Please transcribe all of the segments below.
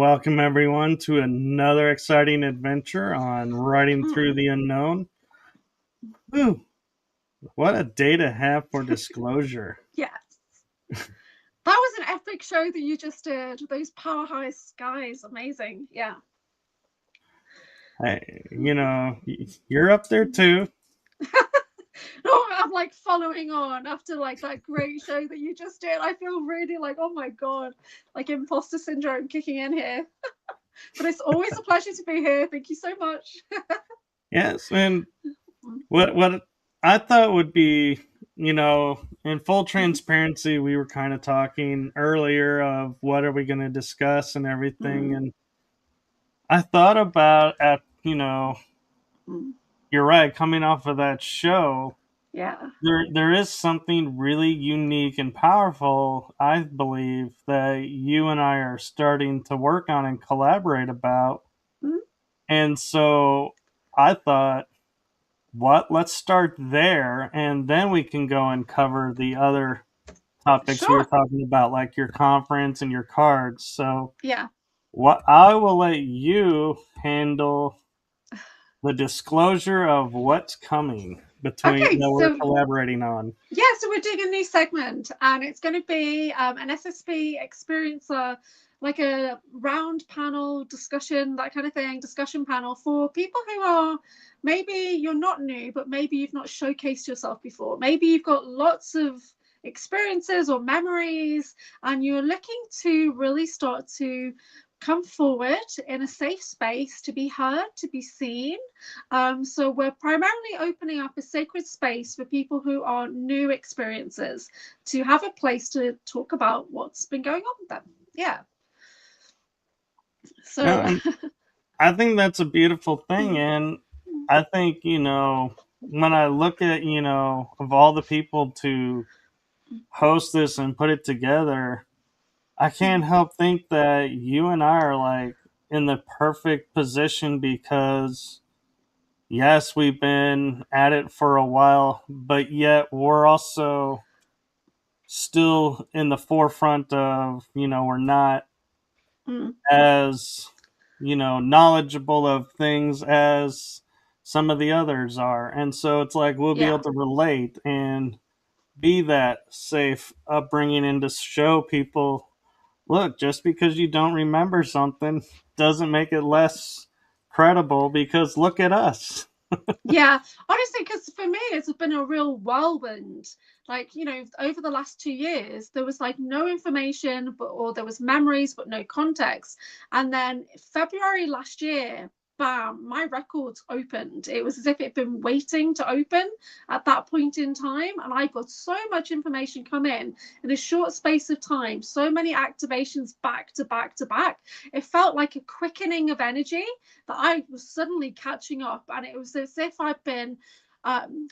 welcome everyone to another exciting adventure on Riding Through the Unknown. Ooh, what a day to have for disclosure. Yes. That was an epic show that you just did. Those power high skies. Amazing. Yeah. Hey, you're up there too. No, I'm like following on after like that great show that you just did. I feel really like, oh my God, like imposter syndrome kicking in here. But it's always a pleasure to be here. Thank you so much. Yes, and what I thought would be, in full transparency, we were kind of talking earlier of what are we going to discuss and everything, and I thought about you're right, coming off of that show. Yeah. There is something really unique and powerful, I believe, that you and I are starting to work on and collaborate about. And so I thought, let's start there, and then we can go and cover the other topics we were talking about, like your conference and your cards. So yeah, what I will let you handle the disclosure of what's coming between that we're collaborating on. Yeah, so we're doing a new segment, and it's going to be an SSP experiencer, like a round panel discussion, that kind of thing, discussion panel for people who are, maybe you're not new, but maybe you've not showcased yourself before. Maybe you've got lots of experiences or memories, and you're looking to really start to come forward in a safe space to be heard, to be seen. So we're primarily opening up a sacred space for people who are new experiences to have a place to talk about what's been going on with them. Yeah. So I think that's a beautiful thing. And I think, when I look at, of all the people to host this and put it together, I can't help think that you and I are like in the perfect position because, yes, we've been at it for a while, but yet we're also still in the forefront of, we're not as, knowledgeable of things as some of the others are. And so it's like we'll be able to relate and be that safe upbringing and to show people, look, just because you don't remember something doesn't make it less credible, because look at us. Yeah, honestly, because for me, it's been a real whirlwind. Like, over the last 2 years, there was like no information, or there was memories, but no context. And then February last year, bam, my records opened. It was as if it had been waiting to open at that point in time. And I got so much information come in a short space of time, so many activations back to back to back. It felt like a quickening of energy that I was suddenly catching up. And it was as if I'd been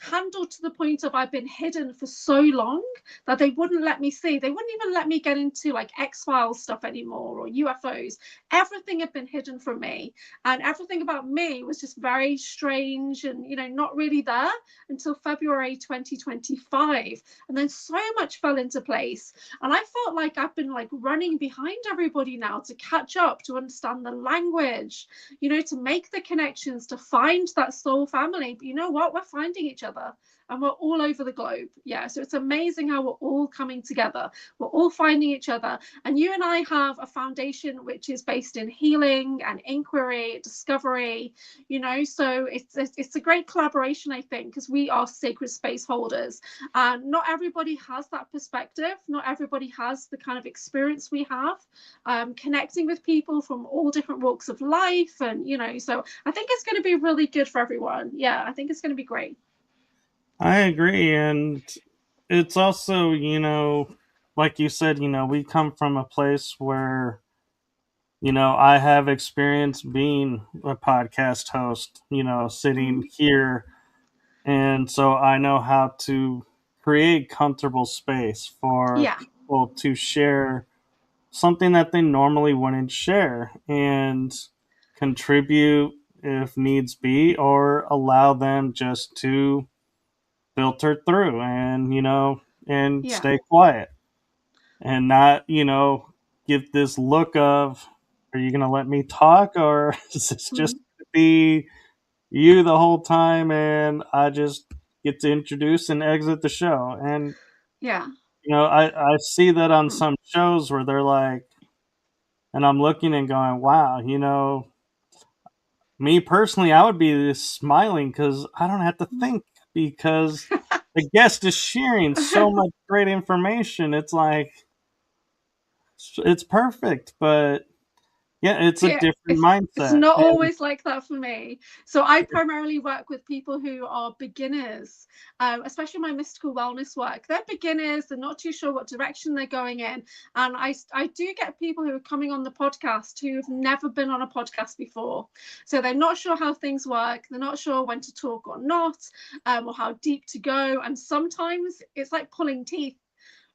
handled to the point of I've been hidden for so long that they wouldn't let me see. They wouldn't even let me get into like X-Files stuff anymore, or UFOs. Everything had been hidden from me, and everything about me was just very strange and not really there until February 2025. And then so much fell into place, and I felt like I've been like running behind everybody now to catch up, to understand the language, to make the connections, to find that soul family. But you know what? We're finding each other, and we're all over the globe. Yeah, so it's amazing how we're all coming together. We're all finding each other. And you and I have a foundation which is based in healing and inquiry, discovery, so it's a great collaboration, I think, because we are sacred space holders. And not everybody has that perspective. Not everybody has the kind of experience we have, connecting with people from all different walks of life. And, so I think it's going to be really good for everyone. Yeah, I think it's going to be great. I agree. And it's also, like you said, we come from a place where, I have experience being a podcast host, sitting here. And so I know how to create comfortable space for people to share something that they normally wouldn't share, and contribute if needs be, or allow them just to filter through and stay quiet and not give this look of are you gonna let me talk, or is this just Mm. gonna be you the whole time, and I just get to introduce and exit the show? And Yeah. I see that on Mm. some shows where they're like, and I'm looking and going, wow, me personally, I would be smiling because I don't have to think, because the guest is sharing so much great information. It's like it's perfect, but yeah, it's a Yeah, different it's mindset. not And always like that for me. So I primarily work with people who are beginners, especially my mystical wellness work. They're beginners, they're not too sure what direction they're going in. And I do get people who are coming on the podcast who've never been on a podcast before. So they're not sure how things work, they're not sure when to talk or not, or how deep to go. And sometimes it's like pulling teeth,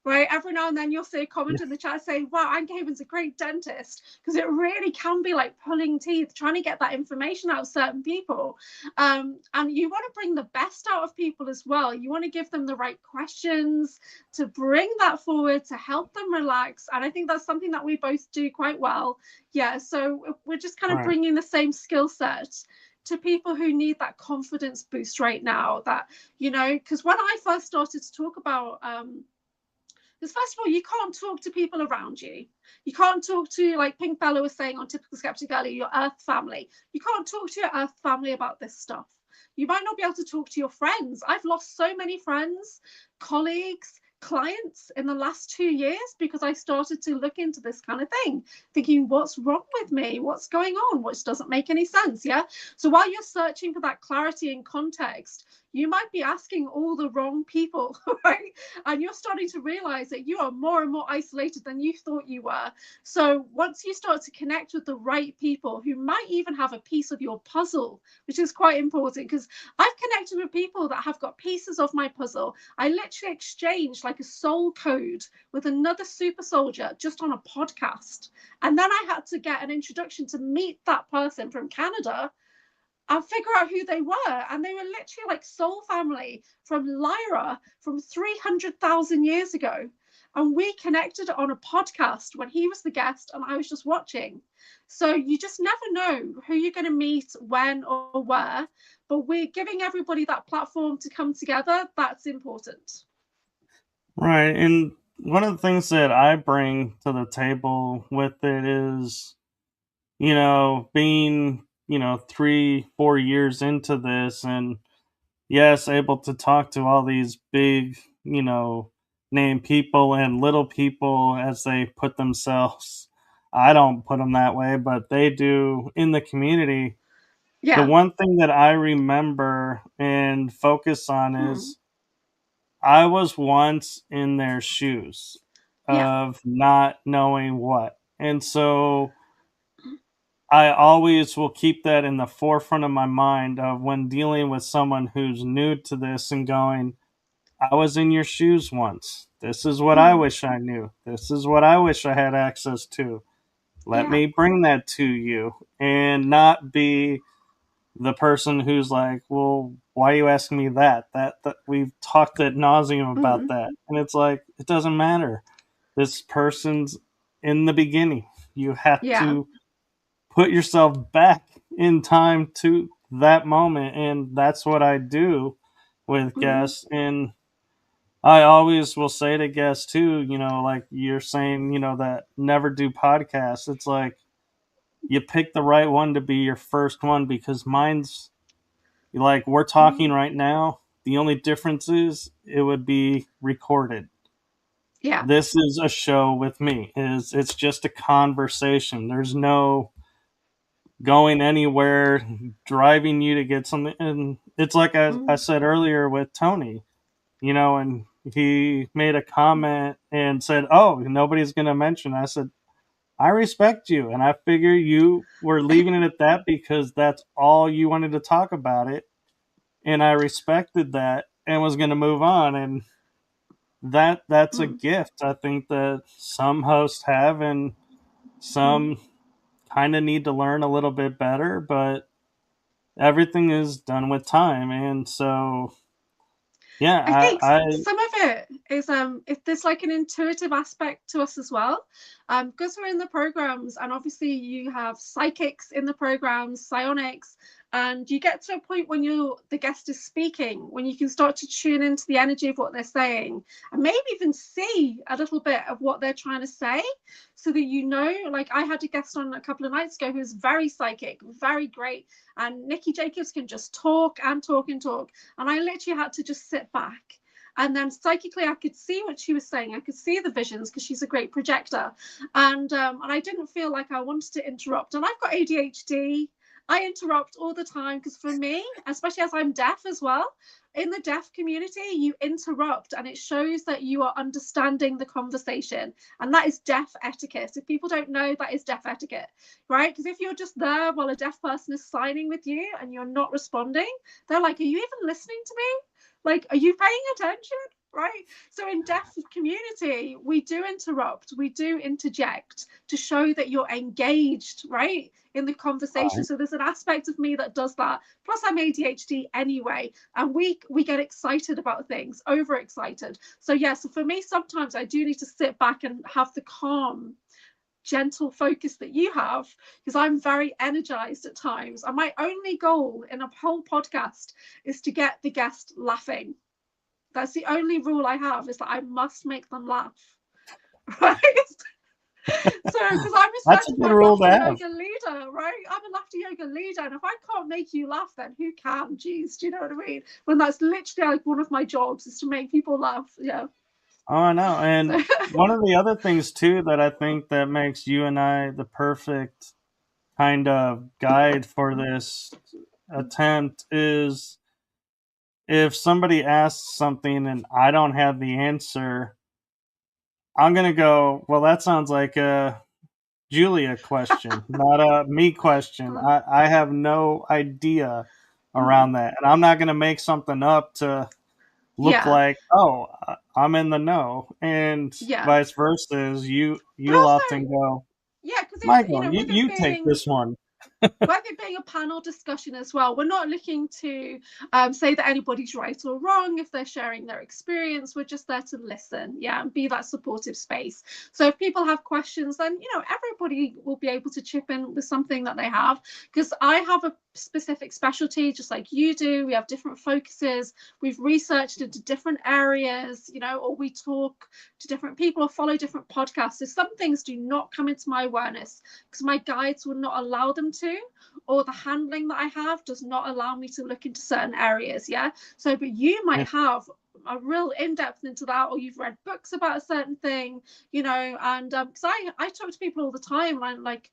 right? Every now and then you'll see a comment in the chat saying, wow, AnchorHaven's a great dentist, because it really can be like pulling teeth, trying to get that information out of certain people. And you want to bring the best out of people as well. You want to give them the right questions to bring that forward, to help them relax. And I think that's something that we both do quite well. Yeah, so we're just kind of right, bringing the same skill set to people who need that confidence boost right now. That, because when I first started to talk about because first of all, you can't talk to people around you. You can't talk to, like Pink Bella was saying on Typical Skeptic earlier, your Earth family. You can't talk to your Earth family about this stuff. You might not be able to talk to your friends. I've lost so many friends, colleagues, clients in the last 2 years because I started to look into this kind of thing, thinking, what's wrong with me? What's going on? Which doesn't make any sense. Yeah. So while you're searching for that clarity and context, you might be asking all the wrong people, right? And you're starting to realize that you are more and more isolated than you thought you were. So once you start to connect with the right people who might even have a piece of your puzzle, which is quite important, because I've connected with people that have got pieces of my puzzle. I literally exchanged like a soul code with another super soldier just on a podcast. And then I had to get an introduction to meet that person from Canada and figure out who they were. And they were literally like soul family from Lyra from 300,000 years ago. And we connected on a podcast when he was the guest and I was just watching. So you just never know who you're going to meet, when, or where. But we're giving everybody that platform to come together. That's important. right. And one of the things that I bring to the table with it is, being, 3, 4 years into this, and yes, able to talk to all these big, name people and little people as they put themselves. I don't put them that way, but they do in the community. The Yeah. one thing that I remember and focus on Mm. is I was once in their shoes Yeah. of not knowing what. And so I always will keep that in the forefront of my mind of when dealing with someone who's new to this and going, I was in your shoes once. This is what I Mm. wish I knew. This is what I wish I had access to. Let Yeah. me bring that to you, and not be the person who's like, well, why are you asking me that? That we've talked ad nauseum about Mm. that. And it's like, it doesn't matter. This person's in the beginning. You have Yeah. to put yourself back in time to that moment. And that's what I do with Mm. guests. And I always will say to guests too, like you're saying, that never do podcasts. It's like you pick the right one to be your first one, because mine's like we're talking Mm. right now. The only difference is it would be recorded. Yeah. This is a show with me. It's just a conversation. There's no going anywhere, driving you to get something. And it's like I Mm. said earlier with Tony, and he made a comment and said, "Oh, nobody's going to mention." I said, "I respect you, and I figure you were leaving it at that because that's all you wanted to talk about it, and I respected that and was going to move on." And that's a Mm. gift I think that some hosts have, and Mm. some kind of need to learn a little bit better, but everything is done with time. And so, I yeah, think I some of it is if there's like an intuitive aspect to us as well, because we're in the programs, and obviously you have psychics in the programs, psionics, and you get to a point when the guest is speaking, when you can start to tune into the energy of what they're saying, and maybe even see a little bit of what they're trying to say, so that you know. Like, I had a guest on a couple of nights ago who's very psychic, very great, and Nikki Jacobs can just talk and talk and talk, and I literally had to just sit back. And then psychically, I could see what she was saying. I could see the visions because she's a great projector. And I didn't feel like I wanted to interrupt. And I've got ADHD. I interrupt all the time because for me, especially as I'm deaf as well, in the deaf community, you interrupt and it shows that you are understanding the conversation. And that is deaf etiquette. If people don't know, that is deaf etiquette, right? Because if you're just there while a deaf person is signing with you and you're not responding, they're like, are you even listening to me? Like, are you paying attention? Right? So in deaf community, we do interrupt, we do interject to show that you're engaged, right, in the conversation. Right. So there's an aspect of me that does that. Plus, I'm ADHD anyway, and we get excited about things, overexcited. So yeah, so for me, sometimes I do need to sit back and have the calm, gentle focus that you have, because I'm very energized at times, and my only goal in a whole podcast is to get the guest laughing. That's the only rule I have, is that I must make them laugh. Right? So, because I'm a certified laughter yoga leader, right? I'm a laughter yoga leader, and if I can't make you laugh, then who can? Geez, do you know what I mean? When that's literally like one of my jobs, is to make people laugh. Yeah. Oh, I know. And one of the other things too that I think that makes you and I the perfect kind of guide for this attempt is, if somebody asks something and I don't have the answer, I'm going to go, well, that sounds like a Julia question, not a me question. I have no idea around that. And I'm not going to make something up to look like, oh, I'm in the know. And vice versa, is you'll often go, because Michael, you take this one. With it being a panel discussion as well, we're not looking to say that anybody's right or wrong if they're sharing their experience. We're just there to listen, and be that supportive space. So if people have questions, then everybody will be able to chip in with something that they have, because I have a specific specialty just like you do. We have different focuses. We've researched into different areas, or we talk to different people or follow different podcasts. So some things do not come into my awareness because my guides will not allow them to, or the handling that I have does not allow me to look into certain areas. So but you might have a real in-depth into that, or you've read books about a certain thing, and because I talk to people all the time, and I'm like,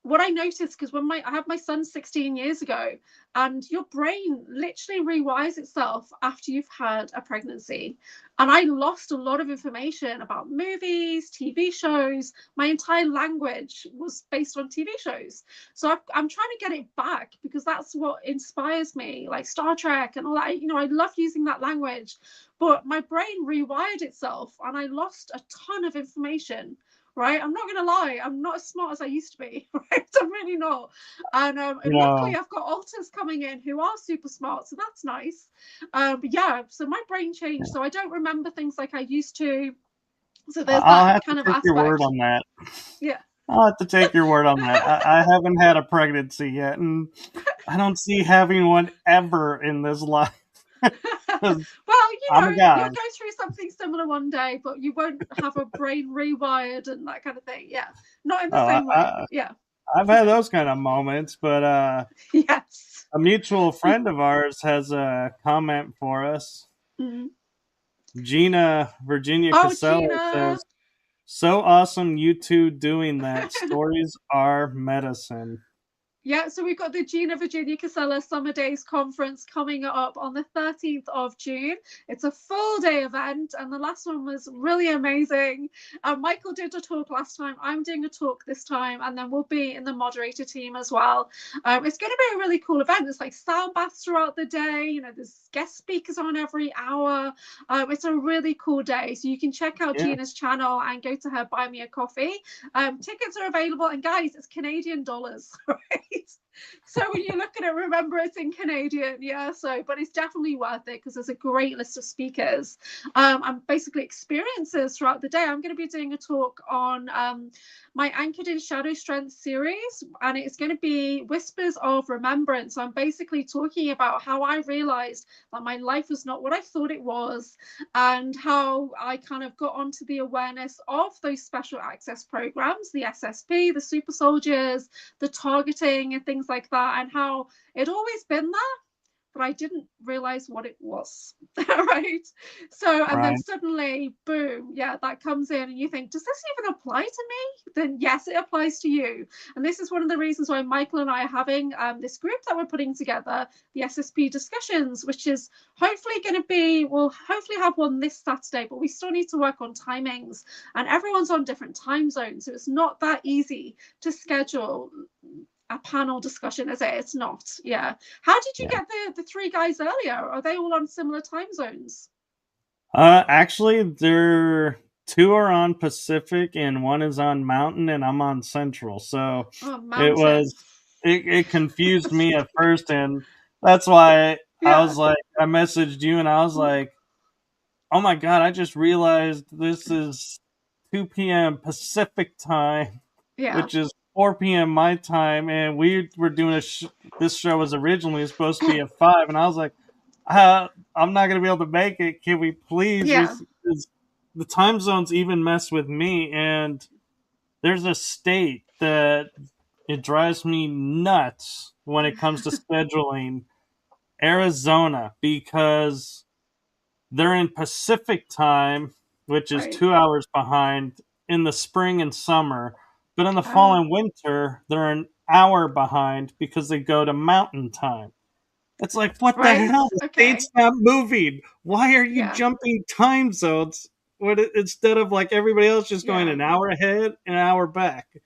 what I noticed, because when I had my son 16 years ago, and your brain literally rewires itself after you've had a pregnancy. And I lost a lot of information about movies, TV shows. My entire language was based on TV shows. So I'm trying to get it back, because that's what inspires me, like Star Trek and all that. I love using that language, but my brain rewired itself and I lost a ton of information. Right, I'm not going to lie, I'm not as smart as I used to be. Right, I'm really not. And luckily, I've got alters coming in who are super smart, so that's nice. But so my brain changed, so I don't remember things like I used to. So there's that kind of aspect. Your word on that. Yeah, I'll have to take your word on that. I haven't had a pregnancy yet, and I don't see having one ever in this life. Well, you'll go through something similar one day, but you won't have a brain rewired and that kind of thing. Yeah, not in the same way. I've had those kind of moments, but yes, a mutual friend of ours has a comment for us. Mm-hmm. Virginia Casella says, "So awesome, you two doing that. Stories are medicine." Yeah, so we've got the Virginia Casella Summer Days Conference coming up on the 13th of June. It's a full day event, and the last one was really amazing. Michael did a talk last time. I'm doing a talk this time, and then we'll be in the moderator team as well. It's going to be a really cool event. There's like sound baths throughout the day. There's guest speakers on every hour. It's a really cool day. So you can check out Gina's channel and go to her Buy Me a Coffee. Tickets are available, and guys, it's Canadian dollars, right? So when you look at it, remember it's in Canadian, yeah. So, but it's definitely worth it because there's a great list of speakers and basically experiences throughout the day. I'm going to be doing a talk on my Anchored in Shadow Strength series, and it's going to be Whispers of Remembrance. So I'm basically talking about how I realized that my life was not what I thought it was, and how I kind of got onto the awareness of those special access programs, the SSP, the super soldiers, the targeting and things like that, and how it always been there, but I didn't realize what it was. Right. So, and then Right. suddenly, boom, yeah, that comes in, and you think, does this even apply to me? Then, yes, it applies to you. And this is one of the reasons why Michael and I are having this group that we're putting together, the SSP discussions, which is hopefully going to be, we'll hopefully have one this Saturday, but we still need to work on timings. And everyone's on different time zones. So it's not that easy to schedule a panel discussion, is it? It's not. Yeah. How did you get the three guys earlier? Are they all on similar time zones? Actually, they're two are on Pacific and one is on Mountain, and I'm on Central. So Oh, it Mountain. was it confused me at first, and that's why I Yeah. was like, I messaged you, and I was like, oh my god, I just realized this is 2 p.m. Pacific time, Yeah. which is 4 p.m. my time, and we were doing this show was originally supposed to be at 5, and I was like, I'm not going to be able to make it. Can we please? Yeah. The time zones even mess with me, and there's a state that it drives me nuts when it comes to scheduling, Arizona, because they're in Pacific time, which is Right. 2 hours behind in the spring and summer. But in the fall Ah. and winter, they're an hour behind because they go to mountain time. It's like, what the Right. hell? The Okay. state's not moving. Why are you Yeah. jumping time zones instead of like everybody else just going Yeah. an hour ahead, an hour back?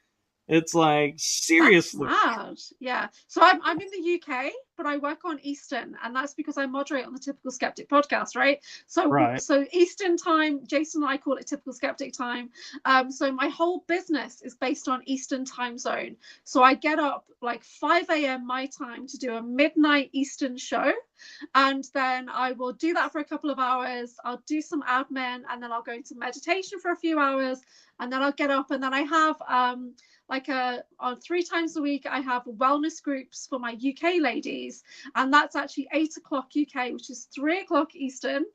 It's like, That's seriously. mad. Yeah. So I'm in the UK, but I work on Eastern, and that's because I moderate on the Typical Skeptic podcast, right? Right. So Eastern time, Jason and I call it Typical Skeptic time. So my whole business is based on Eastern time zone. So I get up like 5 a.m. my time to do a midnight Eastern show, and then I will do that for a couple of hours. I'll do some admin, and then I'll go into meditation for a few hours, and then I'll get up, and then I have on 3 times a week I have wellness groups for my UK ladies, and that's actually 8 o'clock UK, which is 3 o'clock Eastern,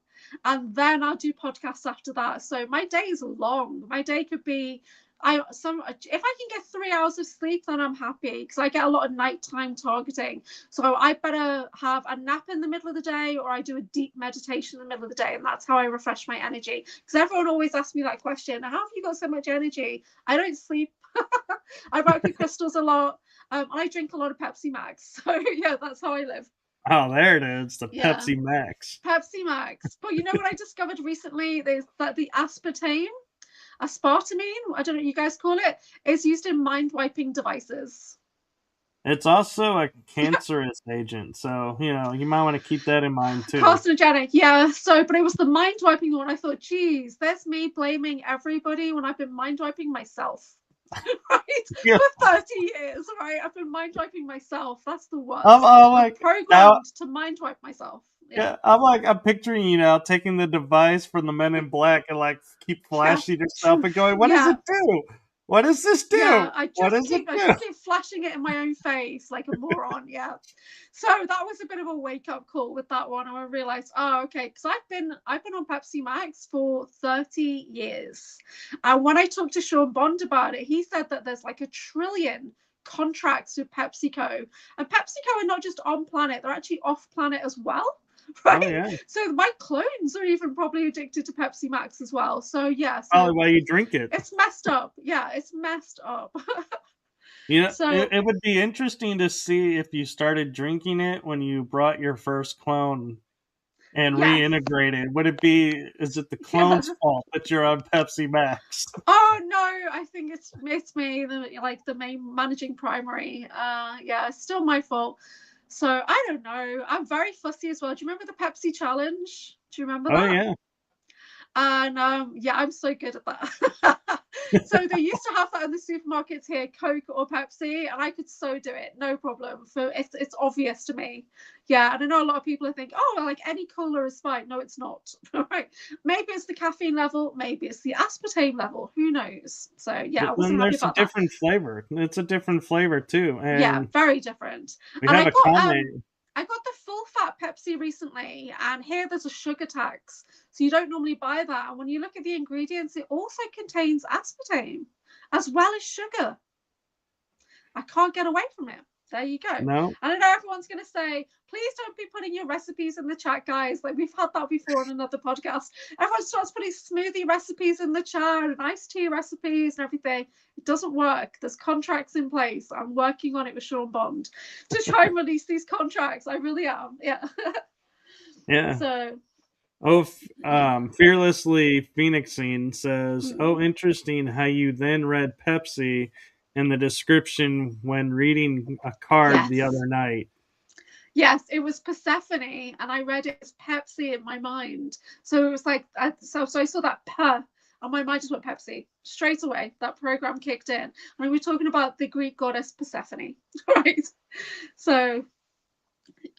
and then I'll do podcasts after that. So my day is long. My day could be if I can get 3 hours of sleep, then I'm happy, because I get a lot of nighttime targeting. So I better have a nap in the middle of the day, or I do a deep meditation in the middle of the day, and that's how I refresh my energy. Because everyone always asks me that question: how have you got so much energy? I don't sleep. I work with crystals a lot. I drink a lot of Pepsi Max. So yeah, that's how I live. Oh, there it is. The Yeah, Pepsi Max. Pepsi Max. But you know what I discovered recently? There's that the aspartame, I don't know what you guys call it, is used in mind wiping devices. It's also a cancerous agent, so you might want to keep that in mind too. Carcinogenic, yeah. So, but it was the mind wiping one. I thought, geez, there's me blaming everybody when I've been mind wiping myself. Right? Yeah, For 30 years, right? I've been mind wiping myself. That's the worst. I'm I'm like now. programmed to mind wipe myself. Yeah. Yeah, I'm picturing taking the device from the Men in Black and like keep Yeah. flashing yourself and going, "What does Yeah. it do? What does this Yeah, do? What does it I do?" just keep flashing it in my own face like a moron. Yeah. So that was a bit of a wake up call with that one. And I realized, oh, okay, because I've been on Pepsi Max for 30 years. And when I talked to Sean Bond about it, he said that there's like 1 trillion contracts with PepsiCo. And PepsiCo are not just on planet, they're actually off planet as well. Oh Right. yeah, So my clones are even probably addicted to Pepsi Max as well. So yeah, probably so why you drink it. it's messed up. Yeah, it's messed up. It, So it would be interesting to see if you started drinking it when you brought your first clone and yes. reintegrated. Is it the Yeah. clone's fault that you're on Pepsi Max? Oh no, I think it's me, the main managing primary. Yeah, it's still my fault. So I don't know. I'm very fussy as well. Do you remember the Pepsi challenge? Do you remember Oh that? yeah, And yeah, I'm so good at that. So they used to have that in the supermarkets here, Coke or Pepsi, and I could so do it, no problem. For it's obvious to me. Yeah, and I know a lot of people think, oh, well, like any cola is fine. No, it's not. Right? Maybe it's the caffeine level, maybe it's the aspartame level. Who knows? So yeah, I But then wasn't happy there's a about that. different flavor. It's a different flavor too. And Yeah, very different. we And have a comment. I got the full fat Pepsi recently, and here there's a sugar tax. So you don't normally buy that. And when you look at the ingredients, it also contains aspartame as well as sugar. I can't get away from it. There you go. No. And I know everyone's going to say, please don't be putting your recipes in the chat, guys. Like we've had that before on another podcast. Everyone starts putting smoothie recipes in the chat and iced tea recipes and everything. It doesn't work. There's contracts in place. I'm working on it with Sean Bond to try and release these contracts. I really am. Yeah. Yeah. So. Oh, Fearlessly Phoenixing says, oh, interesting how you then read Pepsi in the description when reading a card the other night. Yes, it was Persephone, and I read it as Pepsi in my mind. So it was like, so I saw that and my mind just went Pepsi straight away. That program kicked in, and we were talking about the Greek goddess Persephone, right? So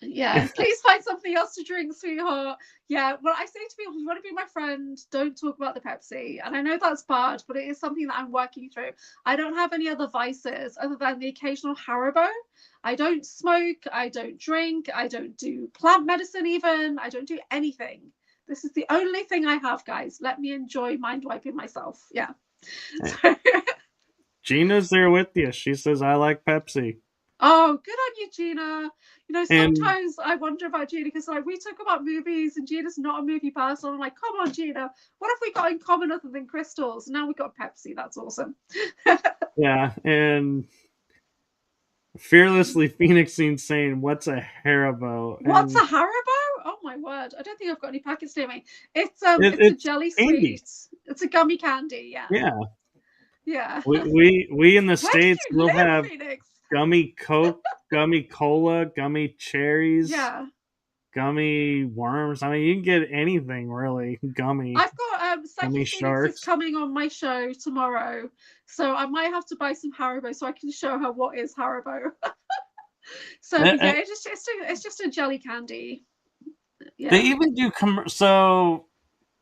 yeah, please find something else to drink, sweetheart. Yeah, well, I say to people, if you want to be my friend, don't talk about the Pepsi. And I know that's bad, but it is something that I'm working through. I don't have any other vices other than the occasional Haribo. I don't smoke, I don't drink, I don't do plant medicine even, I don't do anything. This is the only thing I have, guys. Let me enjoy mind wiping myself. Yeah. Hey. Gina's there with you. She says, I like Pepsi. Oh, good on you, Gina. You know, sometimes I wonder about Gina because like we talk about movies and Gina's not a movie person. I'm like, come on, Gina, what have we got in common other than crystals? Now we got Pepsi. That's awesome. Yeah, and Fearlessly Phoenixing saying, what's a Haribo? What's a Haribo? Oh my word. I don't think I've got any packets near me. It's a jelly candy. Sweet. It's a gummy candy, yeah. Yeah. Yeah. We in the States will have Phoenix? Gummy Coke, Gummy Cola, Gummy Cherries. Yeah. Gummy worms. I mean, you can get anything really gummy. I've got Psychic Phoenix is coming on my show tomorrow, so I might have to buy some Haribo so I can show her what is Haribo. So yeah, it's just a jelly candy. Yeah. They even do so.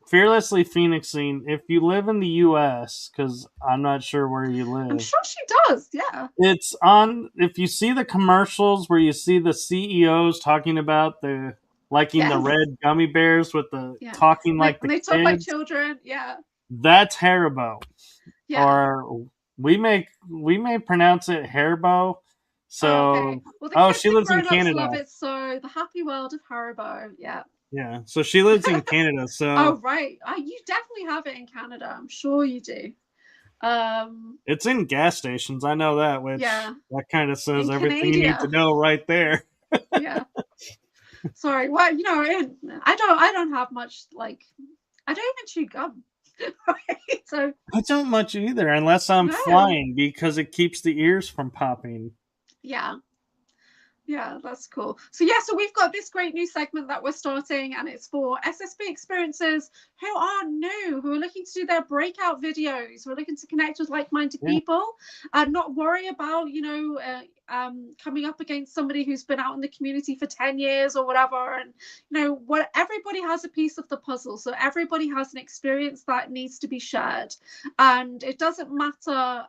Fearlessly Phoenixing, if you live in the U.S., because I'm not sure where you live. I'm sure she does, yeah. It's on, if you see the commercials where you see the CEOs talking about the red gummy bears with the talking like the kids. They talk like children, yeah. That's Haribo. Yeah. Or we may pronounce it Haribo. So, she lives in Canada. Love it, so the happy world of Haribo, yeah. Yeah, so she lives in Canada. So oh right, you definitely have it in Canada. I'm sure you do. It's in gas stations. I know that. Which that kind of says everything you need to know right there. Yeah. Sorry. Well, you know, I don't have much. Like, I don't even chew gum. Right? So I don't much either, unless I'm flying, because it keeps the ears from popping. Yeah. Yeah, that's cool. So so we've got this great new segment that we're starting, and it's for SSP experiencers who are new, who are looking to do their breakout videos, who are looking to connect with like-minded people, and not worry about, coming up against somebody who's been out in the community for 10 years or whatever. And, everybody has a piece of the puzzle. So everybody has an experience that needs to be shared. And it doesn't matter,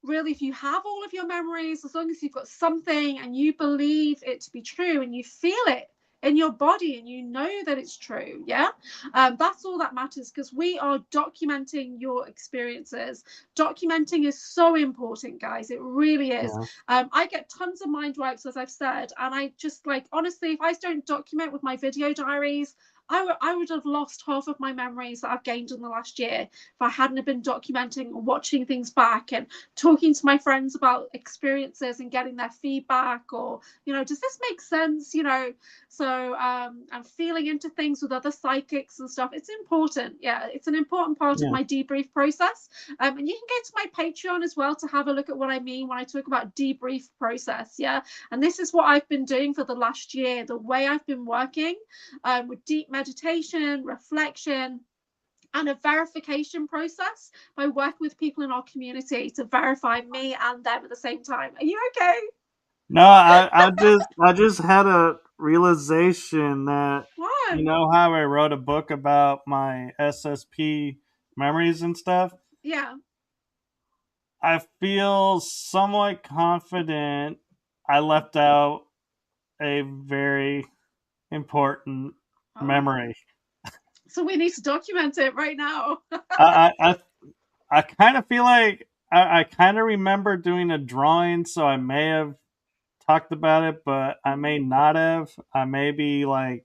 really, if you have all of your memories, as long as you've got something and you believe it to be true and you feel it in your body and you know that it's true, that's all that matters, because we are documenting your experiences. Documenting is so important, guys. It really is. I get tons of mind wipes, as I've said, and I just, like, honestly, if I don't document with my video diaries, I would have lost half of my memories that I've gained in the last year if I hadn't have been documenting and watching things back and talking to my friends about experiences and getting their feedback, or, does this make sense? So I'm feeling into things with other psychics and stuff. It's important. Yeah, it's an important part of my debrief process. And you can go to my Patreon as well to have a look at what I mean when I talk about debrief process. Yeah. And this is what I've been doing for the last year, the way I've been working with deep meditation, reflection, and a verification process by working with people in our community to verify me and them at the same time. Are you okay? No, I just had a realization that, What? you know how I wrote a book about my SSP memories and stuff? Yeah. I feel somewhat confident I left out a very important Oh. memory. So we need to document it right now. I I I, I kind of feel like I kind of remember doing a drawing, so I may have talked about it, but I may not have. I may be like,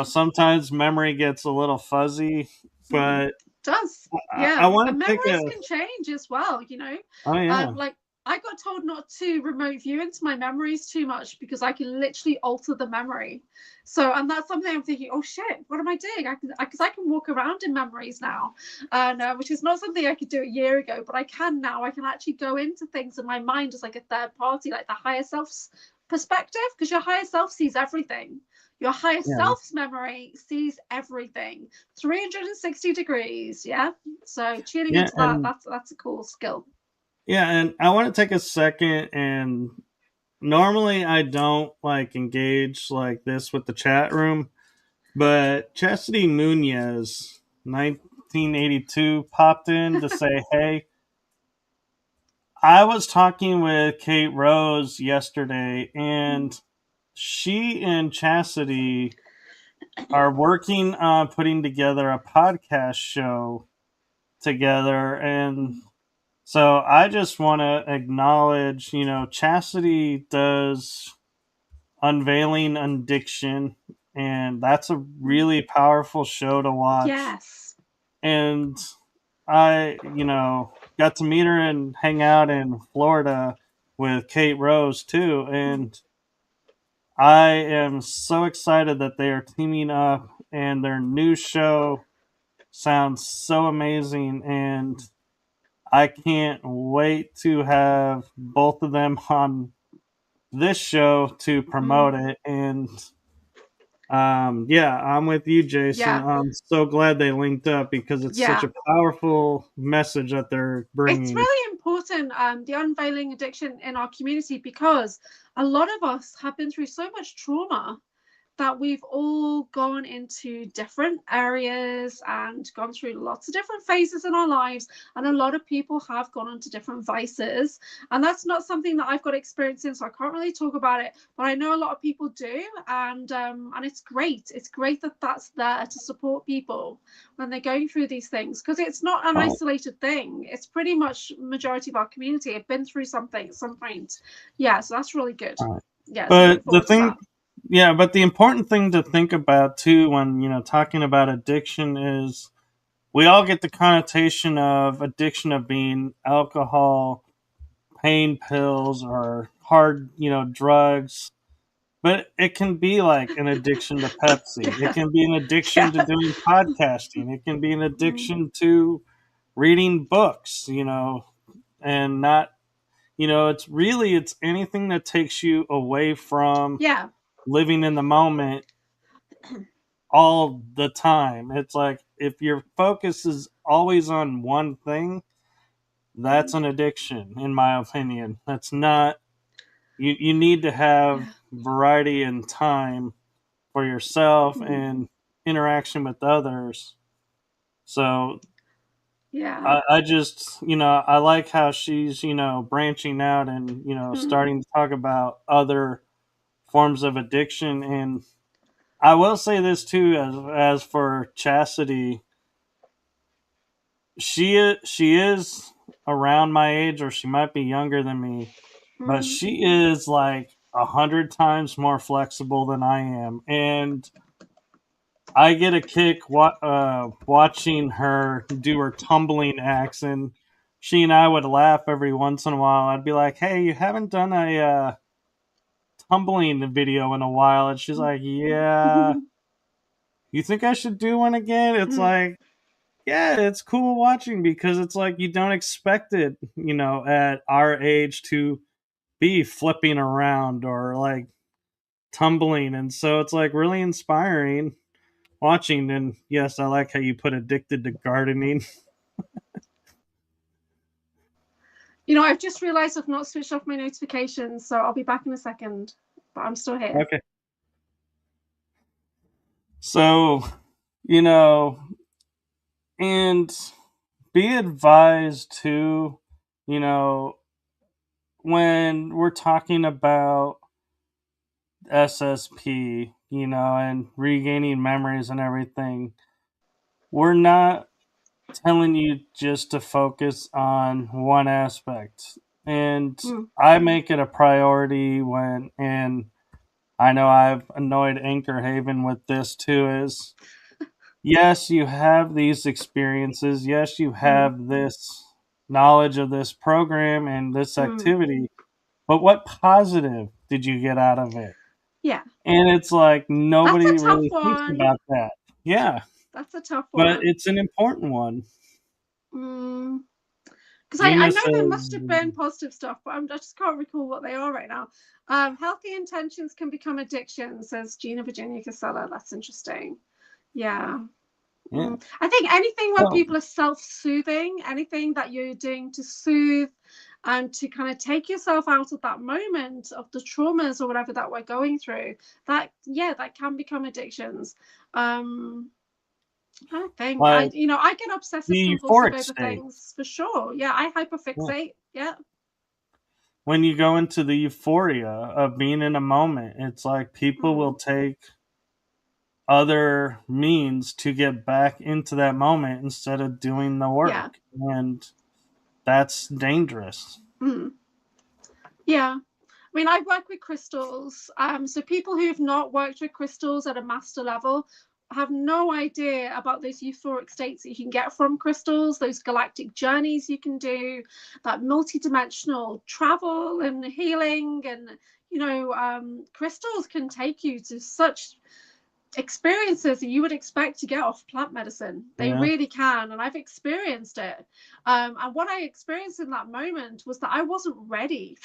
sometimes memory gets a little fuzzy, but Does. I Yeah. want And to take memories a. can change as well, you know. Oh yeah, Like I got told not to remote view into my memories too much because I can literally alter the memory. So, and that's something I'm thinking, oh shit, what am I doing? Because I can walk around in memories now, and which is not something I could do a year ago, but I can now. I can actually go into things in my mind as like a third party, like the higher self's perspective, because your higher self sees everything. Your higher yeah, self's memory sees everything 360 degrees. Yeah. So tuning yeah, into that, and that's a cool skill. yeah, and I want to take a second and normally I don't like engage like this with the chat room, but Chastity Nunez, 1982, popped in to say, "Hey, I was talking with Kate Rose yesterday, and she and Chastity are working on putting together a podcast show together, and so I just want to acknowledge, Chastity does Unveiling Addiction, and that's a really powerful show to watch. Yes. And I, got to meet her and hang out in Florida with Kate Rose too. And I am so excited that they are teaming up and their new show sounds so amazing. And I can't wait to have both of them on this show to promote it. And yeah, I'm with you, Jason. Yeah. I'm so glad they linked up because it's such Yeah. a powerful message that they're It's bringing. really important, the unveiling addiction in our community, because a lot of us have been through so much trauma that we've all gone into different areas and gone through lots of different phases in our lives, and a lot of people have gone into different vices, and that's not something that I've got experience in, so I can't really talk about it, but I know a lot of people do, and it's great that that's there to support people when they're going through these things, because it's not an Oh, isolated thing. It's pretty much majority of our community have been through something at some point. Yeah, so that's really good. all right. Yeah, so But look the forward to thing, that. yeah, but the important thing to think about too when, talking about addiction is we all get the connotation of addiction of being alcohol, pain pills, or hard, drugs. But it can be like an addiction to Pepsi. It Yeah. can be an addiction Yeah. to doing podcasting. It can be an addiction to reading books, and not, it's anything that takes you away from Yeah. living in the moment all the time. It's like if your focus is always on one thing, that's an addiction, in my opinion. That's not, you need to have Yeah. variety and time for yourself Mm. and interaction with others. So Yeah. I just, I like how she's, branching out and, Mm. starting to talk about other forms of addiction. And I will say this too, as for Chastity, she is around my age, or she might be younger than me, but Mm. she is like 100 times more flexible than I am, and I get a kick watching her do her tumbling acts, and she and I would laugh every once in a while. I'd be like, "Hey, you haven't done a tumbling video in a while," and she's like, "Yeah, you think I should do one again?" It's Mm. like, yeah, it's cool watching because it's like you don't expect it, at our age to be flipping around or like tumbling. And so it's like really inspiring watching. And yes, I like how you put addicted to gardening. I've just realized I've not switched off my notifications, so I'll be back in a second, but I'm still here. Okay. So, you know, and be advised to, you know, when we're talking about SSP, and regaining memories and everything, we're not telling you just to focus on one aspect. And I make it a priority and I know I've annoyed AnchorHaven with this too, is yes, you have these experiences. Yes, you have this knowledge of this program and this activity, but what positive did you get out of it? Yeah. And it's like nobody That's a tough really thinks one. about that. Yeah. That's a tough But one. it's an important one. Because I know there must have been positive stuff, but I just can't recall what they are right now. Healthy intentions can become addiction, says Gina Virginia Casella. That's interesting. Yeah. I think anything where people are self-soothing, anything that you're doing to soothe and to kind of take yourself out of that moment of the traumas or whatever that we're going through, that can become addictions. I think I get obsessive compulsive over things for sure. Yeah, I hyperfixate. Yeah. When you go into the euphoria of being in a moment, it's like people will take other means to get back into that moment instead of doing the work. And that's dangerous. Yeah. I mean, I work with crystals. So people who've not worked with crystals at a master level have no idea about those euphoric states that you can get from crystals, those galactic journeys you can do, that multi-dimensional travel and healing. And, crystals can take you to such experiences that you would expect to get off plant medicine. They really can, and I've experienced it. And what I experienced in that moment was that I wasn't ready.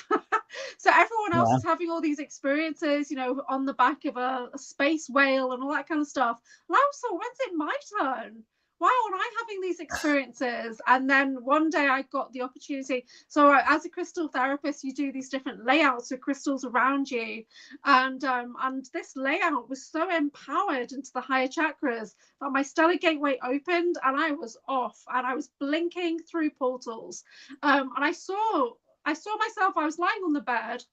So everyone else is having all these experiences, on the back of a space whale and all that kind of stuff. And I was like, when's it my turn? Why aren't I having these experiences? And then one day I got the opportunity. So as a crystal therapist, you do these different layouts of crystals around you. And this layout was so empowered into the higher chakras that my stellar gateway opened and I was off and I was blinking through portals. And I saw myself, I was lying on the bed.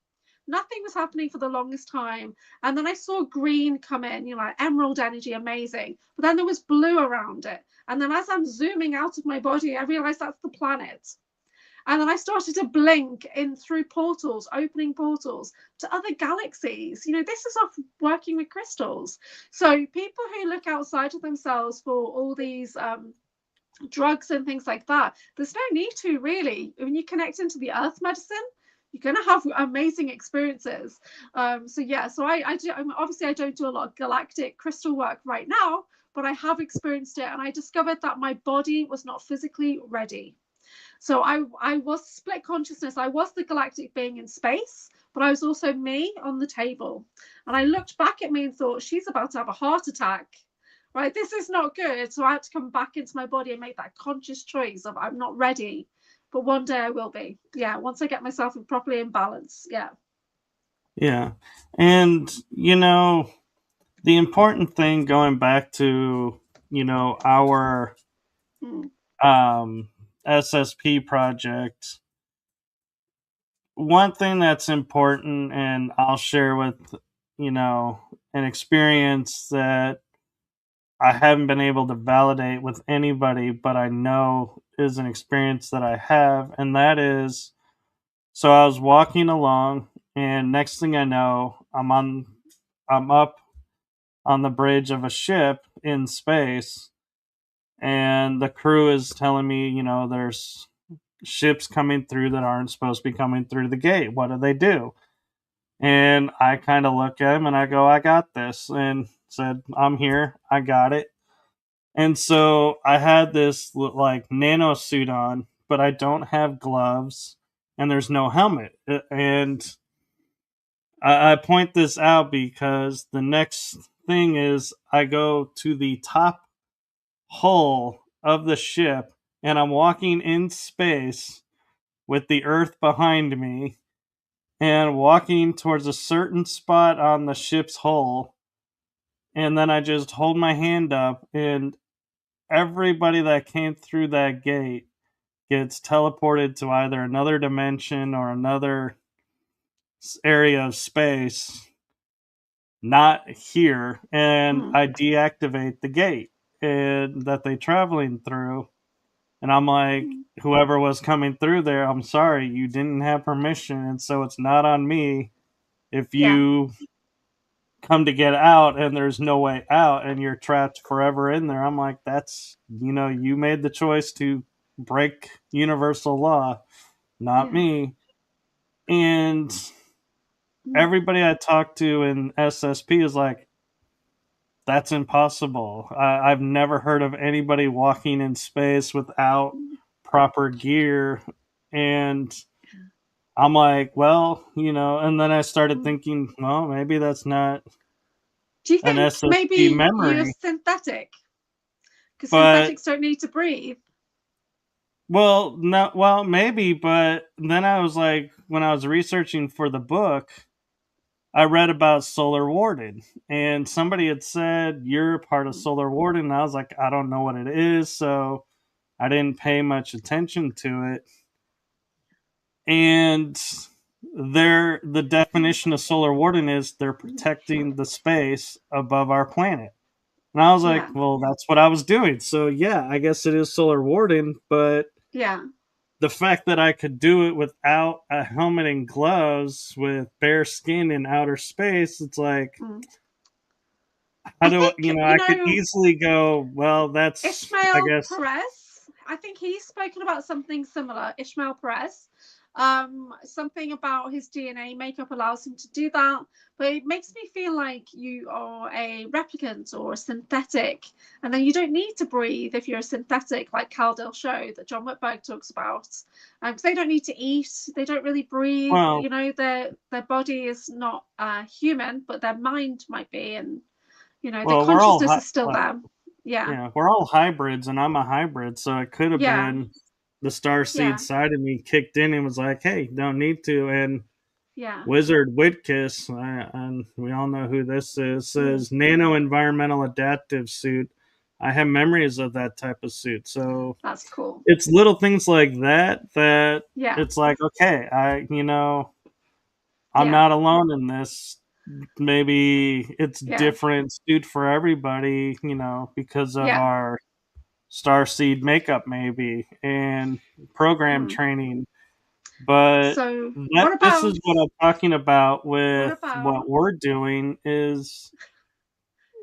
Nothing was happening for the longest time. And then I saw green come in, like emerald energy, amazing. But then there was blue around it. And then as I'm zooming out of my body, I realized that's the planet. And then I started to blink in through portals, opening portals to other galaxies. This is off working with crystals. So people who look outside of themselves for all these drugs and things like that, there's no need to really. When you connect into the earth medicine, you're going to have amazing experiences. So I do, obviously I don't do a lot of galactic crystal work right now, but I have experienced it, and I discovered that my body was not physically ready. So I was split consciousness. I was the galactic being in space, but I was also me on the table. And I looked back at me and thought, she's about to have a heart attack. Right, this is not good. So I had to come back into my body and make that conscious choice of I'm not ready, but one day I will be. Yeah, once I get myself properly in balance. Yeah. Yeah. And, the important thing going back to, our SSP project, one thing that's important, and I'll share with, an experience that I haven't been able to validate with anybody, but I know is an experience that I have. And that is, so I was walking along, and next thing I know, I'm up on the bridge of a ship in space, and the crew is telling me, there's ships coming through that aren't supposed to be coming through the gate. What do they do? And I kind of look at him and I go, I got this. And said, I'm here. I got it. And so I had this like nano suit on, but I don't have gloves and there's no helmet. And I point this out because the next thing is I go to the top hull of the ship and I'm walking in space with the earth behind me and walking towards a certain spot on the ship's hull. And then I just hold my hand up, and everybody that came through that gate gets teleported to either another dimension or another area of space, not here. And I deactivate the gate and that they traveling through. And I'm like, whoever was coming through there, I'm sorry, you didn't have permission, and so it's not on me if you come to get out and there's no way out and you're trapped forever in there. I'm like, that's, you made the choice to break universal law, not me. And everybody I talked to in SSP is like, that's impossible. I've never heard of anybody walking in space without proper gear. And I'm like, well, and then I started thinking, well, maybe that's not Do you think maybe memory. you're synthetic? Because synthetics don't need to breathe. Well, no, well, maybe, but then I was like, when I was researching for the book, I read about Solar Warden, and somebody had said, you're part of Solar Warden, and I was like, I don't know what it is, so I didn't pay much attention to it. And the definition of Solar Warden is they're protecting the space above our planet. And I was like, well, that's what I was doing. So, yeah, I guess it is Solar Warden, but the fact that I could do it without a helmet and gloves with bare skin in outer space, it's like, I could easily go, well, that's Ishmael Perez. I think he's spoken about something similar. Ishmael Perez. Something about his DNA makeup allows him to do that, but it makes me feel like you are a replicant or a synthetic, and then you don't need to breathe if you're a synthetic, like Caldell Show that John Whitberg talks about, because they don't need to eat, they don't really breathe. Well, their body is not human, but their mind might be, and their consciousness is still there. Yeah, we're all hybrids, and I'm a hybrid, so it could have been the starseed side of me kicked in and was like, hey, don't need to. And Wizard Whitkiss, and we all know who this is, says nano environmental adaptive suit. I have memories of that type of suit. So that's cool. It's little things like that it's like, okay, I'm not alone in this. Maybe it's different suit for everybody, because of our starseed makeup maybe and program training. But this is what I'm talking about with what we're doing is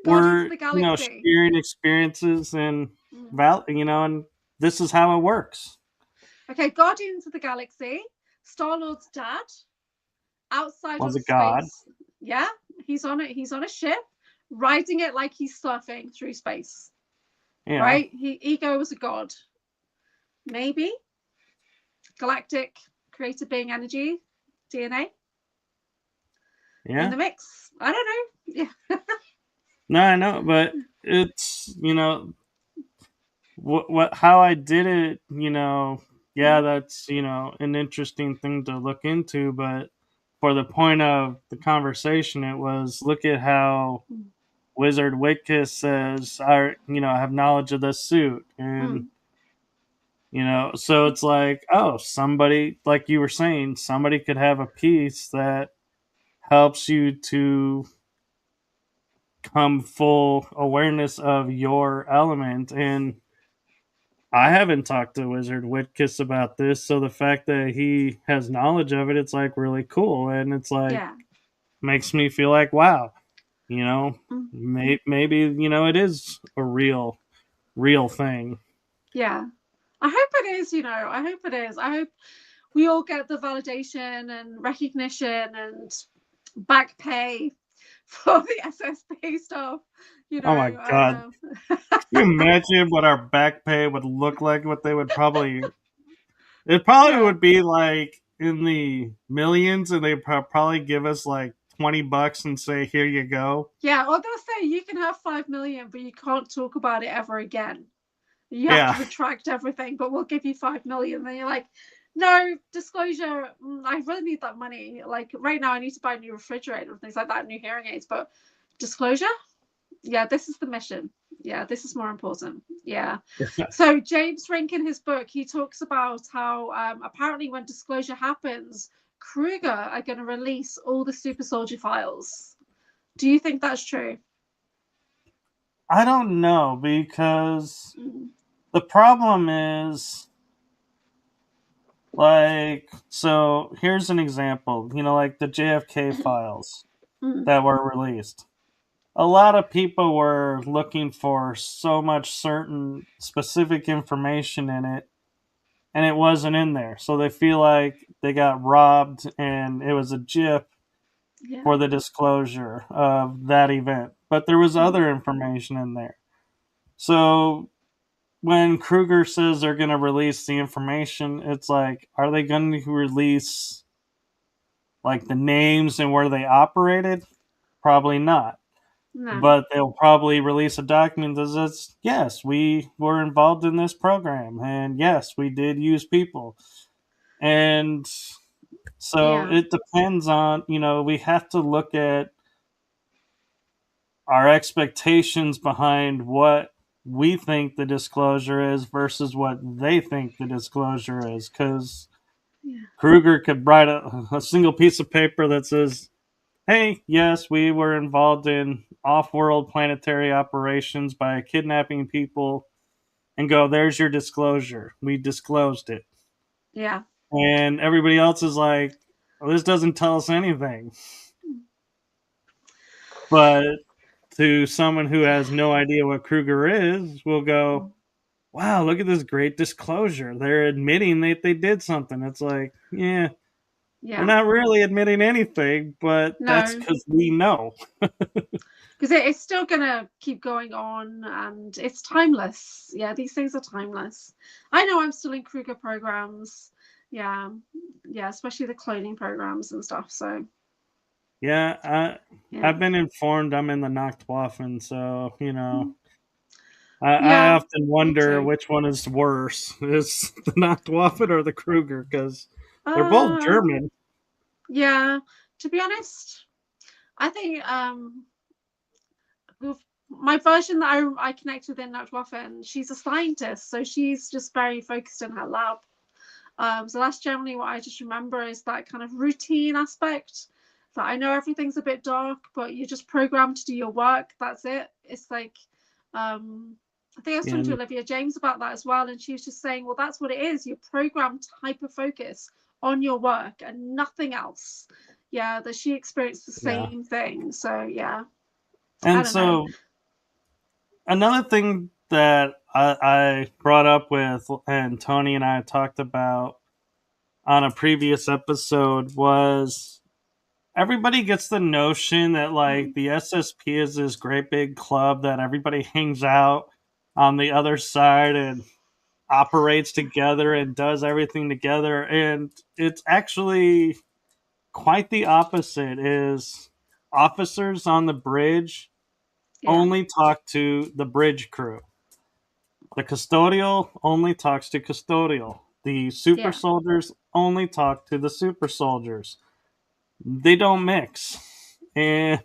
we're sharing experiences and and this is how it works. Okay, Guardians of the Galaxy, Star-Lord's dad, outside of space. God. Yeah, he's on it. He's on a ship, riding it like he's surfing through space. Yeah. Right? Ego was a god. Maybe. Galactic creator being energy, DNA. Yeah. In the mix. I don't know. Yeah. No, I know, but it's, how I did it, that's, an interesting thing to look into, but for the point of the conversation, it was look at how Wizard Wickus says, I have knowledge of this suit. And, so it's like, oh, somebody, like you were saying, somebody could have a piece that helps you to come full awareness of your element. And I haven't talked to Wizard Whitkiss about this, so the fact that he has knowledge of it, it's like really cool. And it's like, makes me feel like, wow, maybe, it is a real thing. Yeah. I hope it is, I hope it is. I hope we all get the validation and recognition and back pay for the SSP stuff. Oh my God. Can you imagine what our back pay would look like? What they would probably... It probably would be like in the millions, and they'd probably give us like $20 and say, here you go. Yeah, or they'll say you can have 5 million, but you can't talk about it ever again. You have to Yeah. retract everything, but we'll give you 5 million. Then you're like, no, disclosure, I really need that money. Like right now I need to buy a new refrigerator and things like that, new hearing aids, but disclosure, yeah, this is the mission. Yeah, this is more important. Yeah. So James Rink in his book, he talks about how apparently when disclosure happens, Kruger are going to release all the super soldier files. Do you think that's true? I don't know, because the problem is, like, so here's an example, like the JFK files that were released. A lot of people were looking for so much certain specific information in it, and it wasn't in there. So they feel like they got robbed, and it was a gyp for the disclosure of that event. But there was other information in there. So when Kruger says they're going to release the information, it's like, are they going to release like the names and where they operated? Probably not. No. But they'll probably release a document that says, yes, we were involved in this program, and yes, we did use people. And so it depends on, we have to look at our expectations behind what we think the disclosure is versus what they think the disclosure is. Because Kruger could write a single piece of paper that says, hey, yes, we were involved in off-world planetary operations by kidnapping people, and go, there's your disclosure. We disclosed it. Yeah. And everybody else is like, well, this doesn't tell us anything. But to someone who has no idea what Kruger is, will go, wow, look at this great disclosure. They're admitting that they did something. It's like, yeah. They're not really admitting anything, but that's because we know. Because it's still going to keep going on, and it's timeless. Yeah, these things are timeless. I know I'm still in Kruger programs. Yeah, especially the cloning programs and stuff. So yeah, I've been informed I'm in the Nachtwaffen, so I often wonder which one is worse: is the Nachtwaffen or the Kruger, because they're both German. Yeah, to be honest, I think my version that I connect with in Nachtwaffen, she's a scientist, so she's just very focused in her lab. So that's generally what I just remember, is that kind of routine aspect. That I know everything's a bit dark, but you're just programmed to do your work. That's it. It's like, I think I was talking to Olivia James about that as well, and she was just saying, well, that's what it is. You're programmed to hyper focus on your work and nothing else. Yeah, that she experienced the same thing. So yeah. And so another thing that I brought up with, and Tony and I talked about on a previous episode, was everybody gets the notion that like the SSP is this great big club that everybody hangs out on the other side and operates together and does everything together, and it's actually quite the opposite. Is officers on the bridge only talk to the bridge crew. The custodial only talks to custodial. The super soldiers only talk to the super soldiers. They don't mix. And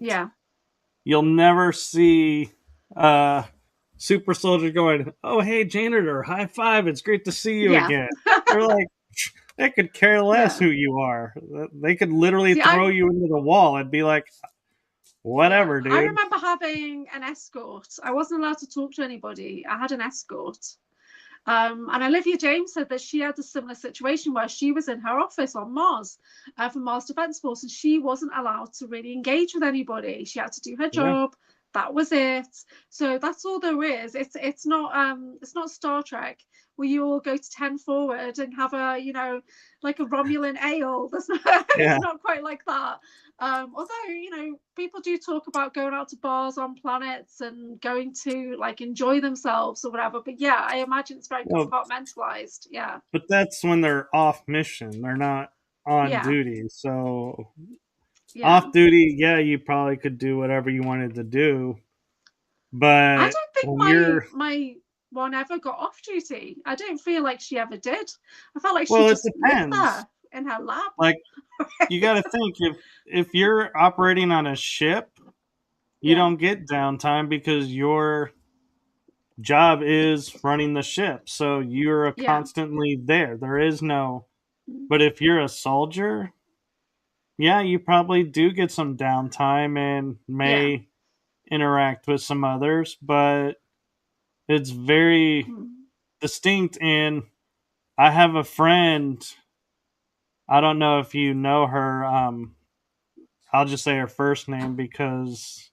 you'll never see super soldier going, oh, hey, janitor, high five, it's great to see you again. They're like, they could care less who you are. They could literally throw you into the wall and be like, whatever, dude. I remember having an escort. I wasn't allowed to talk to anybody. I had an escort. And Olivia James said that she had a similar situation where she was in her office on Mars for Mars Defense Force, and she wasn't allowed to really engage with anybody. She had to do her job. That was it. So that's all there is. It's not Star Trek where you all go to 10 forward and have a like a Romulan ale. It's not quite like that. Although people do talk about going out to bars on planets and going to like enjoy themselves or whatever, but I imagine it's very compartmentalized. But that's when they're off mission. They're not on duty. So Yeah. Off duty, yeah, you probably could do whatever you wanted to do, I but don't think when my you're my one ever got off duty. I don't feel like she ever did. I felt like she well, it just lived depends. there in her lab. Like you got to think if you're operating on a ship, you Yeah. don't get downtime because your job is running the ship. So you're Yeah. constantly there. There is no, but if you're a soldier, yeah, you probably do get some downtime and Yeah. may interact with some others, but it's very distinct. And I have a friend, I don't know if you know her. I'll just say her first name because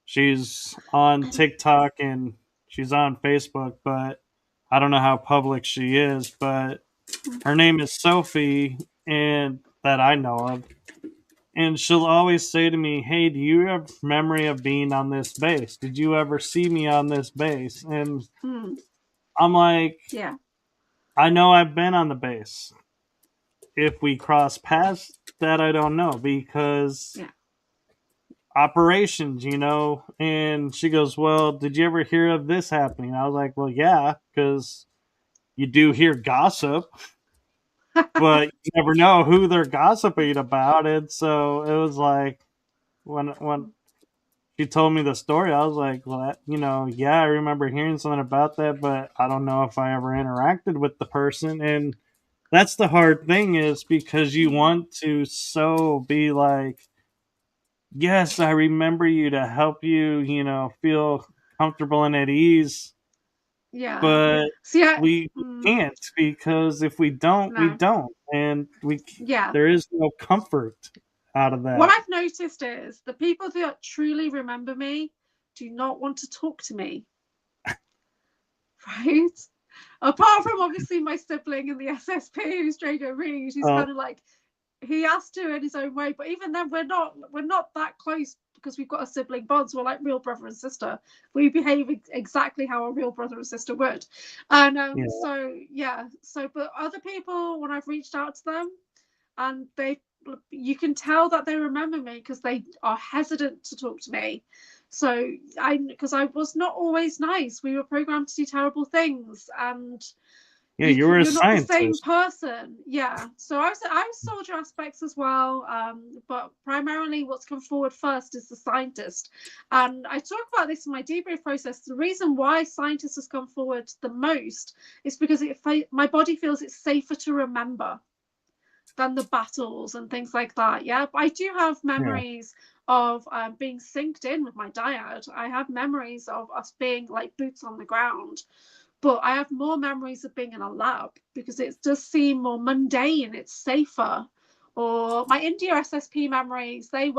she's on TikTok and she's on Facebook, but I don't know how public she is. But her name is Sophie, and that I know of. And she'll always say to me, "Hey, do you have memory of being on this base? Did you ever see me on this base?" And I'm like, Yeah. I know I've been on the base. If we cross paths, that I don't know because Yeah. operations, And she goes, "Well, did you ever hear of this happening?" I was like, "Well, yeah, because you do hear gossip, but you never know who they're gossiping about." And so it was like when she told me the story, I was like, "Well, yeah, I remember hearing something about that, but I don't know if I ever interacted with the person." And that's the hard thing is because you want to so be like, yes, I remember you to help you, feel comfortable and at ease. Yeah. But See, we can't because if we don't, we no. don't, and Yeah. there is no comfort out of What that. I've noticed is the people that truly remember me do not want to talk to me, right? Apart from obviously my sibling in the SSP who's Drago Reed, who's Oh, kind of like he has to in his own way, but even then we're not that close because we've got a sibling bond, so we're like real brother and sister. We behave exactly how a real brother and sister would. And yeah, but other people, when I've reached out to them and you can tell that they remember me because they are hesitant to talk to me. So because I was not always nice, we were programmed to do terrible things, and yeah. You were a you're not the same scientist. person. Yeah. So I was soldier aspects as well, but primarily what's come forward first is the scientist. And I talk about this in my debrief process. The reason why scientist has come forward the most is because my body feels it's safer to remember than the battles and things like that. Yeah, but I do have Yeah, memories of being synced in with my dyad. I have memories of us being like boots on the ground, but I have more memories of being in a lab because it does seem more mundane. It's safer. Or my India SSP memories, I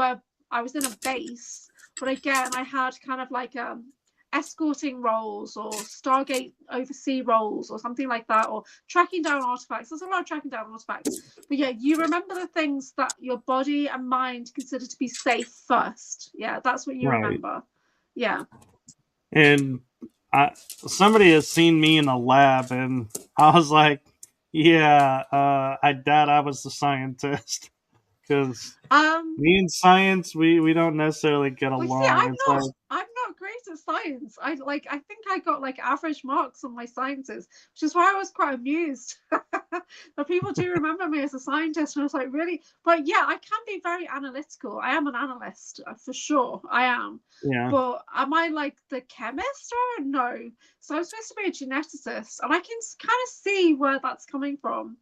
was in a base, but again, I had kind of like escorting roles or Stargate oversea roles or something like that, or tracking down artifacts. There's a lot of tracking down artifacts. But yeah, you remember the things that your body and mind consider to be safe first. Yeah, that's what you right. remember. Yeah. And somebody has seen me in a lab, and I was like, yeah, I doubt I was the scientist because Um, me and science, we don't necessarily get Well, see, along. It's like, I'm not great at science. I think I got like average marks on my sciences, which is why I was quite amused that people do remember me as a scientist. And I was like, really? But yeah, I can be very analytical. I am an analyst for sure. I am. yeah, But am I like the chemist or no? So I'm supposed to be a geneticist, and I can kind of see where that's coming from.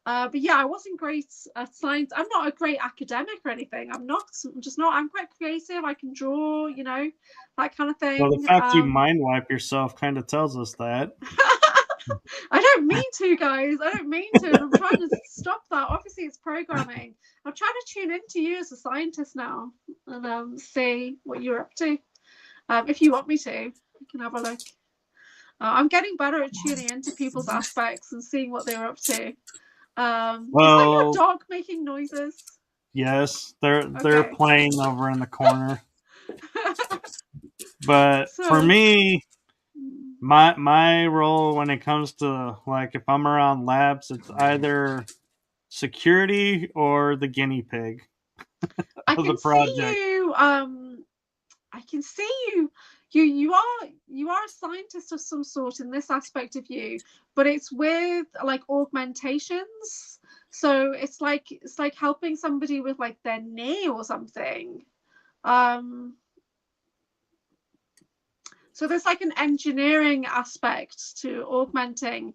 But yeah, I wasn't great at science. I'm not a great academic or anything. I'm just not. I'm quite creative. I can draw, that kind of well, the thing. fact you mind wipe yourself kind of tells us that. I don't mean to, guys. I don't mean to. And I'm trying to stop that. Obviously, it's programming. I'm trying to tune into you as a scientist now and see what you're up to. If you want me to, we can have a look. I'm getting better at tuning into people's aspects and seeing what they're up to. Is that your Well, dog making noises? yes, they're Okay. playing over in the corner, but for So, me, my role when it comes to like if I'm around labs, it's either security or the guinea pig. I of the can see project. you. I can see you. You are a scientist of some sort in this aspect of you, but it's with like augmentations. So it's like helping somebody with like their knee or something. So there's like an engineering aspect to augmenting.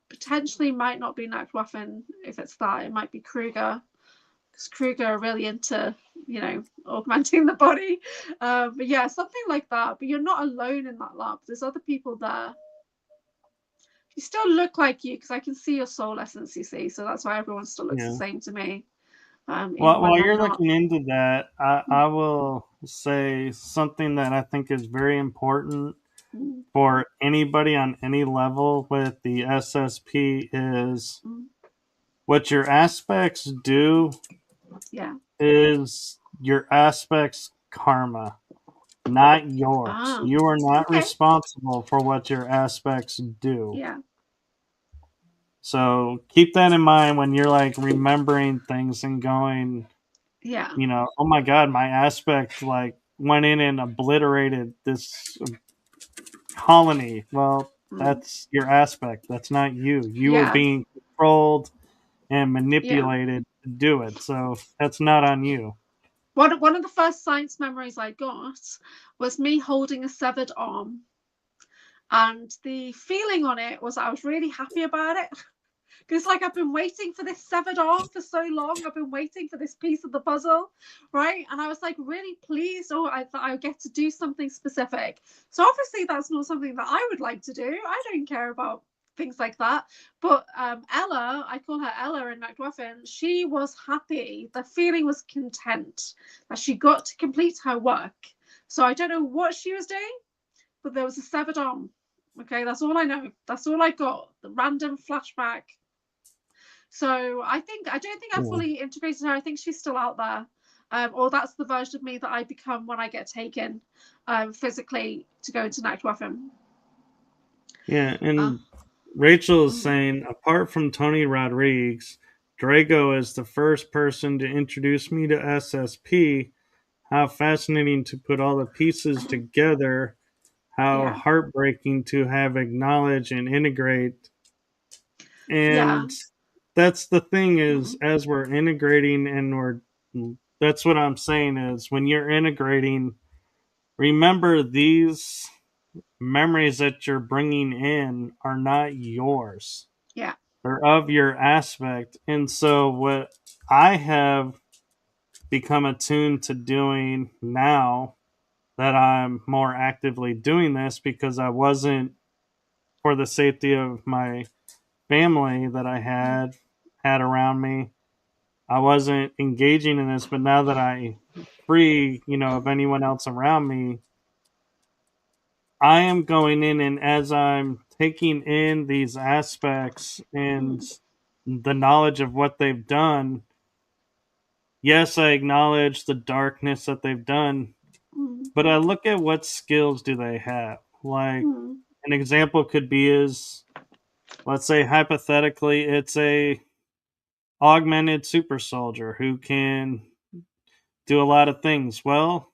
Potentially might not be Nachtwaffen if it's that. It might be Kruger, because Kruger are really into, augmenting the body. But yeah, something like that. But you're not alone in that lab. There's other people there. You still look like you, because I can see your soul essence, you see. So that's why everyone still looks the Yeah. same to me, even Well, when while they're you're not. looking into that, I will say something that I think is very important Mm, for anybody on any level with the SSP is mm, what your aspects do yeah. is your aspects karma, not yours. Ah, You are not okay. responsible for what your aspects do. Yeah. So keep that in mind when you're like remembering things and going, Yeah. oh my God, my aspect like went in and obliterated this colony. Well, Mm, that's your aspect. That's not you. You were yeah. being controlled and Yeah. manipulated to do it. So that's not on you. One of the first science memories I got was me holding a severed arm. And the feeling on it was I was really happy about it. Because like I've been waiting for this severed arm for so long. I've been waiting for this piece of the puzzle, right? And I was like really pleased. Oh, I get to do something specific. So obviously that's not something that I would like to do. I don't care about things like that. But Ella, I call her Ella in Macduffin, she was happy. The feeling was content that she got to complete her work. So I don't know what she was doing, but there was a severed arm. Okay, that's all I know. That's all I got. The random flashback. So I don't think I Yeah. fully integrated her. I think she's still out there. Or that's the version of me that I become when I get taken physically to go into Nachtwaffen. Yeah. Uh, And Rachel is mm, saying, apart from Tony Rodriguez, Drago is the first person to introduce me to SSP. How fascinating to put all the pieces together. How yeah, heartbreaking to have acknowledge and integrate. yeah, And that's the thing is, mm, as we're integrating and that's what I'm saying is when you're integrating, remember these memories that you're bringing in are not yours. yeah, They're of your aspect. And so what I have become attuned to doing now that I'm more actively doing this because I wasn't for the safety of my family that I mm, had around me. I wasn't engaging in this, but now that I free, of anyone else around me, I am going in and as I'm taking in these aspects and mm, the knowledge of what they've done, yes, I acknowledge the darkness that they've done, mm, but I look at what skills do they have. Like mm, an example could be is let's say hypothetically it's a augmented super soldier who can do a lot of things. Well,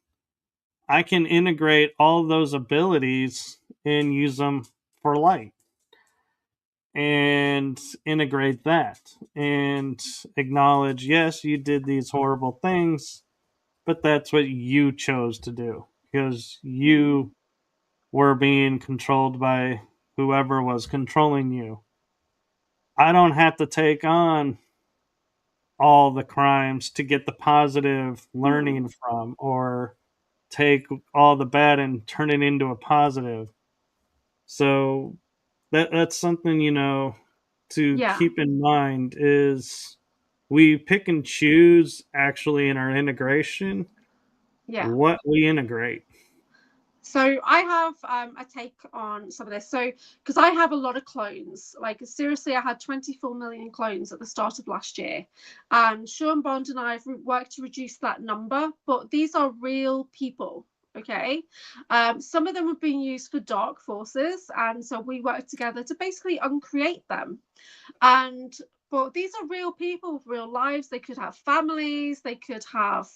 I can integrate all of those abilities and use them for light and integrate that and acknowledge, yes, you did these horrible things, but that's what you chose to do because mm, you were being controlled by whoever was controlling you. I don't have to take on all the crimes to get the positive mm. learning from or take all the bad and turn it into a positive. So that's something to Yeah, keep in mind is we pick and choose actually in our integration yeah. what we integrate. So I have a take on some of this. So because I have a lot of clones, like seriously, I had 24 million clones at the start of last year, and Sean Bond and I have worked to reduce that number. But these are real people. Okay, some of them have been used for dark forces, and so we worked together to basically uncreate them. And But these are real people with real lives. They could have families, they could have,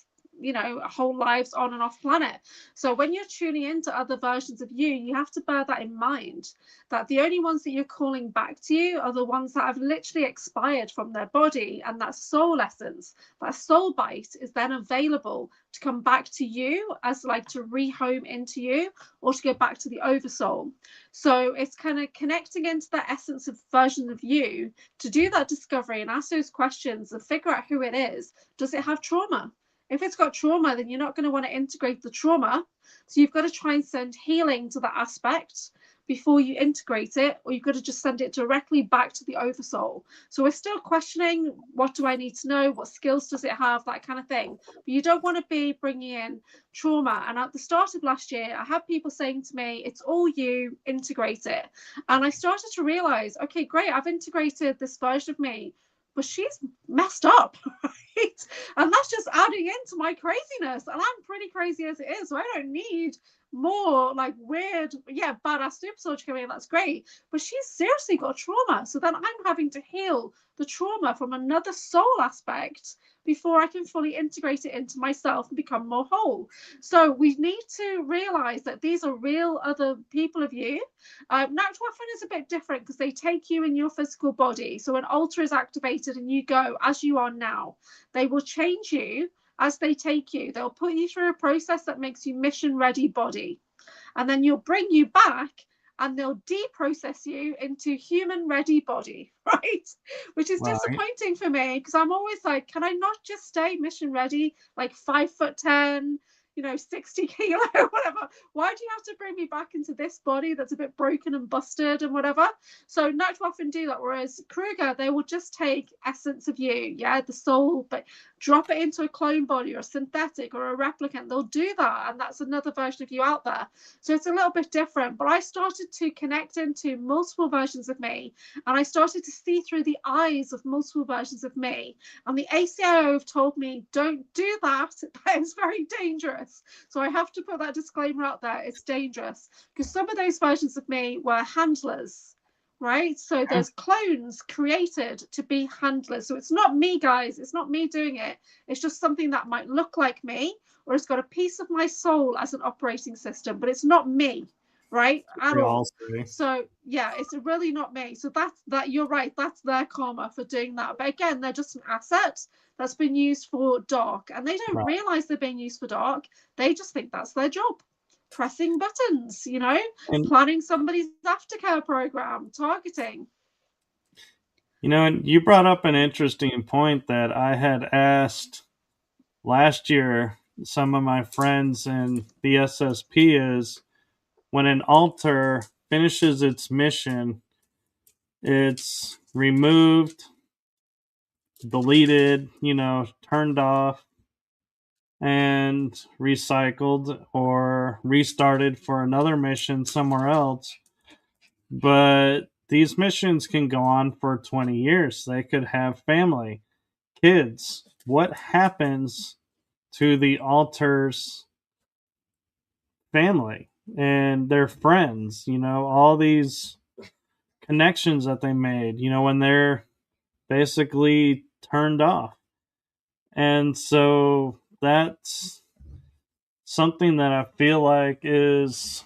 you know, whole lives on and off planet. So when you're tuning into other versions of you, you have to bear that in mind, that the only ones that you're calling back to you are the ones that have literally expired from their body, and that soul essence, that soul bite, is then available to come back to you as like to rehome into you, or to go back to the oversoul. So it's kind of connecting into that essence of version of you to do that discovery and ask those questions and figure out who it is. Does it have trauma? If it's got trauma, then you're not going to want to integrate the trauma. So you've got to try and send healing to that aspect before you integrate it, or you've got to just send it directly back to the oversoul. So we're still questioning, what do I need to know? What skills does it have? That kind of thing. But you don't want to be bringing in trauma. And at the start of last year, I had people saying to me, it's all you, integrate it. And I started to realize, okay, great, I've integrated this version of me, but she's messed up, right? And that's just adding into my craziness. And I'm pretty crazy as it is, so I don't need more like weird, yeah, badass super soldier coming in. That's great, but she's seriously got trauma. So then I'm having to heal the trauma from another soul aspect before I can fully integrate it into myself and become more whole. So we need to realize that these are real other people of you. Nactwaffen is a bit different because they take you in your physical body. So an altar is activated and you go as you are now. They will change you as they take you. They'll put you through a process that makes you mission ready body. And then you'll bring you back and they'll deprocess you into human ready body, right? Which is disappointing for me, because I'm always like, can I not just stay mission ready, like 5'10", you know, 60 kilo, whatever? Why do you have to bring me back into this body that's a bit broken and busted and whatever? So Nactwaffen do that, whereas Kruger, they will just take essence of you, yeah, the soul, but drop it into a clone body or a synthetic or a replicant. They'll do that, and that's another version of you out there. So it's a little bit different, but I started to connect into multiple versions of me, and I started to see through the eyes of multiple versions of me. And the ACIO have told me, don't do that. That is very dangerous. So I have to put that disclaimer out there. It's dangerous, because some of those versions of me were handlers, right? So there's clones created to be handlers. So it's not me, guys. It's not me doing it. It's just something that might look like me, or it's got a piece of my soul as an operating system, but it's not me, right? At all. So yeah, it's really not me. So that you're right. That's their karma for doing that. But again, they're just an asset that's been used for dark, and they don't realize they're being used for dark. They just think that's their job. Pressing buttons, you know, and planning somebody's aftercare program, targeting. You know, and you brought up an interesting point that I had asked last year some of my friends in the SSP is, when an altar finishes its mission, it's removed, deleted, you know, turned off, and recycled or restarted for another mission somewhere else. But these missions can go on for 20 years. They could have family, kids. What happens to the altar's family and their friends? You know, all these connections that they made, you know, when they're basically turned off. And so that's something that I feel like is,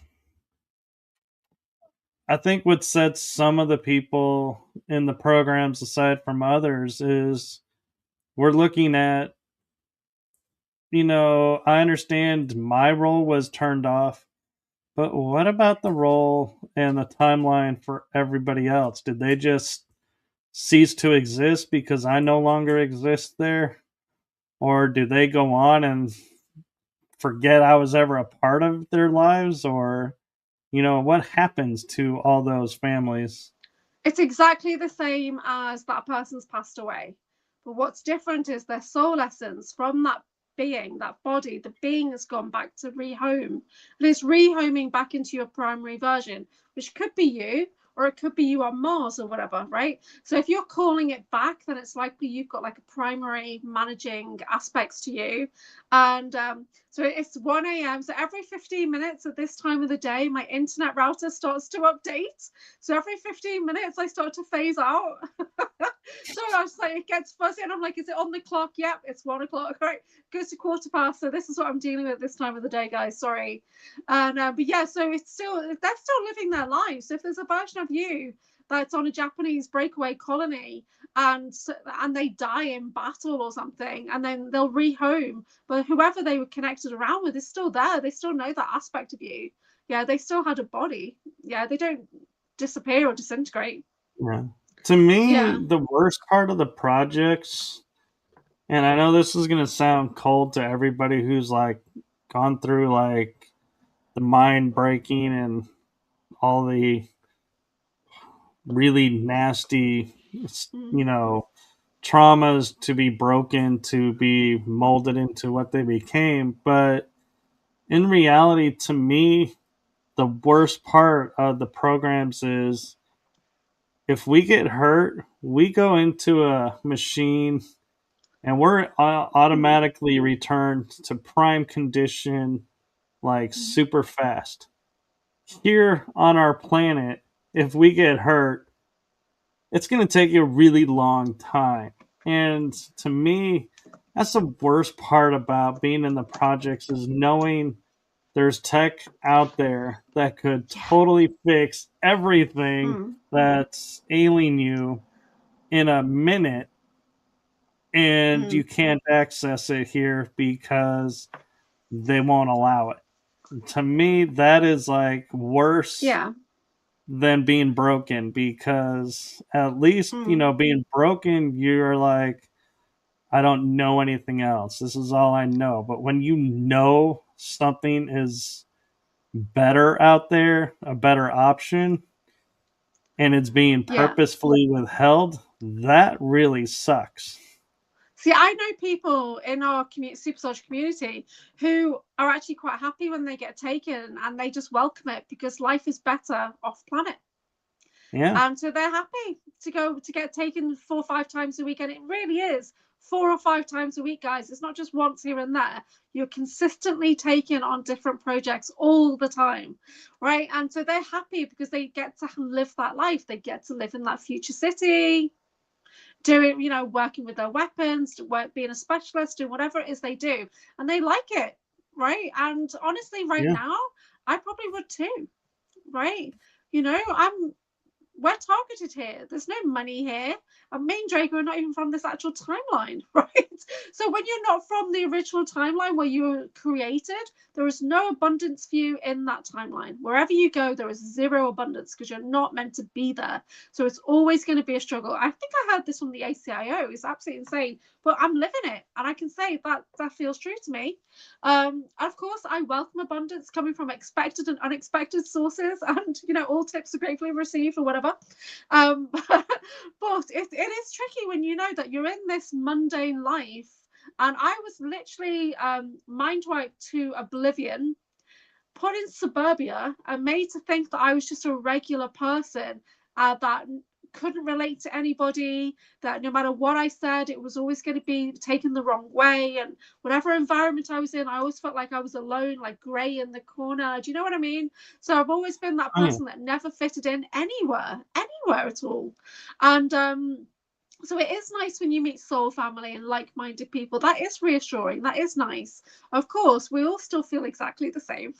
I think what sets some of the people in the programs aside from others is we're looking at, you know, I understand my role was turned off, but what about the role and the timeline for everybody else? Did they just cease to exist because I no longer exist there? Or do they go on and forget I was ever a part of their lives? Or, you know, what happens to all those families? It's exactly the same as that person's passed away. But what's different is their soul essence from that being, that body, the being has gone back to rehome. And it's rehoming back into your primary version, which could be you, or it could be you on Mars or whatever, right? So if you're calling it back, then it's likely you've got like a primary managing aspects to you. And so it's 1 a.m. So every 15 minutes at this time of the day, my internet router starts to update. So every 15 minutes, I start to phase out. So I was like, it gets fuzzy, and I'm like, is it on the clock? Yep, it's 1 o'clock. Right, goes to 1:15. So this is what I'm dealing with this time of the day, guys. Sorry. And but yeah, so it's still, they're still living their lives. So if there's a version of you that's on a Japanese breakaway colony and they die in battle or something, and then they'll rehome, but whoever they were connected around with is still there. They still know that aspect of you. Yeah, they still had a body. Yeah, they don't disappear or disintegrate. Yeah. To me, Yeah. the worst part of the projects, and I know this is going to sound cold to everybody who's like gone through like the mind breaking and all the really nasty, you know, traumas to be broken to be molded into what they became. But in reality, to me, the worst part of the programs is if we get hurt, we go into a machine and we're automatically returned to prime condition like super fast. Here on our planet, if we get hurt, it's going to take you a really long time. And to me, that's the worst part about being in the projects is knowing there's tech out there that could totally fix everything that's ailing you in a minute, and you can't access it here because they won't allow it. To me, that is like worse than being broken, because at least, being broken, you're like, I don't know anything else. This is all I know. But when you know something is better out there, a better option, and it's being purposefully withheld, that really sucks. See, I know people in our super social community who are actually quite happy when they get taken, and they just welcome it because life is better off planet. Yeah. And so they're happy to get taken 4 or 5 times a week. And it really is 4 or 5 times a week, guys. It's not just once here and there. You're consistently taken on different projects all the time, right? And so they're happy because they get to live that life. They get to live in that future city, doing, working with their weapons, being a specialist, doing whatever it is they do. And they like it, right? And honestly, right now, I probably would too, right? We're targeted here. There's no money here. And me and Draco are not even from this actual timeline, right? So when you're not from the original timeline where you were created, there is no abundance for you in that timeline. Wherever you go, there is zero abundance because you're not meant to be there. So it's always going to be a struggle. I think I heard this from the ACIO. It's absolutely insane, but I'm living it, and I can say that feels true to me. Of course, I welcome abundance coming from expected and unexpected sources, and all tips are gratefully received or whatever. But it is tricky when you know that you're in this mundane life. And I was literally mind wiped to oblivion, put in suburbia, and made to think that I was just a regular person that couldn't relate to anybody, that no matter what I said, it was always going to be taken the wrong way. And whatever environment I was in, I always felt like I was alone, like grey in the corner. Do you know what I mean? So I've always been that person that never fitted in anywhere at all. And so it is nice when you meet soul family and like-minded people. That is reassuring. That is nice. Of course, we all still feel exactly the same.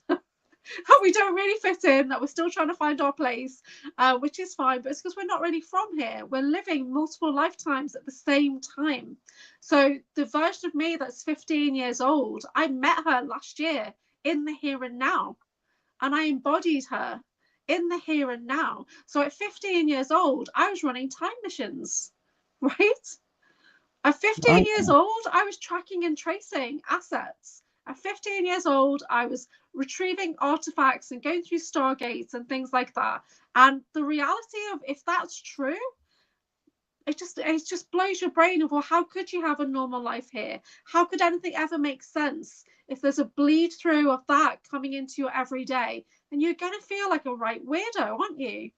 We don't really fit in, that we're still trying to find our place, which is fine, but it's because we're not really from here. We're living multiple lifetimes at the same time. So the version of me that's 15 years old, I met her last year in the here and now, and I embodied her in the here and now. So at 15 years old, I was running time missions, right? At 15 years old, I was tracking and tracing assets. At 15 years old, I was retrieving artifacts and going through stargates and things like that. And the reality of, if that's true, it just blows your brain of, well, how could you have a normal life here? How could anything ever make sense if there's a bleed through of that coming into your everyday? And you're going to feel like a right weirdo, aren't you?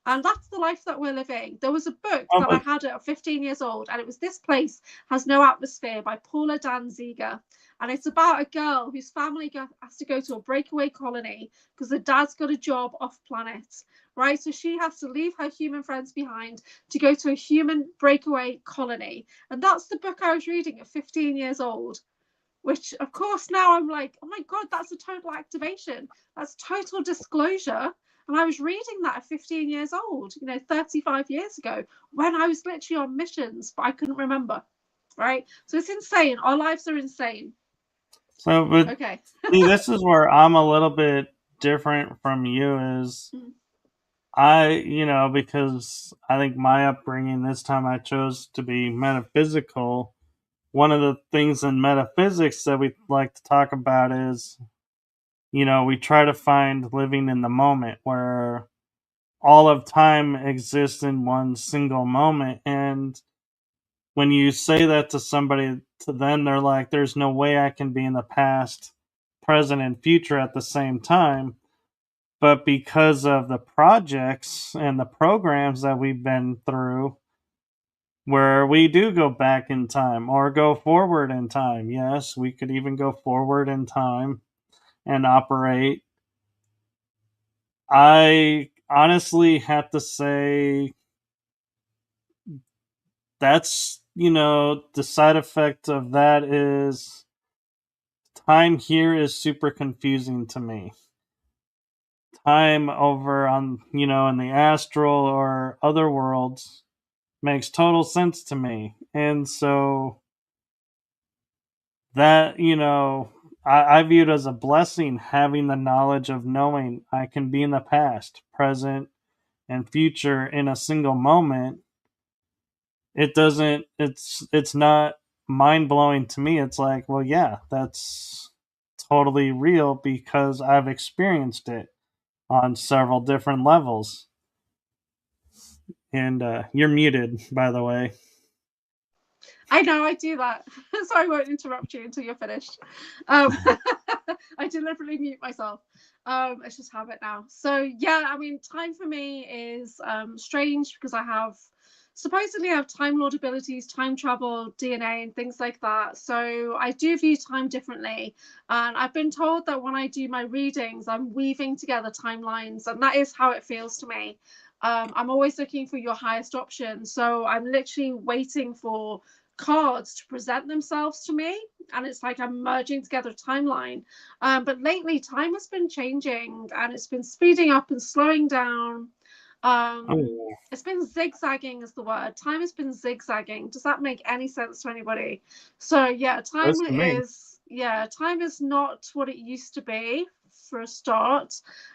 And that's the life that we're living. There was a book Oh, that I but had at 15 years old, and it was This Place Has No Atmosphere by Paula Danziger. And it's about a girl whose family has to go to a breakaway colony because the dad's got a job off planet, right? So she has to leave her human friends behind to go to a human breakaway colony. And that's the book I was reading at 15 years old, which of course now I'm like, oh my God, that's a total activation. That's total disclosure. And I was reading that at 15 years old, 35 years ago, when I was literally on missions, but I couldn't remember. Right. So it's insane. Our lives are insane. so, but Okay. see, this is where I'm a little bit different from you. Is because I think my upbringing this time I chose to be metaphysical. One of the things in metaphysics that we like to talk about is, we try to find living in the moment where all of time exists in one single moment. And when you say that to somebody, to them, they're like, there's no way I can be in the past, present, and future at the same time. But because of the projects and the programs that we've been through, where we do go back in time or go forward in time. Yes, we could even go forward in time and operate. I honestly have to say that's, the side effect of that is time here is super confusing to me. Time over on, in the astral or other worlds makes total sense to me. And so that, I view it as a blessing having the knowledge of knowing I can be in the past, present, and future in a single moment. It's not mind blowing to me. It's like, well, yeah, that's totally real because I've experienced it on several different levels. And you're muted, by the way. I know I do that, so I won't interrupt you until you're finished. I deliberately mute myself. It's just habit now. So yeah, I mean, time for me is strange because supposedly I have time lord abilities, time travel, DNA, and things like that. So I do view time differently, and I've been told that when I do my readings, I'm weaving together timelines, and that is how it feels to me. I'm always looking for your highest option, so I'm literally waiting for cards to present themselves to me, and it's like I'm merging together a timeline. But lately time has been changing, and it's been speeding up and slowing down. Oh, It's been zigzagging is the word. Time has been zigzagging. Does that make any sense to anybody? So yeah, does to me. time is not what it used to be, for a start.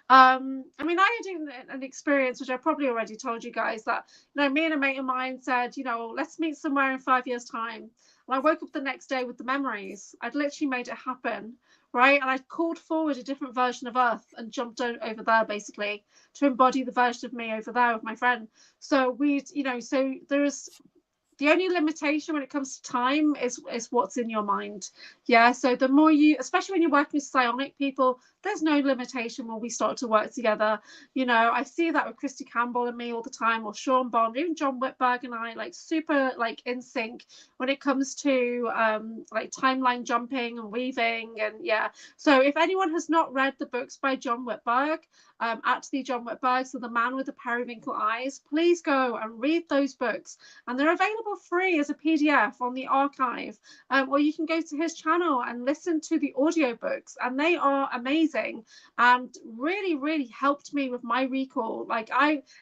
I mean, I had an experience which I probably already told you guys, that me and a mate of mine said, let's meet somewhere in 5 years' time. And I woke up the next day with the memories. I'd literally made it happen, right? And I'd called forward a different version of Earth and jumped over there, basically, to embody the version of me over there with my friend. So so there's the only limitation when it comes to time is what's in your mind. Yeah. So the more especially when you're working with psionic people, there's no limitation when we start to work together. I see that with Christy Campbell and me all the time, or Sean Bond, even John Whitberg and I, like super like in sync when it comes to like timeline jumping and weaving. And yeah, so if anyone has not read the books by John Whitberg, at the John Whitberg, so The Man with the Periwinkle Eyes, please go and read those books, and they're available free as a PDF on the archive, or you can go to his channel and listen to the audiobooks, and they are amazing and really, really helped me with my recall. Like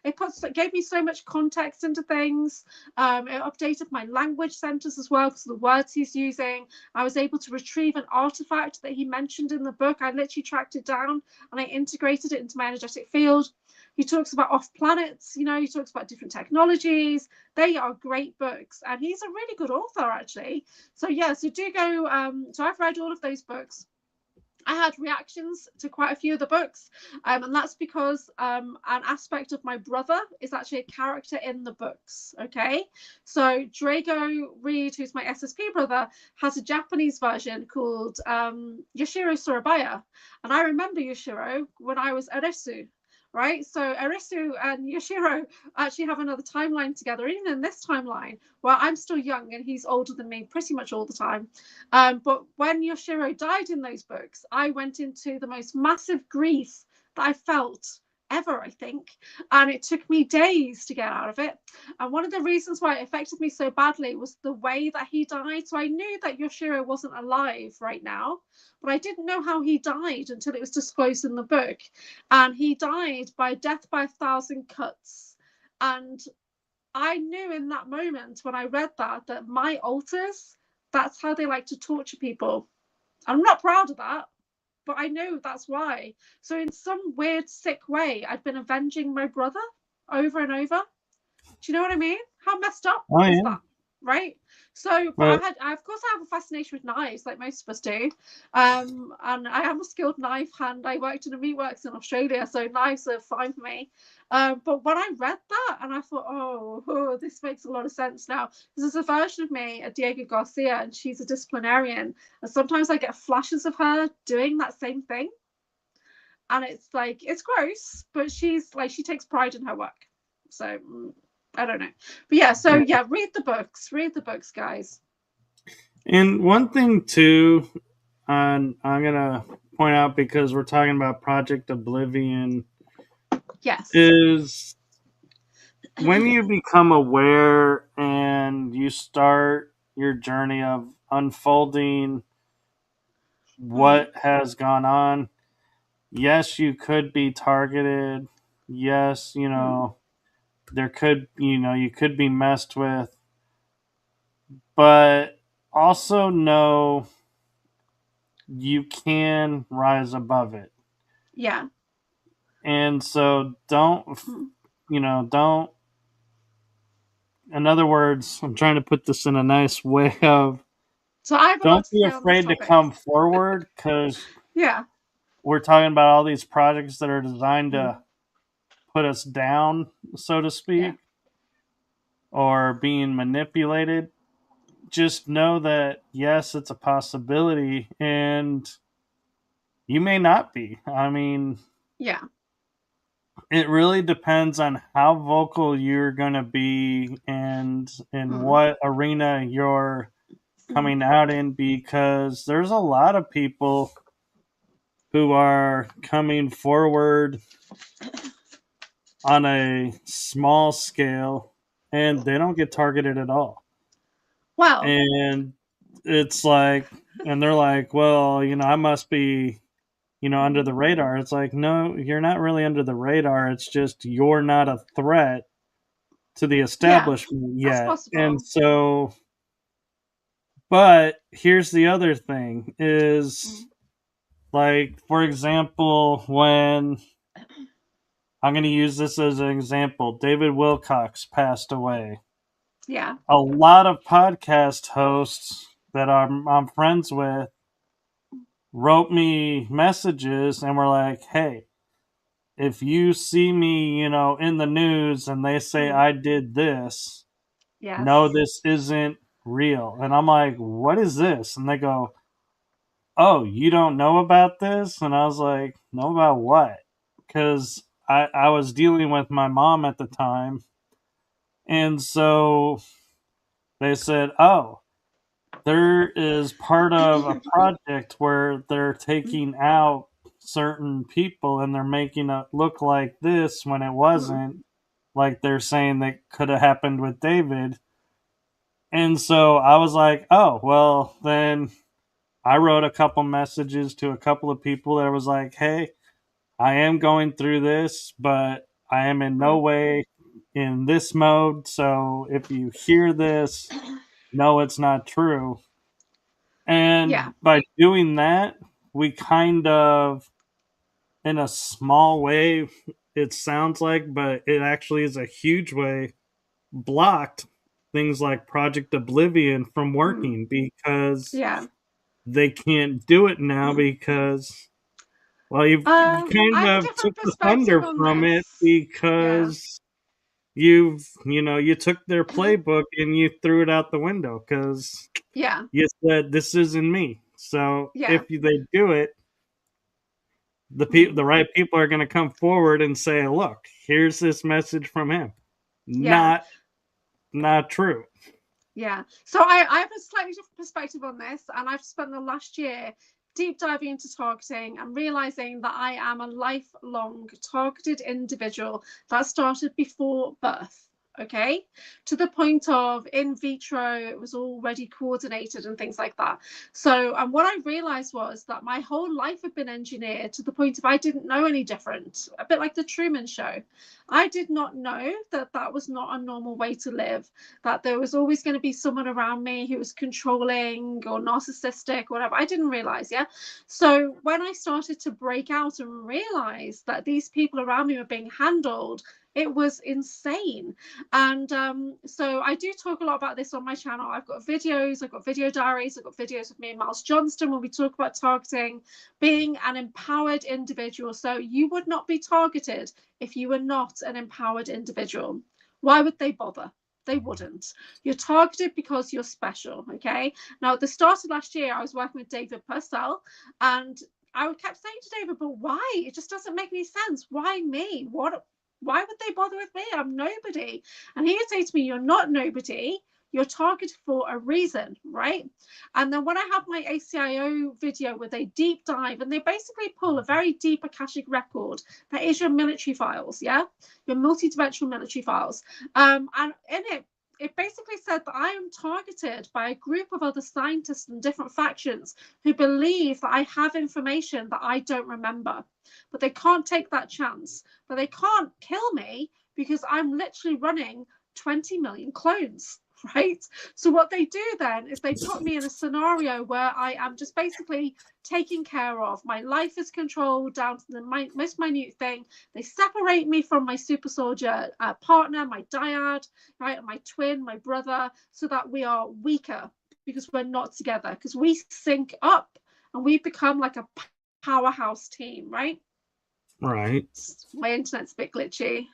it gave me so much context into things. It updated my language centers as well because of the words he's using. I was able to retrieve an artifact that he mentioned in the book. I literally tracked it down and I integrated it into my energetic field. He talks about off planets, he talks about different technologies. They are great books, and he's a really good author, actually. So yeah, so do go. So I've read all of those books. I had reactions to quite a few of the books, and that's because an aspect of my brother is actually a character in the books. Okay, so Drago Reed, who's my SSP brother, has a Japanese version called Yoshiro Surabaya, and I remember Yoshiro when I was Eresu. right? So Arisu and Yoshiro actually have another timeline together, even in this timeline, where I'm still young and he's older than me pretty much all the time. But when Yoshiro died in those books, I went into the most massive grief that I felt ever, I think. And it took me days to get out of it. And one of the reasons why it affected me so badly was the way that he died. So I knew that Yoshiro wasn't alive right now, but I didn't know how he died until it was disclosed in the book. And he died by death by 1,000 cuts. And I knew in that moment when I read that my alters, that's how they like to torture people. I'm not proud of that, but I know that's why. So in some weird, sick way, I'd been avenging my brother over and over. Do you know what I mean? How messed up Oh is yeah, that? Right. So, but but of course, I have a fascination with knives, like most of us do. And I am a skilled knife hand. I worked in a meatworks in Australia, so knives are fine for me. But when I read that, and I thought, oh, this makes a lot of sense now. There's a version of me, a Diego Garcia, and she's a disciplinarian. And sometimes I get flashes of her doing that same thing, and it's like it's gross, but she's like she takes pride in her work. So I don't know. But yeah, so yeah, read the books. Read the books, guys. and one thing too, and I'm gonna point out because we're talking about Project Oblivion, Yes. is when you become aware and you start your journey of unfolding what has gone on. Yes, you could be targeted. Yes, there could, you could be messed with, but also know you can rise above it. Yeah. And so don't, in other words, I'm trying to put this in a nice way of So I have a lot don't to be say on this afraid to topic. come forward because Yeah. we're talking about all these projects that are designed to put us down, so to Yeah. speak, or being manipulated. Just know that yes, it's a possibility, and you may not be. I mean, Yeah. it really depends on how vocal you're going to be and in Mm. what arena you're coming out in, because there's a lot of people who are coming forward on a small scale and they don't get targeted at all. Well. And it's like, and they're like, well, I must be, under the radar. It's like, no, you're not really under the radar. It's just you're not a threat to the Yeah. establishment That's yet. And possible. so, but here's the other thing is like, for example, when I'm going to use this as an example, David Wilcox passed away. Yeah. A lot of podcast hosts that I'm friends with wrote me messages and were like, hey, if you see me, in the news and they say I did this, no, Yes. this isn't real. And I'm like, what is this? And they go, oh, you don't know about this? And I was like, know about what? Because I was dealing with my mom at the time. And so they said, oh, there is part of a project where they're taking out certain people and they're making it look like this when it wasn't, like they're saying that could have happened with David. And so I was like, oh, well, then I wrote a couple messages to a couple of people that was like, hey, I am going through this, but I am in no way in this mode. So if you hear this, no, it's not true. Yeah. And by doing that, we kind of, in a small way, it sounds like, but it actually is a huge way, blocked things like Project Oblivion from working because Yeah. they can't do it now because, well, you I kind have a of took different the perspective thunder on from it this. Yeah. because you took their playbook and you threw it out the window because Yeah. you said this isn't me. So Yeah. if they do it, the right people are going to come forward and say, look, here's this message from him. Yeah. Not true. Yeah. So I have a slightly different perspective on this, and I've spent the last year deep diving into targeting and realizing that I am a lifelong targeted individual that started before birth. Okay, to the point of in vitro, it was already coordinated and things like that. So, and what I realized was that my whole life had been engineered to the point of I didn't know any different, a bit like the Truman Show. I did not know that that was not a normal way to live, that there was always going to be someone around me who was controlling or narcissistic or whatever. I didn't realize. Yeah. So when I started to break out and realize that these people around me were being handled, it was insane. And so I do talk a lot about this on my channel. I've got videos, I've got video diaries, I've got videos of me and Miles Johnston when we talk about targeting, being an empowered individual. So you would not be targeted if you were not an empowered individual. Why would they bother? They wouldn't. You're targeted because you're special. Okay. Now, at the start of last year, I was working with David Purcell, and I kept saying to David, but why? It just doesn't make any sense. Why me? Why would they bother with me? I'm nobody. And he would say to me, you're not nobody. You're targeted for a reason, right? And then when I have my ACIO video where they deep dive and they basically pull a very deep Akashic record, that is your military files, yeah? Your multidimensional military files. And in it basically said that I am targeted by a group of other scientists and different factions who believe that I have information that I don't remember. But they can't take that chance. But they can't kill me because I'm literally running 20 million clones, right? So what they do then is they put me in a scenario where I am just basically taken care of. My life is controlled down to the most minute thing. They separate me from my super soldier partner, my dyad, right, my twin, my brother, so that we are weaker because we're not together, because we sync up and we become like a powerhouse team, right? Right. My internet's a bit glitchy.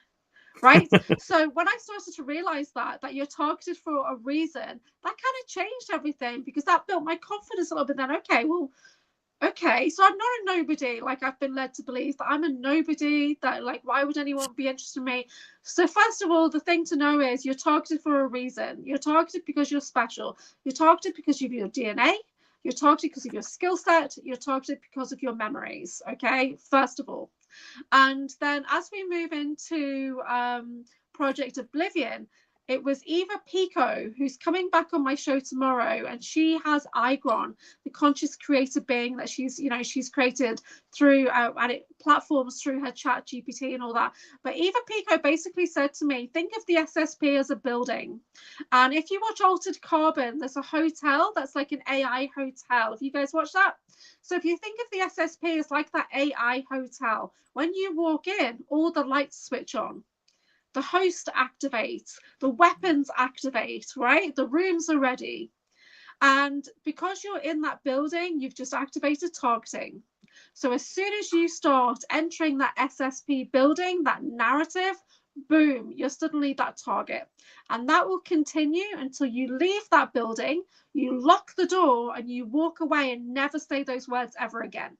Right. So when I started to realize that you're targeted for a reason, that kind of changed everything, because that built my confidence a little bit. Then okay, so I'm not a nobody, like I've been led to believe that I'm a nobody, that like why would anyone be interested in me? So first of all, the thing to know is you're targeted for a reason. You're targeted because you're special. You're targeted because of your DNA. You're targeted because of your skill set. You're targeted because of your memories. Okay, first of all. And then as we move into Project Oblivion, it was Eva Pico who's coming back on my show tomorrow, and she has Igron, the conscious creator being that she's created through and it platforms through her chat GPT and all that. But Eva Pico basically said to me, think of the SSP as a building. And if you watch Altered Carbon, there's a hotel that's like an AI hotel. Have you guys watched that? So if you think of the SSP as like that AI hotel, when you walk in, all the lights switch on. The host activates, the weapons activate, right? The rooms are ready. And because you're in that building, you've just activated targeting. So as soon as you start entering that SSP building, that narrative, boom, you're suddenly that target. And that will continue until you leave that building, you lock the door, and you walk away and never say those words ever again.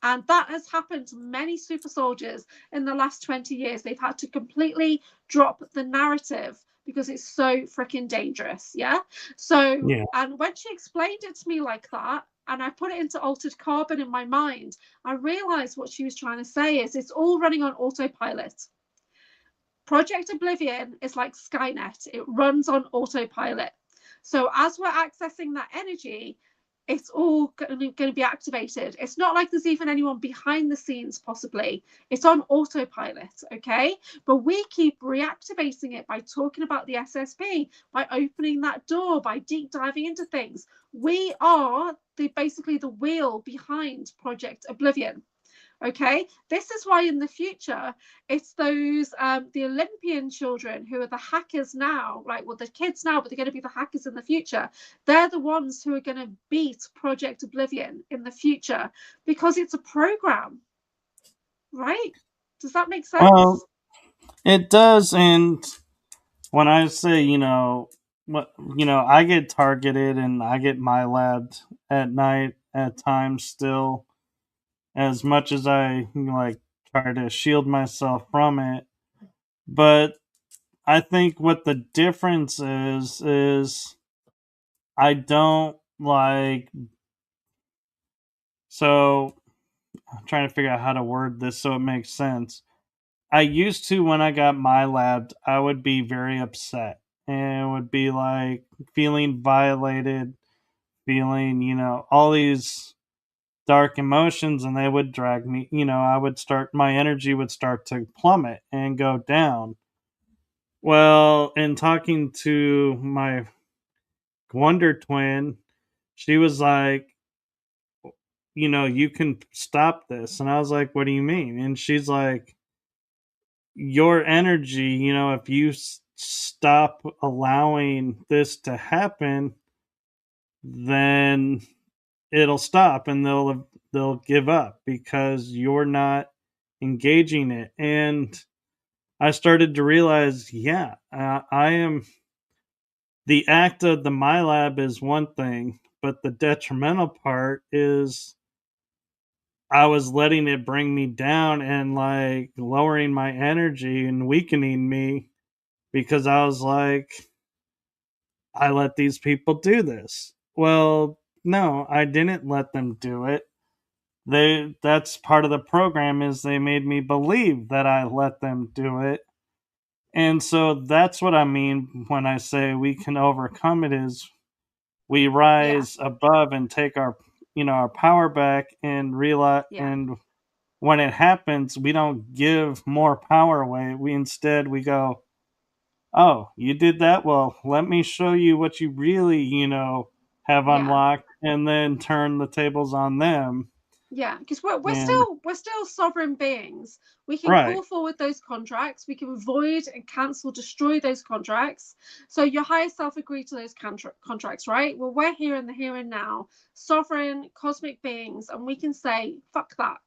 And that has happened to many super soldiers in the last 20 years. They've had to completely drop the narrative because it's so freaking dangerous. Yeah. So, Yeah. and when she explained it to me like that, and I put it into Altered Carbon in my mind, I realized what she was trying to say is it's all running on autopilot. Project Oblivion is like Skynet, it runs on autopilot. So as we're accessing that energy, it's all going to be activated. It's not like there's even anyone behind the scenes, possibly. It's on autopilot, okay? But we keep reactivating it by talking about the SSP, by opening that door, by deep diving into things. We are basically the wheel behind Project Oblivion. Okay, this is why in the future it's those the Olympian children who are the hackers now, right? Well, the kids now, but they're going to be the hackers in the future. They're the ones who are going to beat Project Oblivion in the future because it's a program, right? Does that make sense? It does. And when I say, I get targeted and I get MILAB'd at night at times still. as much as I like try to shield myself from it. But I think what the difference is I don't like. So I'm trying to figure out how to word this so it makes sense. I used to, when I got MILAB, I would be very upset and would be like feeling violated, feeling, all these dark emotions, and they would drag me, my energy would start to plummet and go down. Well, in talking to my Wonder Twin, she was like, you can stop this. And I was like, what do you mean? And she's like, your energy, if you stop allowing this to happen, then it'll stop and they'll give up because you're not engaging it. And I started to realize, yeah, I am. The act of the MILAB is one thing, but the detrimental part is I was letting it bring me down and like lowering my energy and weakening me because I was like, I let these people do this. Well, no, I didn't let them do it. That's part of the program is they made me believe that I let them do it. And so that's what I mean when I say we can overcome it is we Yeah, rise above and take our power back and realize yeah, and when it happens we don't give more power away. We go, oh, you did that? Well, let me show you what you really, have yeah. unlocked, and then turn the tables on them. Yeah, because we're And still sovereign beings. We can right, call forward those contracts. We can void and cancel, destroy those contracts. So your higher self agreed to those contracts, right? Well, we're here in the here and now, sovereign cosmic beings, and we can say fuck that.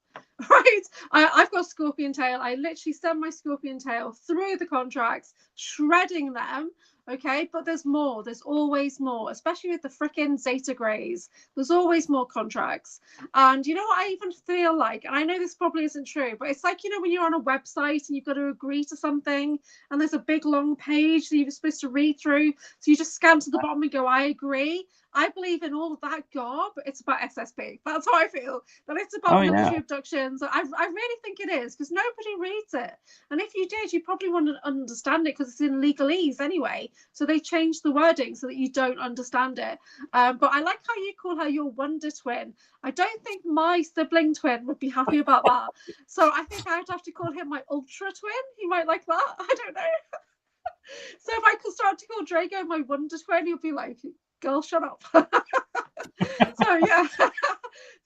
Right? I've got a scorpion tail. I literally send my scorpion tail through the contracts, shredding them. Okay, but there's more. There's always more, especially with the freaking Zeta Greys. There's always more contracts. And you know what I even feel like, and I know this probably isn't true, but it's like, when you're on a website and you've got to agree to something and there's a big long page that you're supposed to read through. So you just scan to the bottom and go, I agree. I believe in all of that garb. It's about SSP. That's how I feel. That it's about oh yeah, military abductions. I really think it is because nobody reads it. And if you did, you probably wouldn't understand it because it's in legalese anyway. So they changed the wording so that you don't understand it. But I like how you call her your Wonder Twin. I don't think my sibling twin would be happy about that. So I think I'd have to call him my Ultra Twin. He might like that. I don't know. So if I could start to call Draco my Wonder Twin, he'll be like, girl, shut up. So yeah.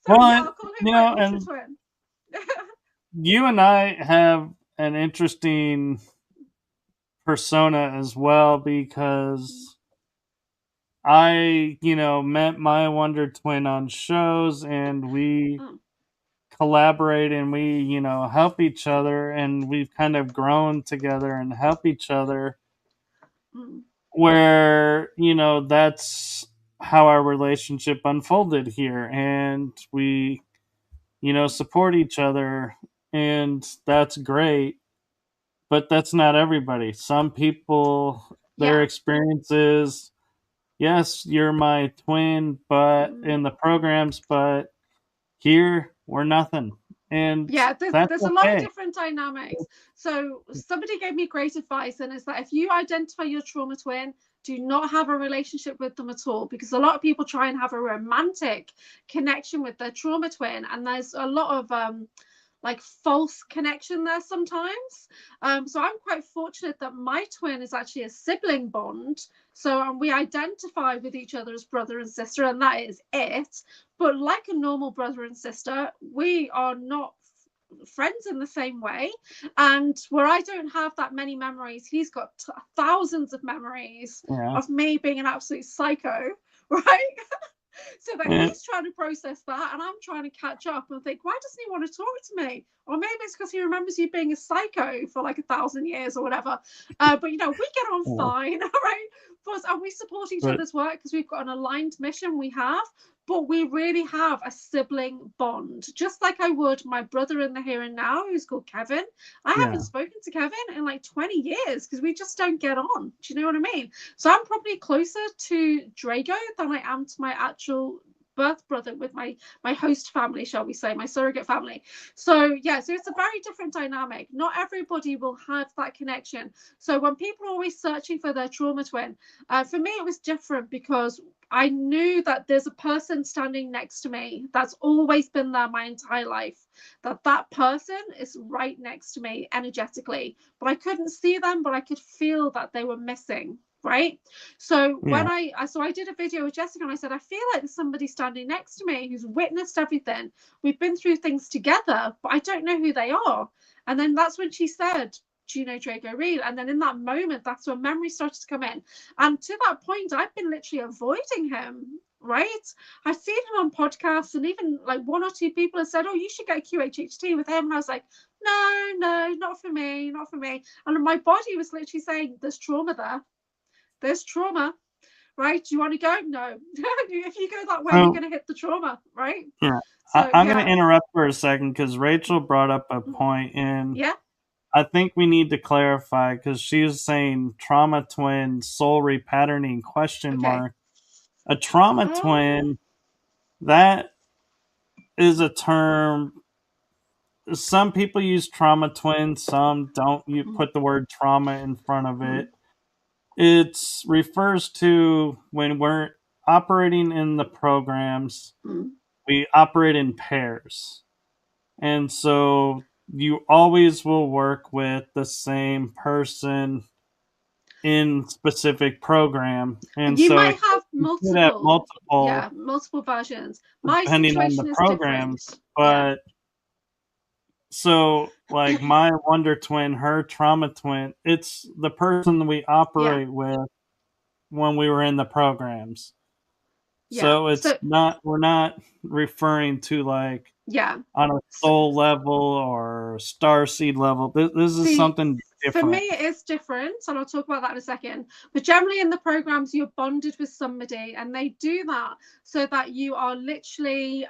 So yeah, well, I'll call him my Ultra and Twin. you and I have an interesting persona as well because I, met my Wonder Twin on shows and we Mm, collaborate and we, help each other and we've kind of grown together and help each other mm. where, that's how our relationship unfolded here and we, support each other and that's great, but that's not everybody. Some people their Yeah. experiences, yes, you're my twin, but Mm. in the programs, but here we're nothing. And Yeah, that's there's a lot of okay. different dynamics. So somebody gave me great advice, and it's that if you identify your trauma twin, do not have a relationship with them at all, because a lot of people try and have a romantic connection with their trauma twin, and there's a lot of like false connection there sometimes. So I'm quite fortunate that my twin is actually a sibling bond. So we identify with each other as brother and sister, and that is it. But like a normal brother and sister, we are not friends in the same way. And where I don't have that many memories, he's got thousands of memories Yeah. of me being an absolute psycho, right? So that And he's trying to process that, and I'm trying to catch up and think, why doesn't he want to talk to me? Or maybe it's because he remembers you being a psycho for like 1,000 years or whatever. But we get on fine, all right? And we support each but other's work because we've got an aligned mission we have. but we really have a sibling bond, just like I would my brother in the here and now, who's called Kevin. I haven't spoken to Kevin in like 20 years because we just don't get on. Do you know what I mean? So I'm probably closer to Drago than I am to my actual birth brother with my host family, shall we say, my surrogate family. So yeah, so it's a very different dynamic. Not everybody will have that connection. So when people are always searching for their trauma twin, for me it was different because I knew that there's a person standing next to me that's always been there my entire life, that person is right next to me energetically, but I couldn't see them, but I could feel that they were missing. Right. So when I did a video with Jessica and I said, I feel like there's somebody standing next to me who's witnessed everything. We've been through things together, but I don't know who they are. And then that's when she said, do you know Drago Reed? And then in that moment, that's when memory started to come in. And to that point, I've been literally avoiding him. Right. I've seen him on podcasts, and even like 1 or 2 people have said, oh, you should get a QHHT with him. And I was like, no, not for me, not for me. And my body was literally saying, there's trauma there. There's trauma, right? Do you want to go? No. If you go that way, you're going to hit the trauma, right? Yeah. So, I'm going to interrupt for a second because Rachel brought up a point, and yeah, I think we need to clarify because she was saying trauma twin soul repatterning question mark. A trauma twin, that is a term. Some people use trauma twin, some don't. You put the word trauma in front of it. It refers to when we're operating in the programs, we operate in pairs. And so you always will work with the same person in specific program. And you so might have multiple versions. My depending on situation the is programs, different. but so like my wonder twin, her trauma twin, it's the person we operate with when we were in the programs. So it's not, we're not referring to like on a soul level or star seed level. This is something different. For me, it is different, and I'll talk about that in a second. But generally in the programs, you're bonded with somebody, and they do that so that you are literally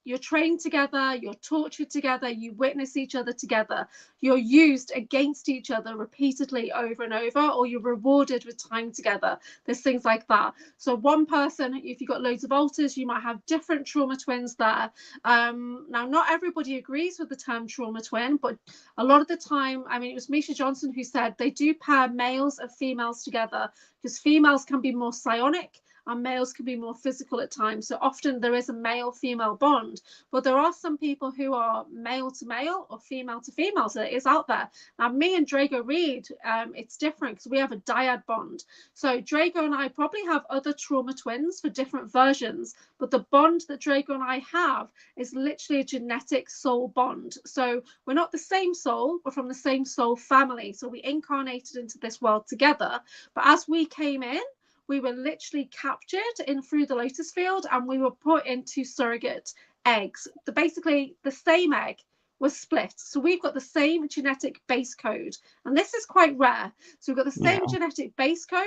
you're trained together, you're tortured together, you witness each other together, you're used against each other repeatedly over and over, or you're rewarded with time together. There's things like that. So one person, if you've got loads of alters, you might have different trauma twins there. Now, not everybody agrees with the term trauma twin, but a lot of the time, I mean, it was Misha Johnson who said they do pair males and females together because females can be more psionic and males can be more physical at times. So often there is a male-female bond, but there are some people who are male to male or female to female. So it is out there. Now, me and Drago Reed, it's different because we have a dyad bond. So Drago and I probably have other trauma twins for different versions, but the bond that Drago and I have is literally a genetic soul bond. So we're not the same soul, we're from the same soul family. So we incarnated into this world together. But as we came in, we were literally captured in through the lotus field, and we were put into surrogate eggs. Basically, the same egg was split. So we've got the same genetic base code, and this is quite rare. So we've got the same genetic base code,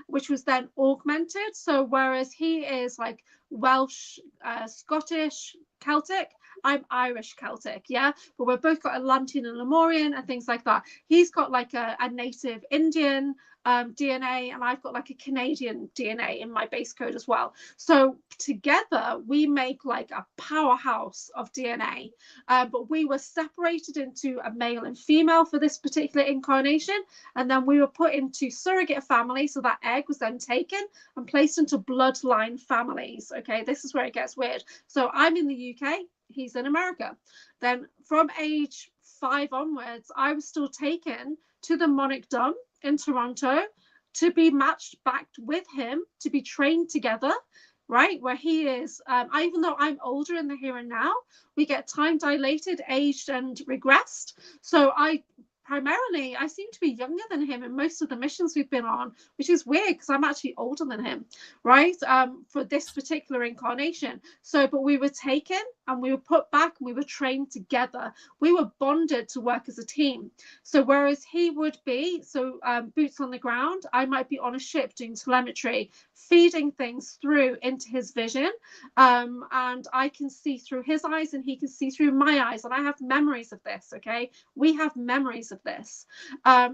which was then augmented. So whereas he is like Welsh, Scottish, Celtic, I'm Irish Celtic, yeah, but we've both got Atlantean and Lemurian and things like that. He's got like a native Indian DNA, and I've got like a Canadian DNA in my base code as well. So together we make like a powerhouse of DNA, but we were separated into a male and female for this particular incarnation, and then we were put into surrogate family. So that egg was then taken and placed into bloodline families. Okay, this is where it gets weird. So I'm in the UK, he's in America. Then from age 5 onwards, I was still taken to the monarchdom in Toronto to be matched back with him, to be trained together, right? Where he is, even though I'm older in the here and now, we get time dilated, aged, and regressed. So I seem to be younger than him in most of the missions we've been on, which is weird because I'm actually older than him, right? For this particular incarnation. So, but we were taken and we were put back and we were trained together. We were bonded to work as a team. So whereas he would be, boots on the ground, I might be on a ship doing telemetry, feeding things through into his vision, and I can see through his eyes and he can see through my eyes, and I have memories of this. Okay, we have memories of this,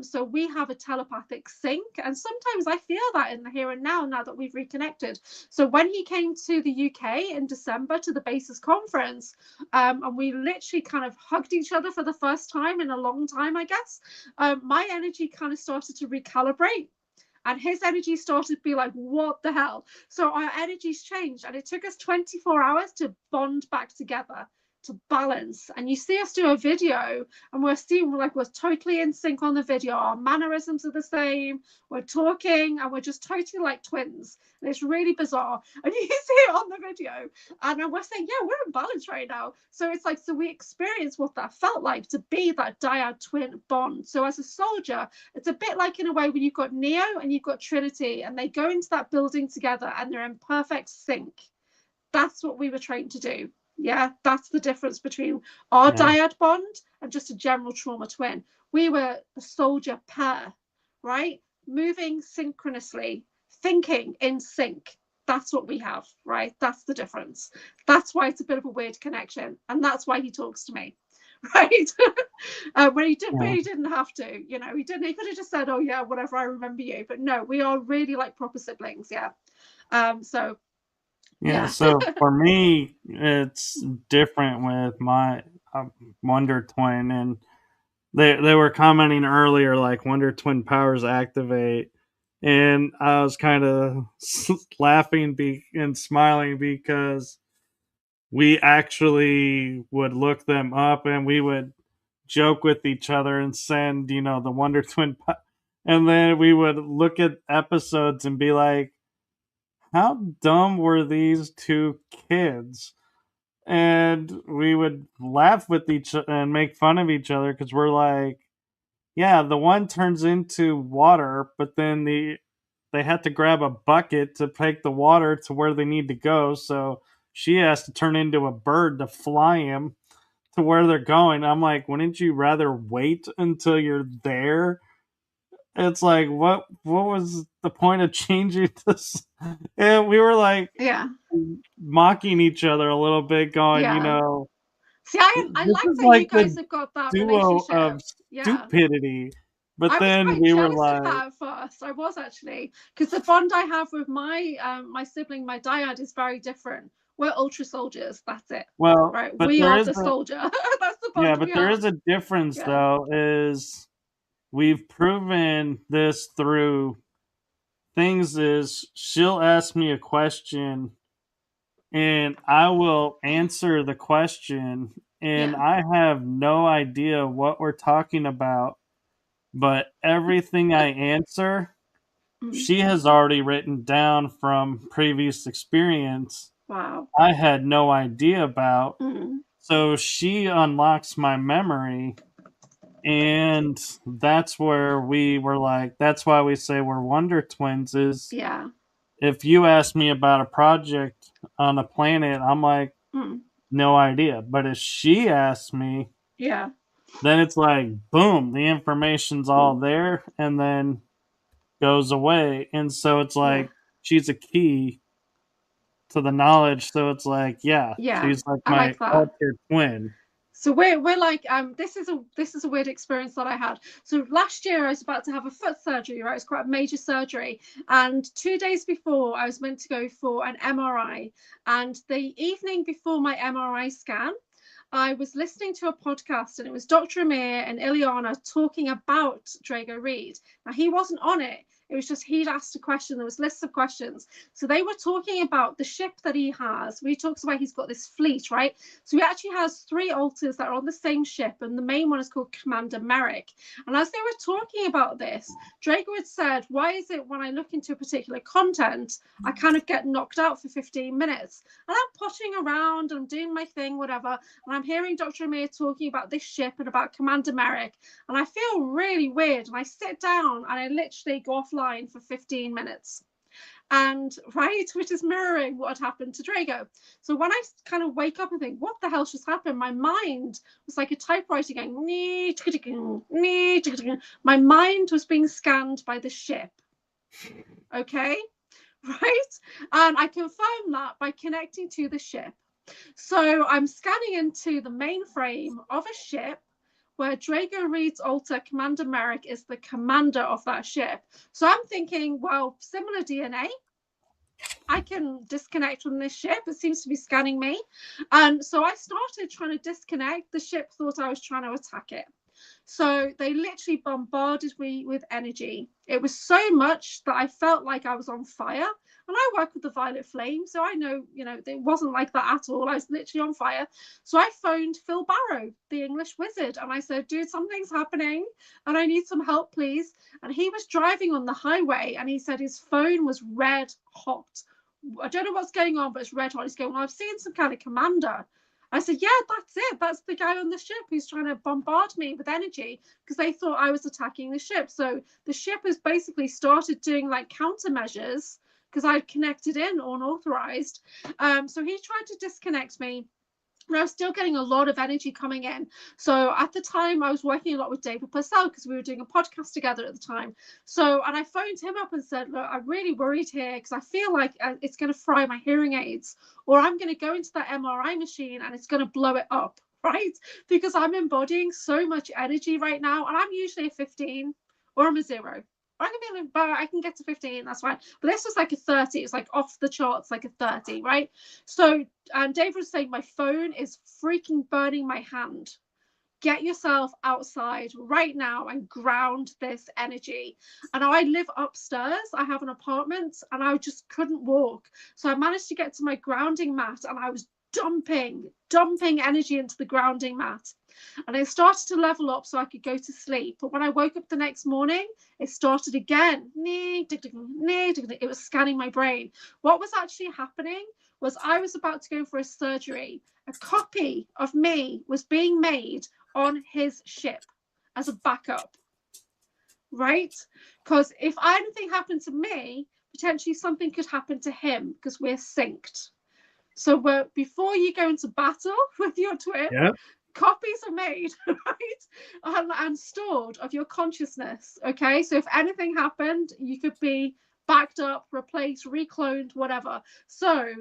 so we have a telepathic sync, and sometimes I feel that in the here and now that we've reconnected. So when he came to the UK in December to the Basis conference, and we literally kind of hugged each other for the first time in a long time, I guess, my energy kind of started to recalibrate, and his energy started to be like, what the hell? So our energies changed, and it took us 24 hours to bond back together, to balance. And you see us do a video, and we're totally in sync on the video. Our mannerisms are the same, we're talking, and we're just totally like twins, and it's really bizarre. And you see it on the video, and we're saying, yeah, we're in balance right now. So it's like, so we experience what that felt like to be that dyad twin bond. So as a soldier, it's a bit like, in a way, when you've got Neo and you've got Trinity, and they go into that building together and they're in perfect sync. That's what we were trained to do. Yeah, that's the difference between our dyad bond and just a general trauma twin. We were a soldier pair, right? Moving synchronously, thinking in sync. That's what we have, right? That's the difference. That's why it's a bit of a weird connection, and that's why he talks to me, right? When he didn't have to, you know, he could have just said, oh yeah, whatever, I remember you. But no, we are really like proper siblings. Yeah. So so for me, it's different with my Wonder Twin, and they were commenting earlier, like Wonder Twin powers activate, and I was kind of laughing and smiling because we actually would look them up, and we would joke with each other and send, the Wonder Twin, and then we would look at episodes and be like, how dumb were these two kids? And we would laugh with each other and make fun of each other because we're like, yeah, the one turns into water, but then they had to grab a bucket to take the water to where they need to go. So she has to turn into a bird to fly him to where they're going. I'm like, wouldn't you rather wait until you're there? It's like, what was the point of changing this? And we were like, mocking each other a little bit, going, See, I this like is that you like guys the have got that duo relationship. of stupidity. But I was then quite we were jealous like, of that at first. I was, actually, because the bond I have with my my sibling, my dyad, is very different. We're ultra soldiers. That's it. well, Right. but We there are is the soldier. That's the bond but we there have. is a difference though, is we've proven this through things. Is she'll ask me a question and I will answer the question, and I have no idea what we're talking about, but everything I answer, she has already written down from previous experience. Wow. I had no idea about. So she unlocks my memory, and that's where we were like, that's why we say we're Wonder Twins. Is if you ask me about a project on a planet, I'm like, no idea. But if she asks me, then it's like, boom, the information's all there, and then goes away. And so it's like, she's a key to the knowledge. So it's like, she's like my altered twin. So we're like, this is a weird experience that I had. So last year I was about to have a foot surgery, right? It's quite a major surgery, and 2 days before I was meant to go for an MRI, and the evening before my MRI scan, I was listening to a podcast, and it was Dr. Amir and Ileana talking about Drago Reed. Now, he wasn't on it. It was just, he'd asked a question. There was lists of questions. So they were talking about the ship that he has. We talked about he's got this fleet, right? So he actually has 3 alters that are on the same ship, and the main one is called Commander Merrick. And as they were talking about this, Drago had said, why is it when I look into a particular content, I kind of get knocked out for 15 minutes? And I'm potting around, and I'm doing my thing, whatever, and I'm hearing Dr. Amir talking about this ship and about Commander Merrick, and I feel really weird, and I sit down and I literally go offline for 15 minutes. And which is mirroring what had happened to Drago. So when I kind of wake up and think, what the hell just happened? My mind was like a typewriter going, my mind was being scanned by the ship. Okay. right? And I confirm that by connecting to the ship. So I'm scanning into the mainframe of a ship where Drago Reed's alter, Commander Merrick, is the commander of that ship. So I'm thinking, well, similar DNA. I can disconnect from this ship. It seems to be scanning me. And so I started trying to disconnect. The ship thought I was trying to attack it. So they literally bombarded me with energy. It was so much that I felt like I was on fire. And I work with the violet flame, so I know, it wasn't like that at all. I was literally on fire. So I phoned Phil Barrow, the English wizard, and I said, dude, something's happening and I need some help, please. And he was driving on the highway and he said his phone was red hot. I don't know what's going on, but it's red hot. He's going, well, I've seen some kind of commander. I said, yeah, that's it. That's the guy on the ship who's trying to bombard me with energy because they thought I was attacking the ship. So the ship has basically started doing like countermeasures because I'd connected in unauthorized. So he tried to disconnect me. And I was still getting a lot of energy coming in. So at the time, I was working a lot with David Purcell because we were doing a podcast together at the time. So, and I phoned him up and said, look, I'm really worried here because I feel like it's going to fry my hearing aids, or I'm going to go into that MRI machine and it's going to blow it up, right? Because I'm embodying so much energy right now. And I'm usually a 15 or I'm a 0. I can get to 15, that's fine. But this was like a 30. It's like off the charts, like a 30, right? So, and Dave was saying, my phone is freaking burning my hand. Get yourself outside right now and ground this energy. And I live upstairs. I have an apartment and I just couldn't walk. So I managed to get to my grounding mat and I was dumping energy into the grounding mat. And I started to level up so I could go to sleep. But when I woke up the next morning, it started again. It was scanning my brain. What was actually happening was I was about to go for a surgery. A copy of me was being made on his ship as a backup, right? Because if anything happened to me, potentially something could happen to him because we're synced. So before you go into battle with your twin, Yep. copies are made, right? And stored of your consciousness. Okay, so if anything happened, you could be backed up, replaced, recloned, whatever. So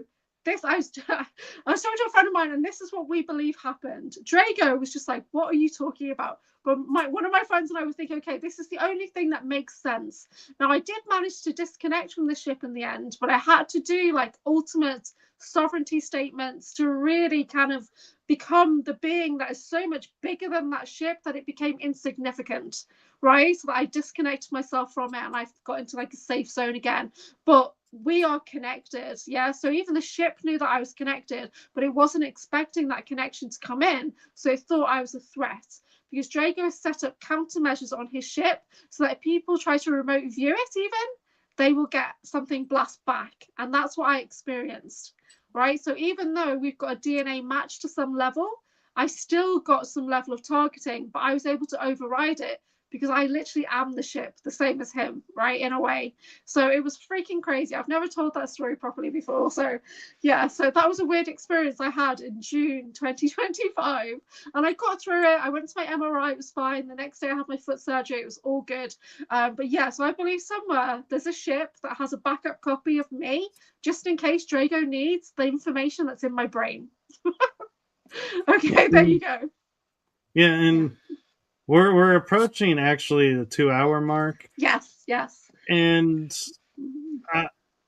this, I was talking to a friend of mine, and this is what we believe happened. Drago was just like, what are you talking about? But one of my friends and I were thinking, okay, this is the only thing that makes sense. Now, I did manage to disconnect from the ship in the end, but I had to do like ultimate sovereignty statements to really kind of become the being that is so much bigger than that ship that it became insignificant, right? So that I disconnected myself from it and I've got into like a safe zone again. But we are connected, yeah? So even the ship knew that I was connected, but it wasn't expecting that connection to come in. So it thought I was a threat. Because Drago has set up countermeasures on his ship so that if people try to remote view it even, they will get something blast back. And that's what I experienced, right? So even though we've got a DNA match to some level, I still got some level of targeting, but I was able to override it because I literally am the ship, the same as him, right, in a way. So it was freaking crazy. I've never told that story properly before. So yeah, so that was a weird experience I had in June 2025. And I got through it. I went to my MRI, it was fine. The next day I had my foot surgery, it was all good. But yeah, so I believe somewhere there's a ship that has a backup copy of me, just in case Drago needs the information that's in my brain. Okay, there you go. Yeah, and we're approaching actually the 2-hour mark. Yes. And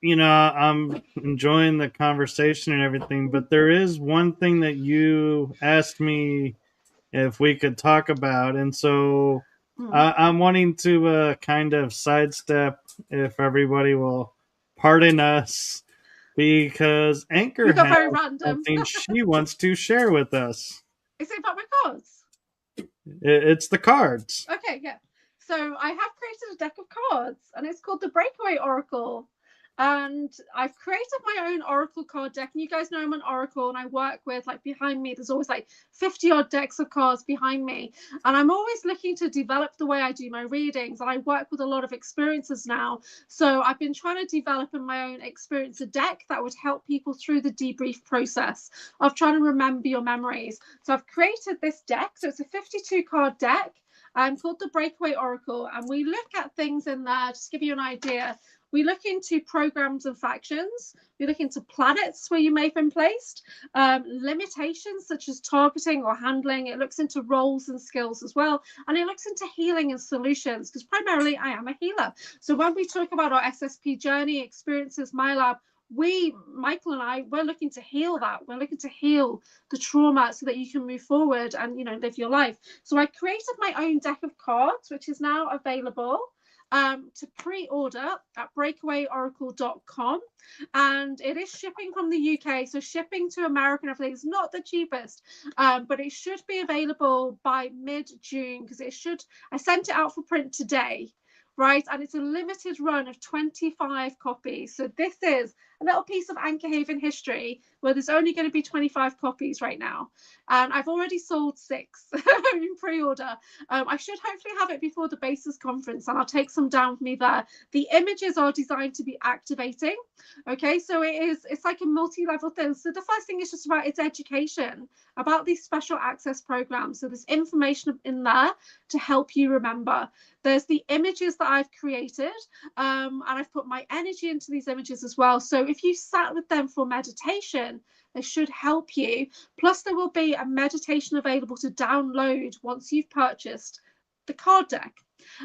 I'm enjoying the conversation and everything, but there is one thing that you asked me if we could talk about, and so I'm wanting to kind of sidestep, if everybody will pardon us, because Anchor has something she wants to share with us. Is it about my cards? It's the cards. Okay, yeah. So I have created a deck of cards, and it's called the Breakaway Oracle. And I've created my own Oracle card deck. And you guys know I'm an Oracle, and I work with, like, behind me, there's always like 50 odd decks of cards behind me. And I'm always looking to develop the way I do my readings. And I work with a lot of experiencers now. So I've been trying to develop in my own experiencer deck that would help people through the debrief process of trying to remember your memories. So I've created this deck. So it's a 52 card deck. Called the Breakaway Oracle, and we look at things in there, just to give you an idea We look into programs and factions. We look into planets where you may have been placed, limitations such as targeting or handling. It looks into roles and skills as well. And it looks into healing and solutions, because primarily I am a healer. So when we talk about our SSP journey, experiences, MILAB, Michael and I, we're looking to heal that. We're looking to heal the trauma so that you can move forward and, live your life. So I created my own deck of cards, which is now available to pre-order at breakawayoracle.com, and it is shipping from the UK, so shipping to America and everything is not the cheapest, but it should be available by mid-June, because I sent it out for print today, right? And it's a limited run of 25 copies. So this is a little piece of AnchorHaven history where there's only going to be 25 copies right now. And I've already sold 6 in pre-order. I should hopefully have it before the Basis conference, and I'll take some down with me there. The images are designed to be activating. Okay, so it's like a multi-level thing. So the first thing is just about its education about these special access programs. So there's information in there to help you remember. There's the images that I've created, and I've put my energy into these images as well. So if you sat with them for meditation, they should help you. Plus, there will be a meditation available to download once you've purchased the card deck.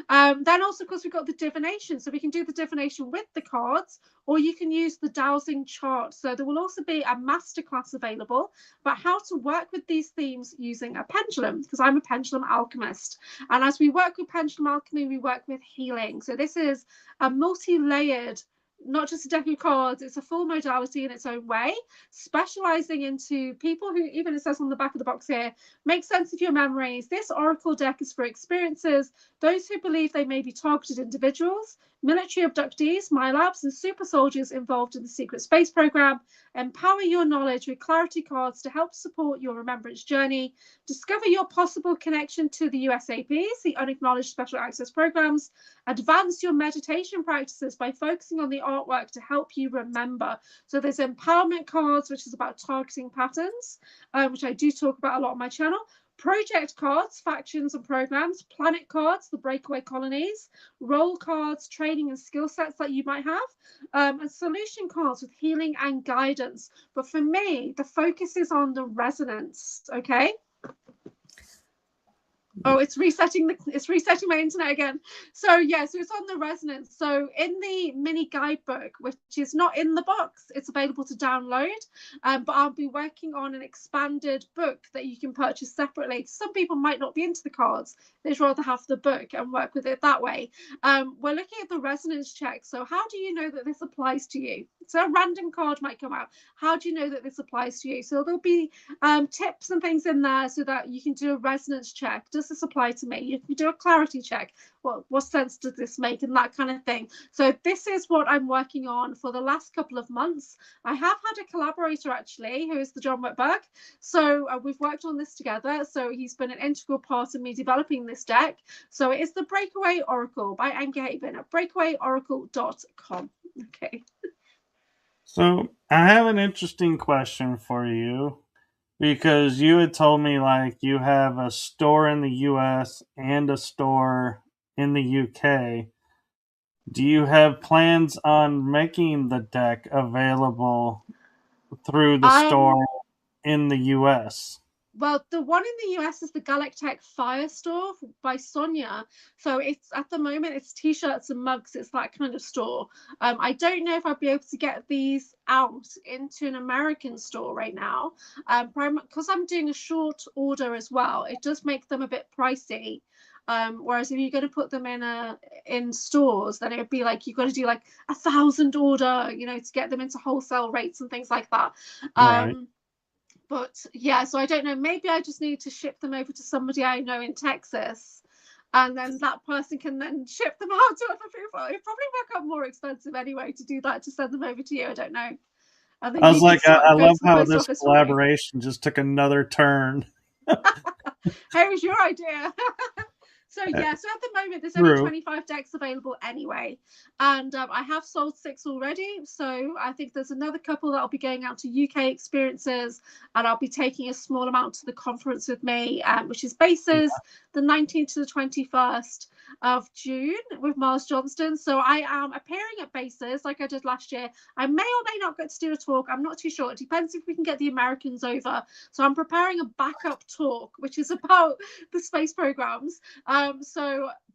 Then also, of course, we've got the divination. So we can do the divination with the cards, or you can use the dowsing chart. So there will also be a masterclass available about how to work with these themes using a pendulum, because I'm a pendulum alchemist. And as we work with pendulum alchemy, we work with healing. So this is a multi-layered, not just a deck of cards, it's a full modality in its own way, specializing into people who, even it says on the back of the box here, make sense of your memories. This oracle deck is for experiences, those who believe they may be targeted individuals, military abductees, MILABs, and super soldiers involved in the secret space program. Empower your knowledge with clarity cards to help support your remembrance journey. Discover your possible connection to the USAPs, the unacknowledged special access programs. Advance your meditation practices by focusing on the artwork to help you remember. So there's empowerment cards, which is about targeting patterns, which I do talk about a lot on my channel. Project cards, factions and programs, planet cards, the breakaway colonies, role cards, training and skill sets that you might have, and solution cards with healing and guidance. But for me, the focus is on the resonance, okay? Oh, it's resetting my internet again. So yeah, so it's on the resonance. So in the mini guidebook, which is not in the box, it's available to download. But I'll be working on an expanded book that you can purchase separately. Some people might not be into the cards. They'd rather have the book and work with it that way. We're looking at the resonance check. So how do you know that this applies to you? So a random card might come out. How do you know that this applies to you? So there'll be tips and things in there so that you can do a resonance check. Does this apply to me? You can do a clarity check. What sense does this make, and that kind of thing. So this is what I'm working on for the last couple of months. I have had a collaborator actually, who is the John Whitberg. So we've worked on this together. So he's been an integral part of me developing this deck. So it is the Breakaway Oracle by AnchorHaven at breakawayoracle.com. Okay. So I have an interesting question for you, because you had told me like you have a store in the US and a store in the UK. Do you have plans on making the deck available through the store in the US? Well, the one in the US is the Galactech Fire Store by Sonia. So it's at the moment it's t-shirts and mugs. It's that kind of store. I don't know if I'll be able to get these out into an American store right now, because I'm doing a short order as well. It does make them a bit pricey. Whereas if you're going to put them in stores, then it would be like you've got to do like 1,000 order, to get them into wholesale rates and things like that. Right. But yeah, so I don't know, maybe I just need to ship them over to somebody I know in Texas, and then that person can then ship them out to other people. It'd probably work out more expensive anyway to do that, to send them over to you. I don't know. I was like, I love how this collaboration just took another turn. Hey, it was your idea. So yeah, so at the moment there's only True. 25 decks available anyway, and I have sold 6 already. So I think there's another couple that'll be going out to UK experiences, and I'll be taking a small amount to the conference with me, which is Bases, the 19th to the 21st of June with Miles Johnston. So I am appearing at Bases like I did last year. I may or may not get to do a talk. I'm not too sure. It depends if we can get the Americans over. So I'm preparing a backup talk, which is about the space programs.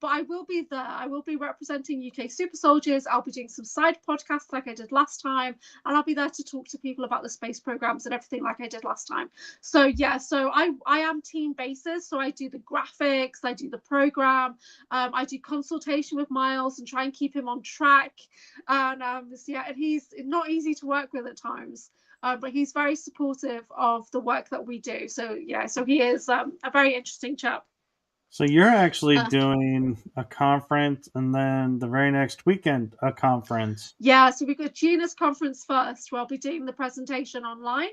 But I will be there. I will be representing UK Super Soldiers. I'll be doing some side podcasts like I did last time, and I'll be there to talk to people about the space programs and everything like I did last time. So yeah, so I am team Bases. So I do the graphics, I do the program, I do consultation with Miles and try and keep him on track. And yeah, and he's not easy to work with at times. But he's very supportive of the work that we do. So yeah, so he is a very interesting chap. So you're actually doing a conference, and then the very next weekend a conference. Yeah, so we've got Gina's conference first, where I'll be doing the presentation online,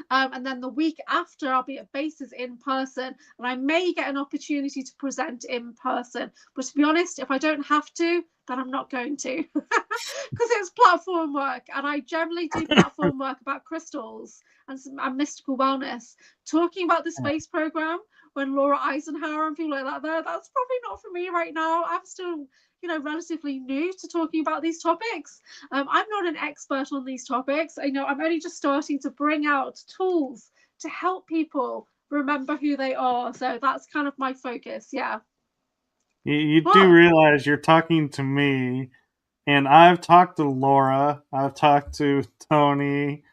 and then the week after I'll be at Bases in person, and I may get an opportunity to present in person. But to be honest, if I don't have to, then I'm not going to, because it's platform work, and I generally do platform work about crystals and mystical wellness. Talking about the space program when Laura Eisenhower and people like that there, that's probably not for me right now. I'm still, relatively new to talking about these topics. I'm not an expert on these topics. I'm only just starting to bring out tools to help people remember who they are. So that's kind of my focus. Yeah. You do realize you're talking to me, and I've talked to Laura, I've talked to Tony,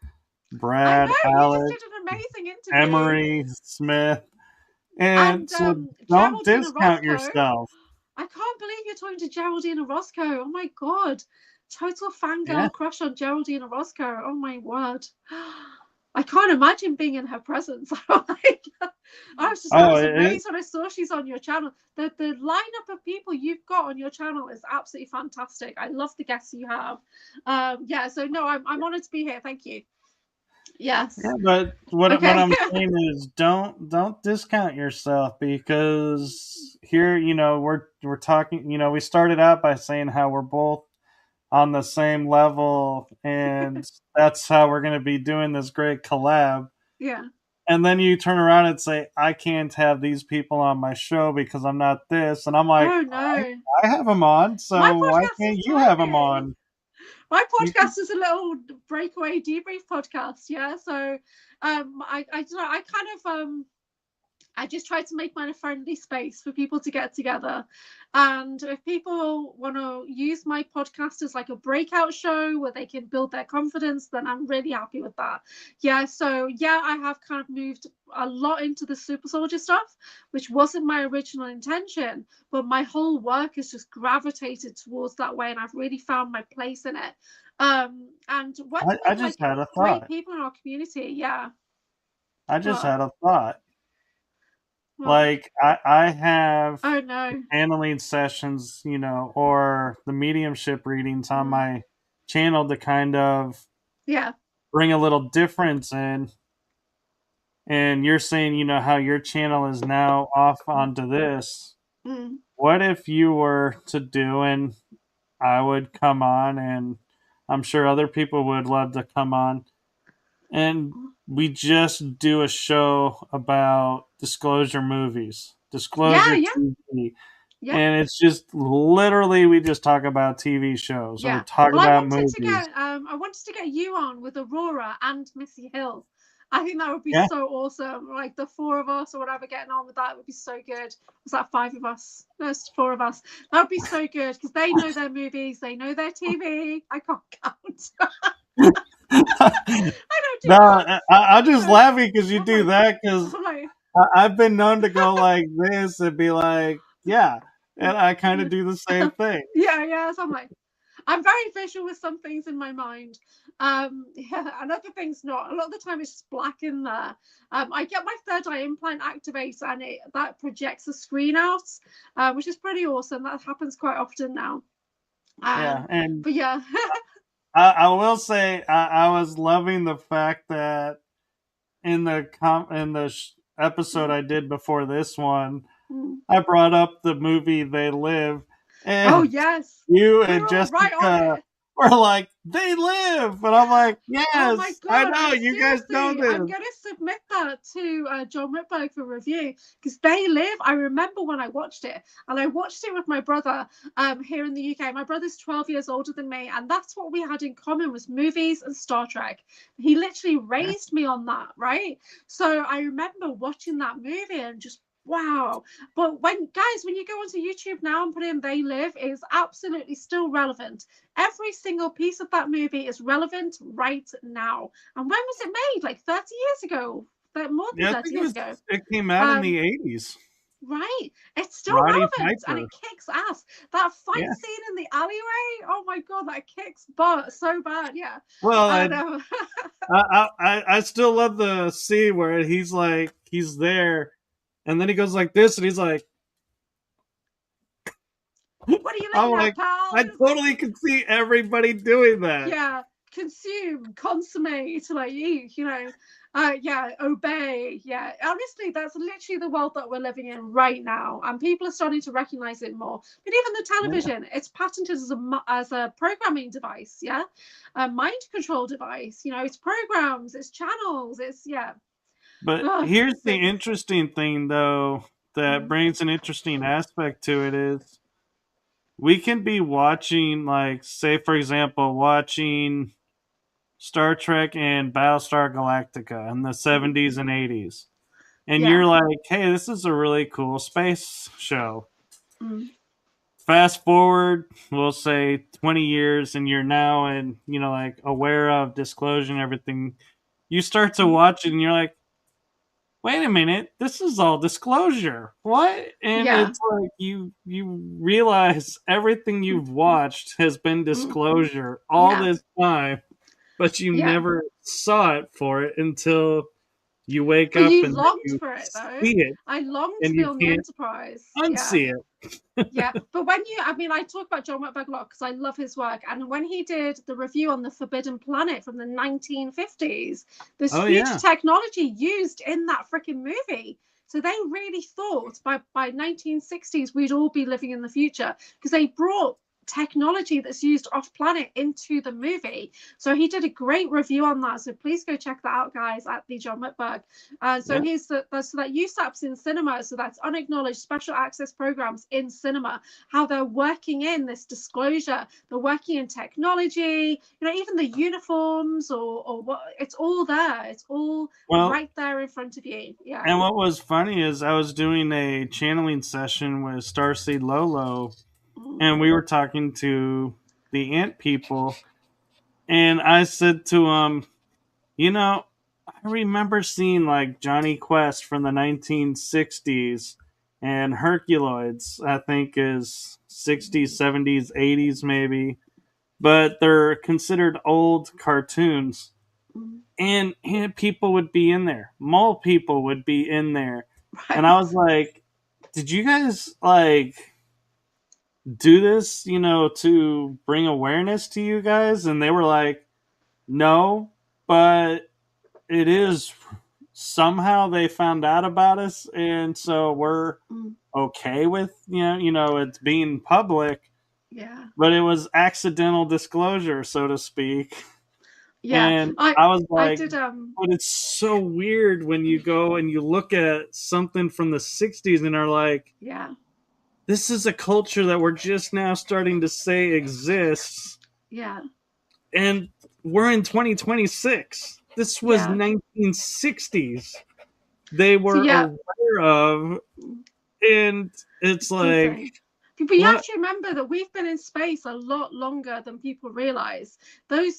Brad, Alex, you just did an amazing interview. Emery, Smith, and so don't discount yourself. I can't believe you're talking to Geraldine Orozco. Oh my god, total fangirl crush on Geraldine Orozco. Oh my word. I can't imagine being in her presence. I was amazed when I saw she's on your channel. The lineup of people you've got on your channel is absolutely fantastic. I love the guests you have. So no, I'm honored to be here. Thank you. Yes. Yeah, but what I'm saying is don't discount yourself, because here, we're talking, we started out by saying how we're both on the same level, and that's how we're going to be doing this great collab. Yeah. And then you turn around and say, I can't have these people on my show because I'm not this. And I'm like, oh, no. I have them on, so why can't you have them on? My podcast is a little breakaway debrief podcast. Yeah. So I just try to make mine a friendly space for people to get together. And if people want to use my podcast as like a breakout show where they can build their confidence, then I'm really happy with that. Yeah. So yeah, I have kind of moved a lot into the super soldier stuff, which wasn't my original intention, but my whole work has just gravitated towards that way. And I've really found my place in it. And I just had a thought. Great people in our community. Yeah. I just had a thought. Like I have channeling sessions, or the mediumship readings on my channel to kind of bring a little difference in. And you're saying, how your channel is now off onto this. What if you were to do, and I would come on, and I'm sure other people would love to come on, and we just do a show about disclosure movies, disclosure TV. Yeah. And it's just literally we just talk about TV shows or talk about movies. I wanted to get you on with Aurora and Missy Hill. I think that would be so awesome. Like the 4 of us or whatever getting on with that would be so good. Was that 5 of us? No, it's 4 of us. That would be so good because they know their movies, they know their TV. I can't count. I'm just laughing because you do that, because I've been known to go like this and be like, yeah, and I kind of do the same thing. Yeah. So I'm very visual with some things in my mind. And other things not. A lot of the time it's just black in there. I get my third eye implant activated, and that projects a screen out, which is pretty awesome. That happens quite often now. But yeah. I will say I was loving the fact that in the episode I did before this one, I brought up the movie They Live, Oh and yes, you we and were all right on Jessica it. were like, "They live," and I'm like, Oh my "Yes, I god! know you guys know I'm this." gonna submit that to John Whitberg for review because They Live. I remember when I watched it, and I watched it with my brother here in the UK. My brother's 12 years older than me, and that's what we had in common was movies and Star Trek. He literally raised me on that, right? So I remember watching that movie and just wow. But when you go onto YouTube now and put in They Live, it is absolutely still relevant. Every single piece of that movie is relevant right now. And when was it made? Like 30 years ago, but more than Yeah, I 30 think years ago. it came out in Um, the '80s. right. It's still Roddy relevant and Piper. it kicks ass. That fight Yeah. scene in the alleyway, oh my god, that kicks butt so bad. Yeah. Well, And I still love the scene where he's there, and then he goes like this, and he's like, what are you I'm looking at, like, pal? I totally can see everybody doing that. Yeah, consume, consummate, like eat, yeah, obey. Yeah, honestly, that's literally the world that we're living in right now, and people are starting to recognize it more. But even the Yeah. television, it's patented as a programming device, yeah, a mind control device. It's programs, it's channels, it's yeah. But Ugh, here's the sick. interesting thing, though, that Mm, brings an interesting aspect to it is we can be watching, like, say, for example, watching Star Trek and Battlestar Galactica in the mm, 70s and 80s. And yeah. you're like, hey, this is a really cool space show. Mm, Fast forward, we'll say 20 years, and you're now and like aware of disclosure and everything. You start to mm, watch it, and you're like, wait a minute, this is all disclosure. What? And yeah. it's like you realize everything Mm, you've watched has been mm, disclosure all yeah. this time, but you Yeah. never saw it for it until you wake But up you and longed you for it though. see it I longed to and be you on the can't Enterprise. Yeah. unsee it. Yeah, but I talk about John Whitberg a lot because I love his work. And when he did the review on the Forbidden Planet from the 1950s, there's Oh future yeah. technology used in that freaking movie. So they really thought by 1960s we'd all be living in the future because they brought technology that's used off planet into the movie. So he did a great review on that. So please go check that out, guys, at the John Whitberg. So Yeah. he's so that USAPs in cinema, so that's unacknowledged special access programs in cinema, how they're working in this disclosure, they're working in technology, even the uniforms or what, it's all there. It's all Well, right there in front of you. Yeah. and what was funny is I was doing a channeling session with Starseed Lolo, Mm, and we were talking to the ant people, and I said to him, I remember seeing like Johnny Quest from the 1960s and Herculoids, I think is 60s, 70s, 80s maybe, but they're considered old cartoons. mm, And people would be in there, mole people would be in there. And I right. was like, did you guys like do this, to bring awareness to you guys? And they were like, no, but it is somehow they found out about us, and so we're Mm, okay with it's being public, yeah. but it was accidental disclosure, so to speak. Yeah. And I I was I like, did but it's so weird when you go and you look at something from the 60s and are like, yeah. this is a culture that we're just now starting to say exists, Yeah. and we're in 2026. This was Yeah. 1960s they So were yeah, aware of, and it's it's like, insane. But you have what? to remember that we've been in space a lot longer than people realize.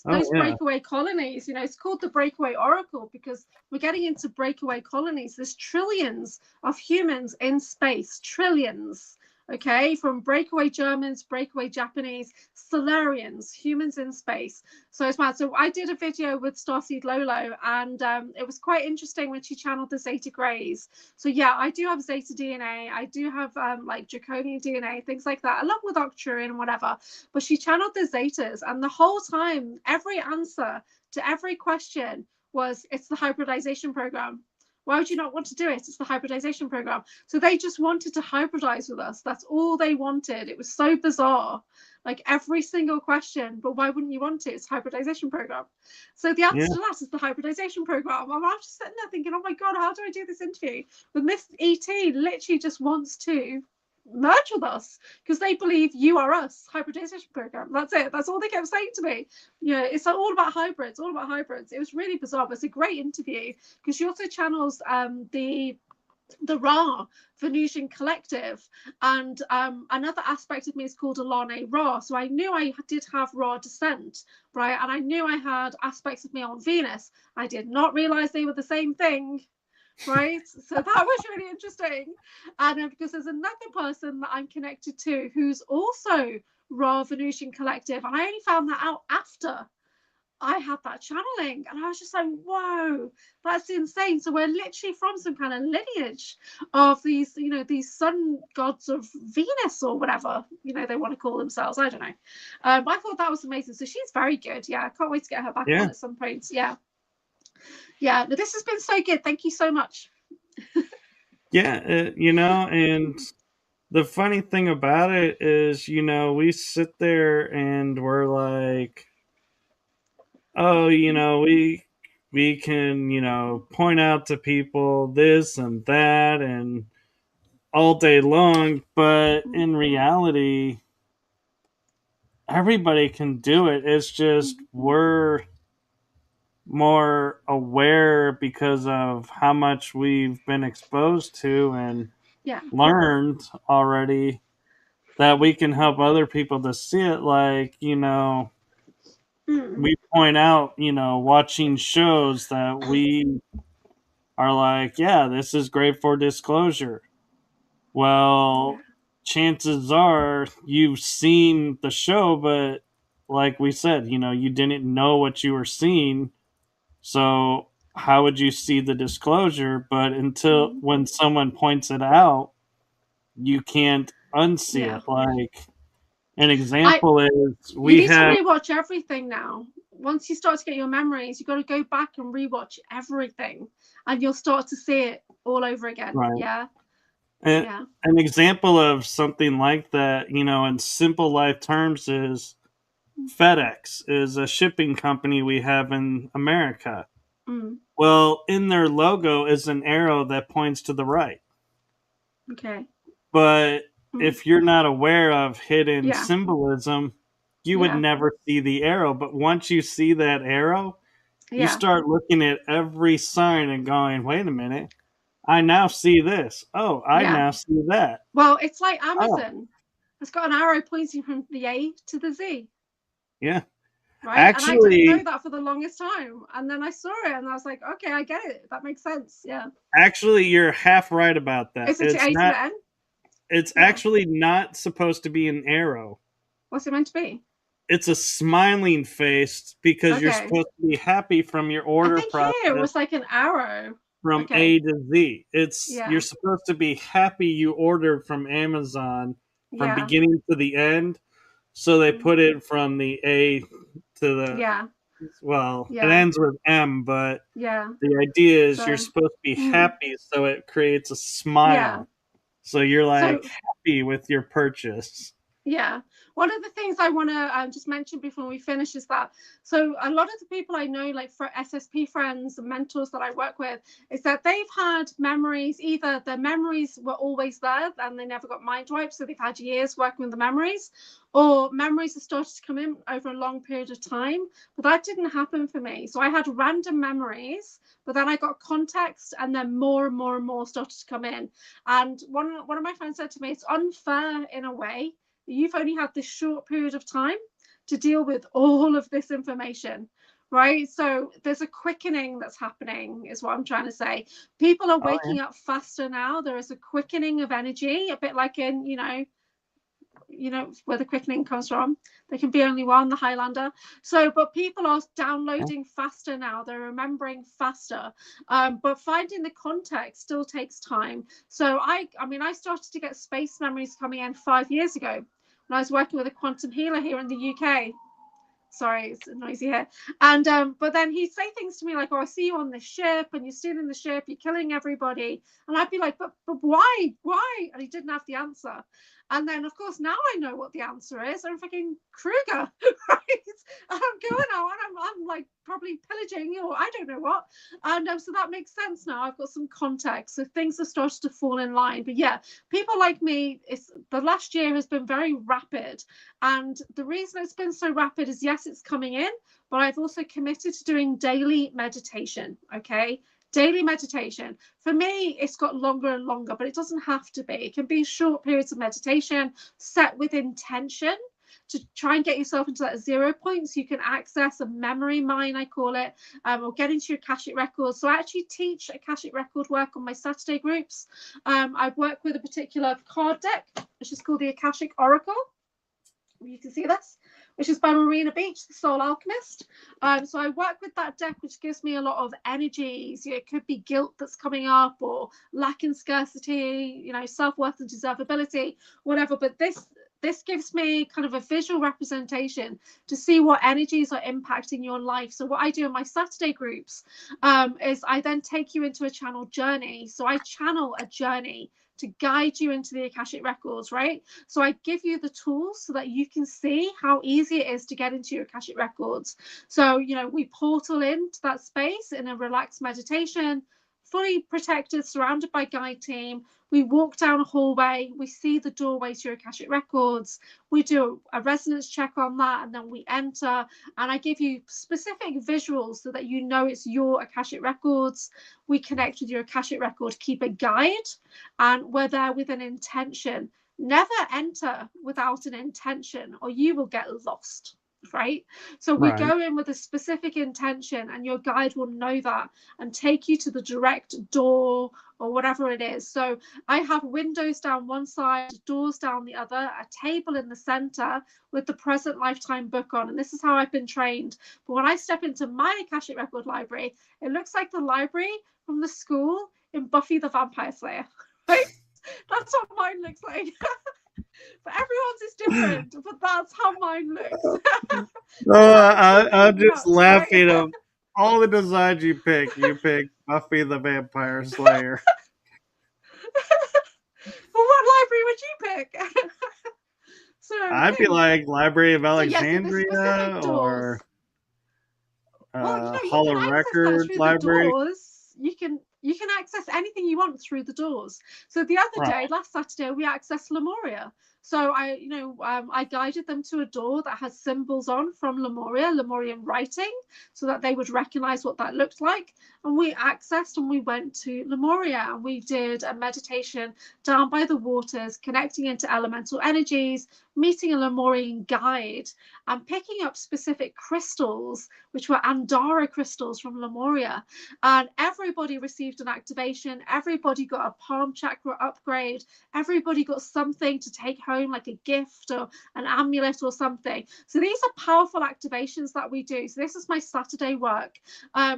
Oh Those yeah. breakaway colonies, it's called the breakaway oracle because we're getting into breakaway colonies. There's trillions of humans in space, trillions. Okay, from breakaway Germans, breakaway Japanese, Solarians, humans in space. So it's mad. So I did a video with Starseed Lolo, and it was quite interesting when she channeled the Zeta Greys. So yeah, I do have Zeta DNA. I do have like Draconian DNA, things like that, along with Octurian and whatever. But she channeled the Zetas, and the whole time, every answer to every question was, it's the hybridization program. Why would you not want to do it? It's the hybridization program. So they just wanted to hybridize with us. That's all they wanted. It was so bizarre. Like every single question, but why wouldn't you want it? It's hybridization program. So the answer to that is the hybridization program. And I'm just sitting there thinking, oh my God, how do I do this interview? When this ET literally just wants to merge with us because they believe you are us. Hybridization program. That's it. That's all they kept saying to me. Yeah, it's all about hybrids, all about hybrids. It was really bizarre, but it's a great interview because she also channels the Ra Venusian collective, and another aspect of me is called Alane Ra. So I knew I did have Ra descent, right? And I knew I had aspects of me on Venus. I did not realize they were the same thing, right? So that was really interesting. And because there's another person that I'm connected to who's also Ra Venusian collective, and I only found that out after I had that channeling, and I was just like, whoa, that's insane. So we're literally from some kind of lineage of these, you know, these sun gods of Venus or whatever, you know, they want to call themselves. I don't know. But I thought that was amazing. So she's very good. Yeah, I can't wait to get her back on at some point. Yeah. Yeah, this has been so good. Thank you so much. Yeah, you know, and the funny thing about it is, you know, we sit there and we're like, oh, you know, we can, you know, point out to people this and that and all day long, but in reality, everybody can do it. It's just we're more aware because of how much we've been exposed to and learned already that we can help other people to see it. Like, you know, we point out, you know, watching shows that we are like, yeah, this is great for disclosure. Well, chances are you've seen the show, but like we said, you know, you didn't know what you were seeing. So how would you see the disclosure? But until when someone points it out, you can't unsee it. Like an example is you need to rewatch everything now. Once you start to get your memories, you've got to go back and rewatch everything, and you'll start to see it all over again. Right. Yeah. An example of something like that, you know, in simple life terms, is FedEx is a shipping company we have in America. Well, in their logo is an arrow that points to the right. Okay. But if you're not aware of hidden symbolism, you would never see the arrow. But once you see that arrow, you start looking at every sign and going, wait a minute, I now see this. Oh, I now see that. Well, it's like Amazon. It's got an arrow pointing from the A to the Z. Yeah. Right. Actually, and I didn't know that for the longest time. And then I saw it and I was like, okay, I get it. That makes sense. Yeah. Actually, you're half right about that. It's A to the N? It's actually not supposed to be an arrow. What's it meant to be? It's a smiling face because you're supposed to be happy from your order process. Here it was like an arrow. From A to Z. It's you're supposed to be happy you ordered from Amazon from beginning to the end. So they put it from the A to the it ends with M, but the idea is you're supposed to be happy, so it creates a smile. So you're like happy with your purchase. Yeah. One of the things I want to just mention before we finish is that, so a lot of the people I know, like for SSP friends and mentors that I work with, is that they've had memories, either their memories were always there and they never got mind wiped, so they've had years working with the memories, or memories have started to come in over a long period of time. But that didn't happen for me. So I had random memories, but then I got context, and then more and more and more started to come in. And one of my friends said to me, it's unfair in a way. You've only had this short period of time to deal with all of this information, right? So there's a quickening that's happening, is what I'm trying to say. People are waking up faster now. There is a quickening of energy, a bit like in, you know where the quickening comes from. There can be only one, the Highlander. So, but people are downloading faster now. They're remembering faster. But finding the context still takes time. So I mean, I started to get space memories coming in 5 years ago when I was working with a quantum healer here in the UK. Sorry, it's noisy here. And but then he'd say things to me like, "Oh, I see you on this ship, and you're stealing the ship, you're killing everybody." And I'd be like, "But why? Why?" And he didn't have the answer. And then, of course, now I know what the answer is. I'm fucking Kruger, right? And I'm going out and I'm like probably pillaging or I don't know what. And so that makes sense now. I've got some context. So things have started to fall in line. But yeah, people like me, the last year has been very rapid. And the reason it's been so rapid is, yes, it's coming in, but I've also committed to doing daily meditation. Okay. Daily meditation. For me, it's got longer and longer, but it doesn't have to be. It can be short periods of meditation set with intention to try and get yourself into that 0 point so you can access a memory mine, I call it, or get into your Akashic records. So I actually teach Akashic record work on my Saturday groups. I work with a particular card deck, which is called the Akashic Oracle. You can see this, which is by Marina Beach, the Soul Alchemist. So I work with that deck, which gives me a lot of energies. You know, it could be guilt that's coming up, or lack and scarcity, you know, self-worth and deservability, whatever. But this gives me kind of a visual representation to see what energies are impacting your life. So what I do in my Saturday groups is I then take you into a channel journey. So I channel a journey to guide you into the Akashic records, right? So I give you the tools so that you can see how easy it is to get into your Akashic records. So, you know, we portal into that space in a relaxed meditation, fully protected, surrounded by guide team. We walk down a hallway, we see the doorway to your Akashic records, we do a resonance check on that, and then we enter, and I give you specific visuals so that you know it's your Akashic records. We connect with your Akashic record keeper guide, and we're there with an intention. Never enter without an intention, or you will get lost. Right? So we go in with a specific intention, and your guide will know that and take you to the direct door or whatever it is. So I have windows down one side, doors down the other, a table in the center with the present lifetime book on. And this is how I've been trained. But when I step into my Akashic record library, it looks like the library from the school in Buffy the Vampire Slayer. Right? That's what mine looks like. But everyone's is different, but that's how mine looks. I'm just nuts, laughing right? of all the designs you pick. You pick Buffy the Vampire Slayer. Well, what library would you pick? So I'd be like Library of so yeah, so there's Alexandria specific doors. or Well, you know, you Hall of can access that Record through the Library. doors. You can access anything you want through the doors. So the other Right. day, last Saturday, we accessed Lemuria. So I guided them to a door that has symbols on from Lemuria, Lemurian writing, so that they would recognize what that looked like. And we accessed and we went to Lemuria, and we did a meditation down by the waters, connecting into elemental energies, meeting a Lemurian guide, and picking up specific crystals, which were Andara crystals from Lemuria. And everybody received an activation. Everybody got a palm chakra upgrade. Everybody got something to take home, like a gift or an amulet or something. So these are powerful activations that we do. So this is my Saturday work.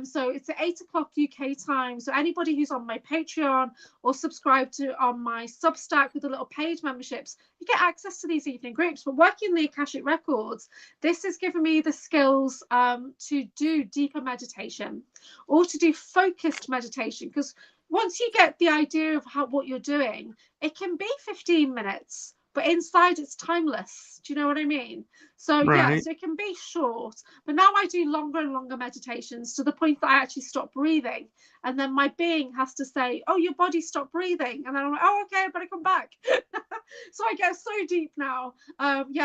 So it's at 8 o'clock UK time. So anybody who's on my Patreon or subscribe to on my Substack with the little paid memberships, you get access to these evening groups. But working the Akashic records, this has given me the skills to do deeper meditation or to do focused meditation, because once you get the idea of what you're doing, it can be 15 minutes, but inside it's timeless. Do you know what I mean? So yeah, so it can be short, but now I do longer and longer meditations to the point that I actually stop breathing, and then my being has to say, oh, your body stopped breathing, and then I'm like, oh, okay, I better come back. So I get so deep now.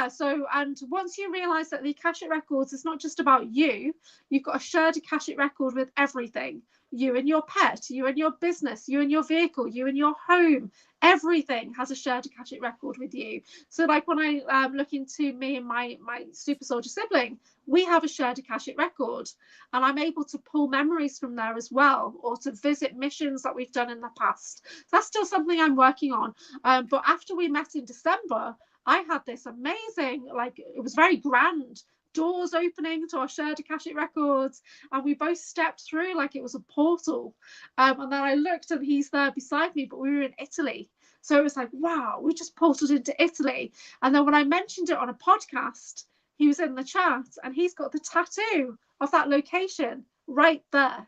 So, and once you realize that the Akashic records is not just about you, you've got a shared Akashic record with everything. You and your pet, you and your business, you and your vehicle, you and your home. Everything has a shared Akashic record with you. So like when I look into me and my super soldier sibling, we have a shared Akashic record, and I'm able to pull memories from there as well, or to visit missions that we've done in the past. So that's still something I'm working on. But after we met in December, I had this amazing, like, it was very grand, doors opening to our shared Akashic records, and we both stepped through like it was a portal. And then I looked and he's there beside me, but we were in Italy. So it was like, wow, we just portaled into Italy. And then when I mentioned it on a podcast, he was in the chat, and he's got the tattoo of that location right there.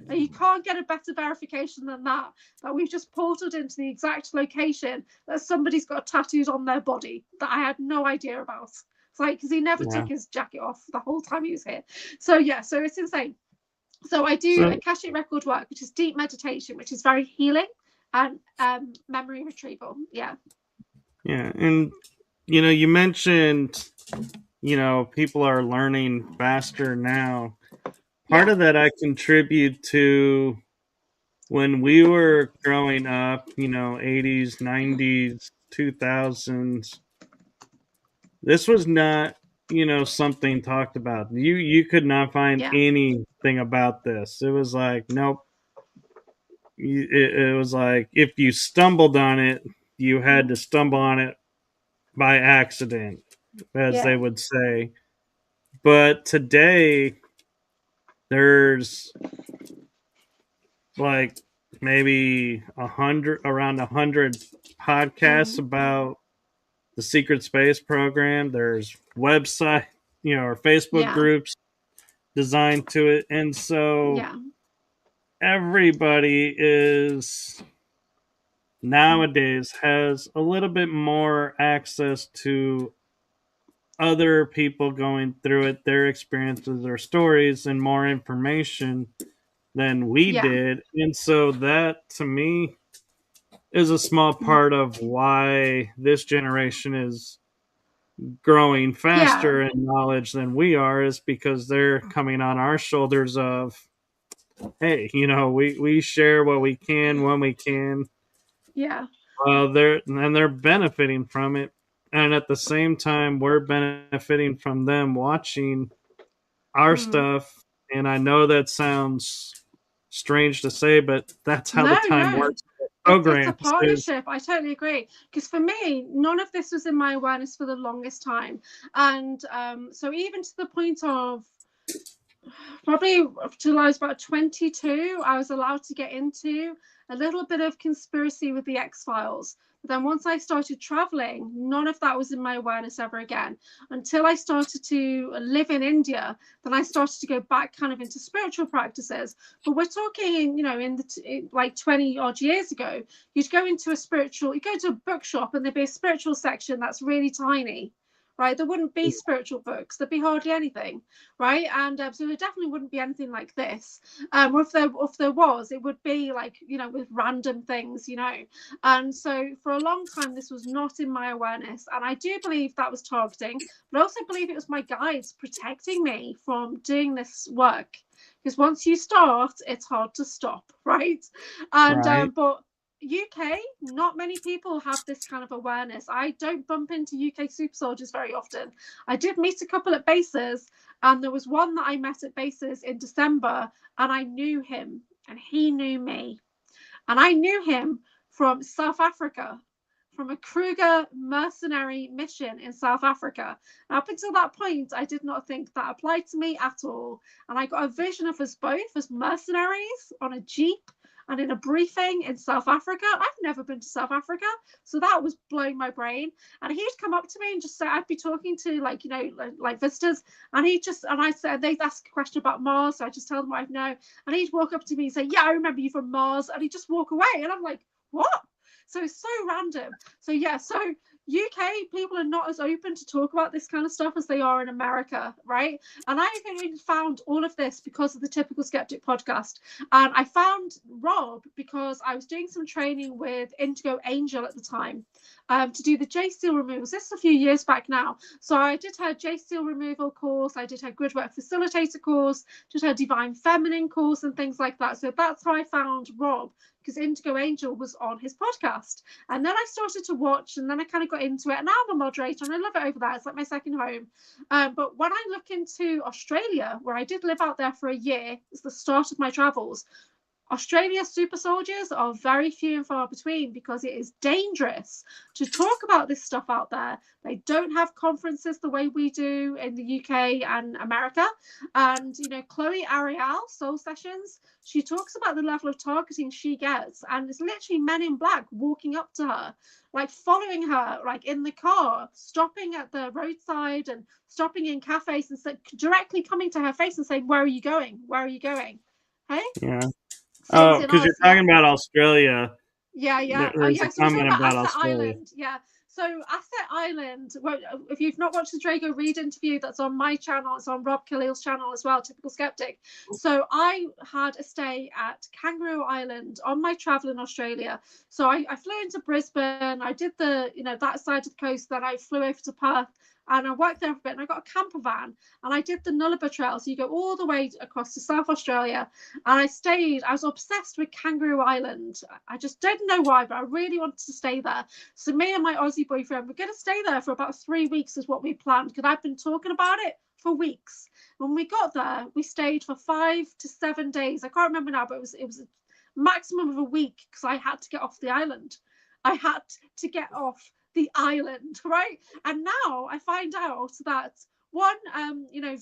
And you can't get a better verification than that we've just portaled into the exact location that somebody's got tattooed on their body that I had no idea about. It's like, because he never took his jacket off the whole time he was here. So yeah, so it's insane. So I do Akashic record work, which is deep meditation, which is very healing, and memory retrieval. Yeah. Yeah. And, you mentioned, people are learning faster now. Part of that I contribute to when we were growing up, 80s, 90s, 2000s. This was not, something talked about. You could not find anything about this. It was like, nope. It was like if you stumbled on it, you had to stumble on it by accident, as they would say. But today, there's like maybe around 100 podcasts about the secret space program. There's website, or Facebook groups designed to it. And so everybody is nowadays has a little bit more access to other people going through it, their experiences, their stories, and more information than we did. And so that, to me, is a small part of why this generation is growing faster in knowledge than we are, is because they're coming on our shoulders of, hey, we share what we can when we can. Yeah. They're benefiting from it. And at the same time, we're benefiting from them watching our stuff. And I know that sounds strange to say, but that's how the time works. It's a partnership. I totally agree. Because for me, none of this was in my awareness for the longest time. And so even to the point of probably till I was about 22, I was allowed to get into a little bit of conspiracy with the X-Files. But then once I started traveling, none of that was in my awareness ever again. Until I started to live in India, then I started to go back kind of into spiritual practices. But we're talking, in like 20 odd years ago, you'd go to a bookshop and there'd be a spiritual section that's really tiny. Right, there wouldn't be spiritual books. There'd be hardly anything, right? And so there definitely wouldn't be anything like this. Or if there was, it would be like with random things, And so for a long time, this was not in my awareness, and I do believe that was targeting, but I also believe it was my guides protecting me from doing this work. Because once you start, it's hard to stop, right? And but UK, not many people have this kind of awareness. I don't bump into UK super soldiers very often. I did meet a couple at bases, and there was one that I met at bases in December, and I knew him, and he knew me. And I knew him from South Africa, from a Kruger mercenary mission in South Africa. And up until that point, I did not think that applied to me at all. And I got a vision of us both as mercenaries on a Jeep and in a briefing in South Africa. I've never been to South Africa, so that was blowing my brain. And he'd come up to me and just say, I'd be talking to like visitors, and I said, they'd ask a question about Mars, so I just tell them what I know, and he'd walk up to me and say, yeah, I remember you from Mars, and he'd just walk away, and I'm like, what? So it's so random. So yeah, so UK people are not as open to talk about this kind of stuff as they are in America, right? And I think found all of this because of the Typical Skeptic podcast. And I found Rob because I was doing some training with Indigo Angel at the time to do the J-Steel removals. This is a few years back now. So I did her J-Steel removal course, I did her Gridwork Facilitator course, did her Divine Feminine course and things like that. So that's how I found Rob, because Indigo Angel was on his podcast. And then I started to watch, and then I kind of got into it. And now I'm a moderator, and I love it over there. It's like my second home. But when I look into Australia, where I did live out there for a year, it's the start of my travels, Australia super soldiers are very few and far between because it is dangerous to talk about this stuff out there. They don't have conferences the way we do in the UK and America. And, you know, Chloe Ariel, Soul Sessions, she talks about the level of targeting she gets. And it's literally men in black walking up to her, like following her, like in the car, stopping at the roadside and stopping in cafes and directly coming to her face and saying, "Where are you going? Where are you going?" Hey? Yeah. Same Oh, as in because you're Oz, yeah. talking about Australia. Yeah. Oh, There's yeah. a So we're talking comment about about Asset Australia. Island. Yeah. So Asset Island. Well, if you've not watched the Drago Reed interview, that's on my channel. It's on Rob Khalil's channel as well. Typical Skeptic. So I had a stay at Kangaroo Island on my travel in Australia. So I flew into Brisbane. I did that side of the coast. Then I flew over to Perth. And I worked there for a bit, and I got a camper van, and I did the Nullarbor Trail. So you go all the way across to South Australia, and I was obsessed with Kangaroo Island. I just don't know why, but I really wanted to stay there. So me and my Aussie boyfriend were going to stay there for about 3 weeks is what we planned, because I've been talking about it for weeks. When we got there, we stayed for 5 to 7 days. I can't remember now, but it was a maximum of a week because I had to get off the island. I had to get off the island, right? And now I find out that one,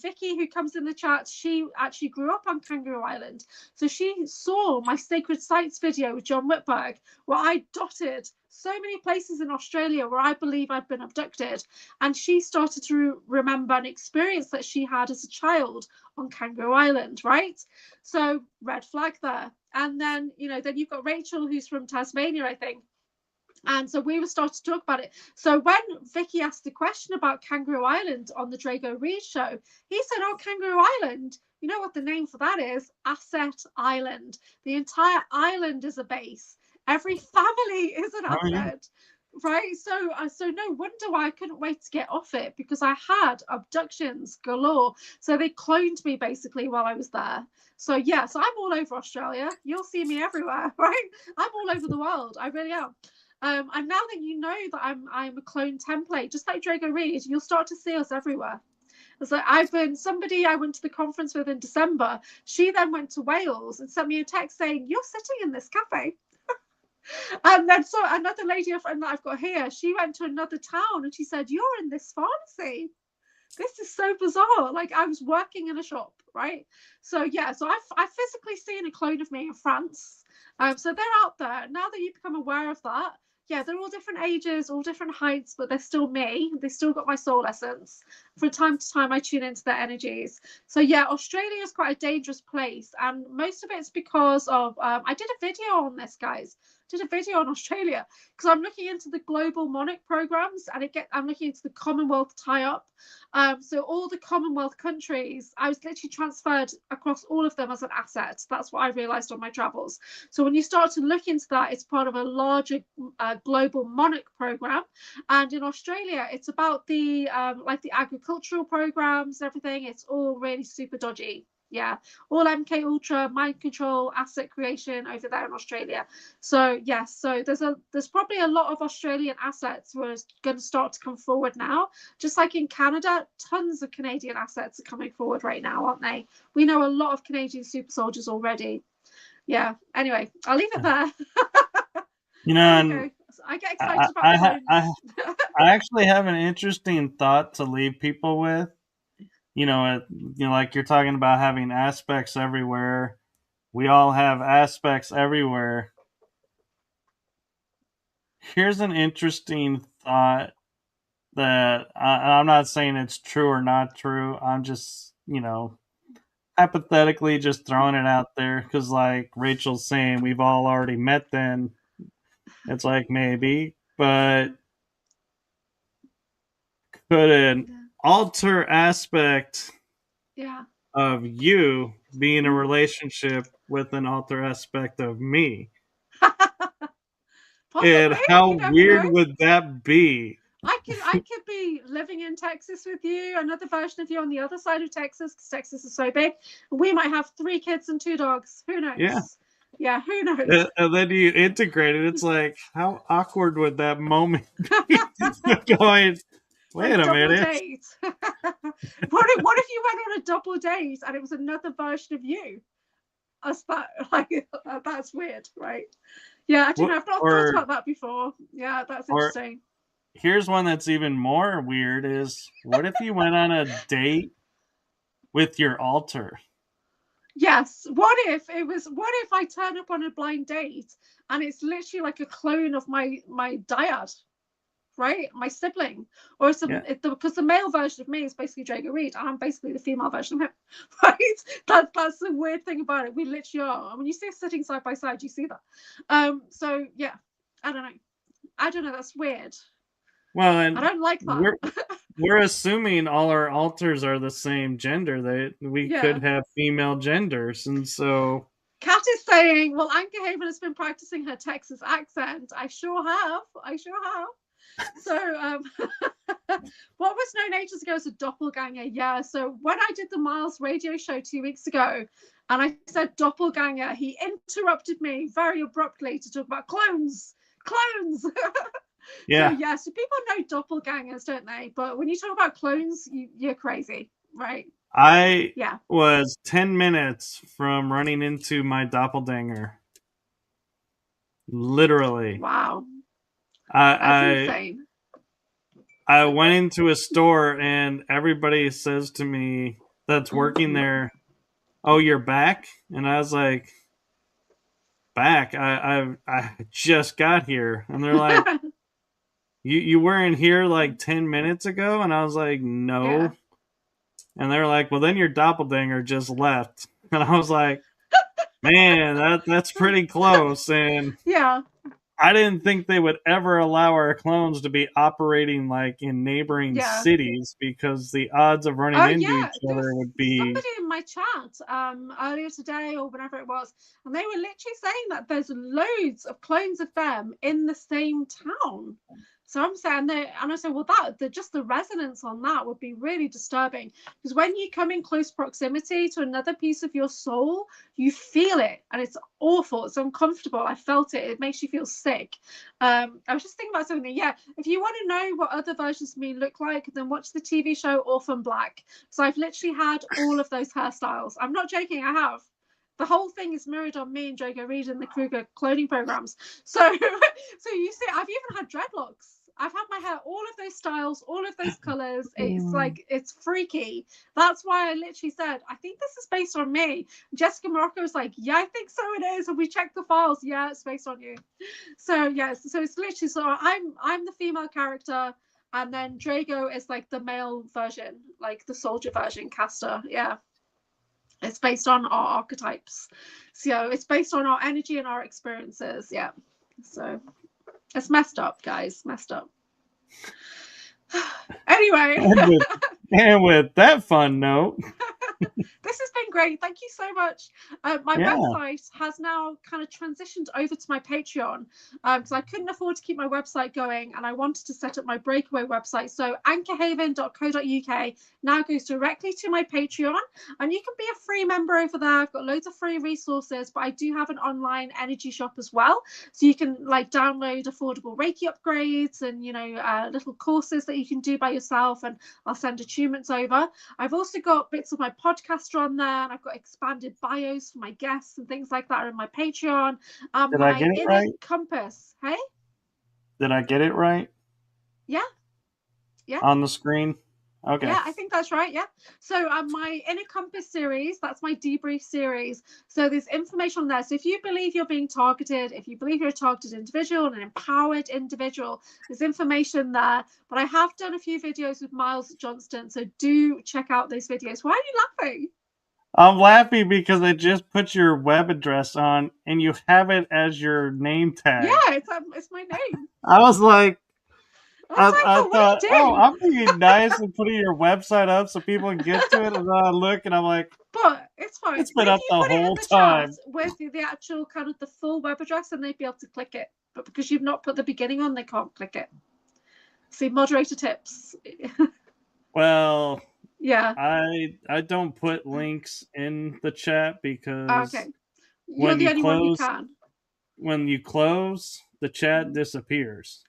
Vicky, who comes in the chat, she actually grew up on Kangaroo Island. So she saw my Sacred Sites video with John Whitberg, where I dotted so many places in Australia where I believe I'd been abducted. And she started to remember an experience that she had as a child on Kangaroo Island, right? So red flag there. And then, then you've got Rachel, who's from Tasmania, I think. And so we were starting to talk about it. So when Vicky asked the question about Kangaroo Island on the Drago Reed show, he said, "Oh, Kangaroo Island, you know what the name for that is? Asset Island. The entire island is a base. Every family is an asset." Right, so no wonder why I couldn't wait to get off it, because I had abductions galore. So they cloned me basically while I was there. So I'm all over Australia. You'll see me everywhere, right? I'm all over the world. I really am. And now that you know that I'm a clone template, just like Drago Reed, you'll start to see us everywhere. It's like somebody I went to the conference with in December. She then went to Wales and sent me a text saying, "You're sitting in this cafe." And then so another lady, a friend that I've got here, she went to another town and she said, "You're in this pharmacy." This is so bizarre. Like, I was working in a shop, right? So I've physically seen a clone of me in France. So they're out there. Now that you become aware of that, they're all different ages, all different heights, but they're still me. They still got my soul essence. From time to time, I tune into their energies. So Australia is quite a dangerous place, and most of it's because of I did a video on this, guys. Did a video on Australia because I'm looking into the global monarch programs, and I'm looking into the Commonwealth tie-up. So all the Commonwealth countries, I was literally transferred across all of them as an asset. That's what I realized on my travels. So when you start to look into that, it's part of a larger global monarch program. And in Australia, it's about the agricultural programs, everything. It's all really super dodgy. Yeah, all MK Ultra, mind control, asset creation over there in Australia. So so there's probably a lot of Australian assets who are going to start to come forward now. Just like in Canada, tons of Canadian assets are coming forward right now, aren't they? We know a lot of Canadian super soldiers already. Yeah. Anyway, I'll leave it there. And I get excited about I actually have an interesting thought to leave people with. Like you're talking about having aspects everywhere. We all have aspects everywhere. Here's an interesting thought that I'm not saying it's true or not true. I'm just, hypothetically just throwing it out there because, like Rachel's saying, we've all already met them. It's like maybe, but could an alter aspect of you be in a relationship with an alter aspect of me? Possibly, and how weird would that be? I could be living in Texas with you, another version of you on the other side of Texas, because Texas is so big. We might have 3 kids and 2 dogs. Who knows? Yeah, who knows? And then you integrate it. It's like, how awkward would that moment be? Going, wait a minute. Date. What if you went on a double date and it was another version of you? as that. Like, that's weird, right? Yeah, I don't know. I've not thought about that before. Yeah, that's interesting. Here's one that's even more weird is, what if you went on a date with your altar? Yes. What if I turn up on a blind date and it's literally like a clone of my dyad, right? My sibling, or some, because the male version of me is basically Drago Reed. I'm basically the female version of him, right? That's the weird thing about it. We literally are. When you see us sitting side by side, you see that. So yeah, I don't know. That's weird. Well, and I don't like that. we're assuming all our altars are the same gender. We could have female genders, and so. Kat is saying, well, AnchorHaven has been practicing her Texas accent. I sure have. So what was known ages ago as a doppelganger? Yeah. So when I did the Miles radio show 2 weeks ago, and I said doppelganger, he interrupted me very abruptly to talk about clones. Yeah. So people know doppelgangers, don't they? But when you talk about clones, you're crazy, right? I was 10 minutes from running into my doppelganger. Literally. Wow. That's insane. I went into a store and everybody says to me that's working there, "Oh, you're back?" And I was like, "Back? I just got here." And they're like, You weren't here like 10 minutes ago? And I was like, "No." Yeah. And they're like, "Well, then your doppelganger just left." And I was like, "Man, that's pretty close." And yeah, I didn't think they would ever allow our clones to be operating like in neighboring cities, because the odds of running into each other would be. Somebody in my chat earlier today or whenever it was, and they were literally saying that there's loads of clones of them in the same town. So I'm saying that, and I said, well, just the resonance on that would be really disturbing, because when you come in close proximity to another piece of your soul, you feel it, and it's awful. It's uncomfortable. I felt it. It makes you feel sick. I was just thinking about something. Yeah, if you want to know what other versions of me look like, then watch the TV show Orphan Black. So I've literally had all of those hairstyles. I'm not joking. I have. The whole thing is mirrored on me and Drago Reed in the Kruger cloning programs. So you see, I've even had dreadlocks. I've had my hair all of those styles, all of those colors. It's like, it's freaky. That's why I literally said, I think this is based on me. Jessica Morocco was like, yeah, I think so it is. And we checked the files. Yeah, it's based on you. So yes, so it's literally, so I'm the female character, and then Drago is like the male version, like the soldier version, Castor. Yeah. It's based on our archetypes. So it's based on our energy and our experiences. Yeah. So it's messed up, guys. Messed up. Anyway. And with that fun note. This has been great. Thank you so much. My website has now kind of transitioned over to my Patreon, because I couldn't afford to keep my website going, and I wanted to set up my breakaway website. So anchorhaven.co.uk now goes directly to my Patreon, and you can be a free member over there. I've got loads of free resources, but I do have an online energy shop as well. So you can like download affordable Reiki upgrades and, little courses that you can do by yourself, and I'll send attunements over. I've also got bits of my podcast on there, and I've got expanded bios for my guests and things like that on my Patreon. Did I get it right? Compass. Hey? Did I get it right? Yeah. On the screen? Okay. Yeah, I think that's right. Yeah. So my Inner Compass series, that's my debrief series. So there's information on there. So if you believe you're being targeted, if you believe you're a targeted individual, an empowered individual, there's information there. But I have done a few videos with Miles Johnston, so do check out those videos. Why are you laughing? I'm laughing because I just put your web address on and you have it as your name tag. Yeah, it's my name. I was like, I thought, I'm being nice and putting your website up so people can get to it. And then I look and I'm like, but it's fine. It's been up the whole time. With the actual kind of the full web address, and they'd be able to click it. But because you've not put the beginning on, they can't click it. See, moderator tips. Well, yeah. I don't put links in the chat because you're the only one who can. When you close, the chat disappears.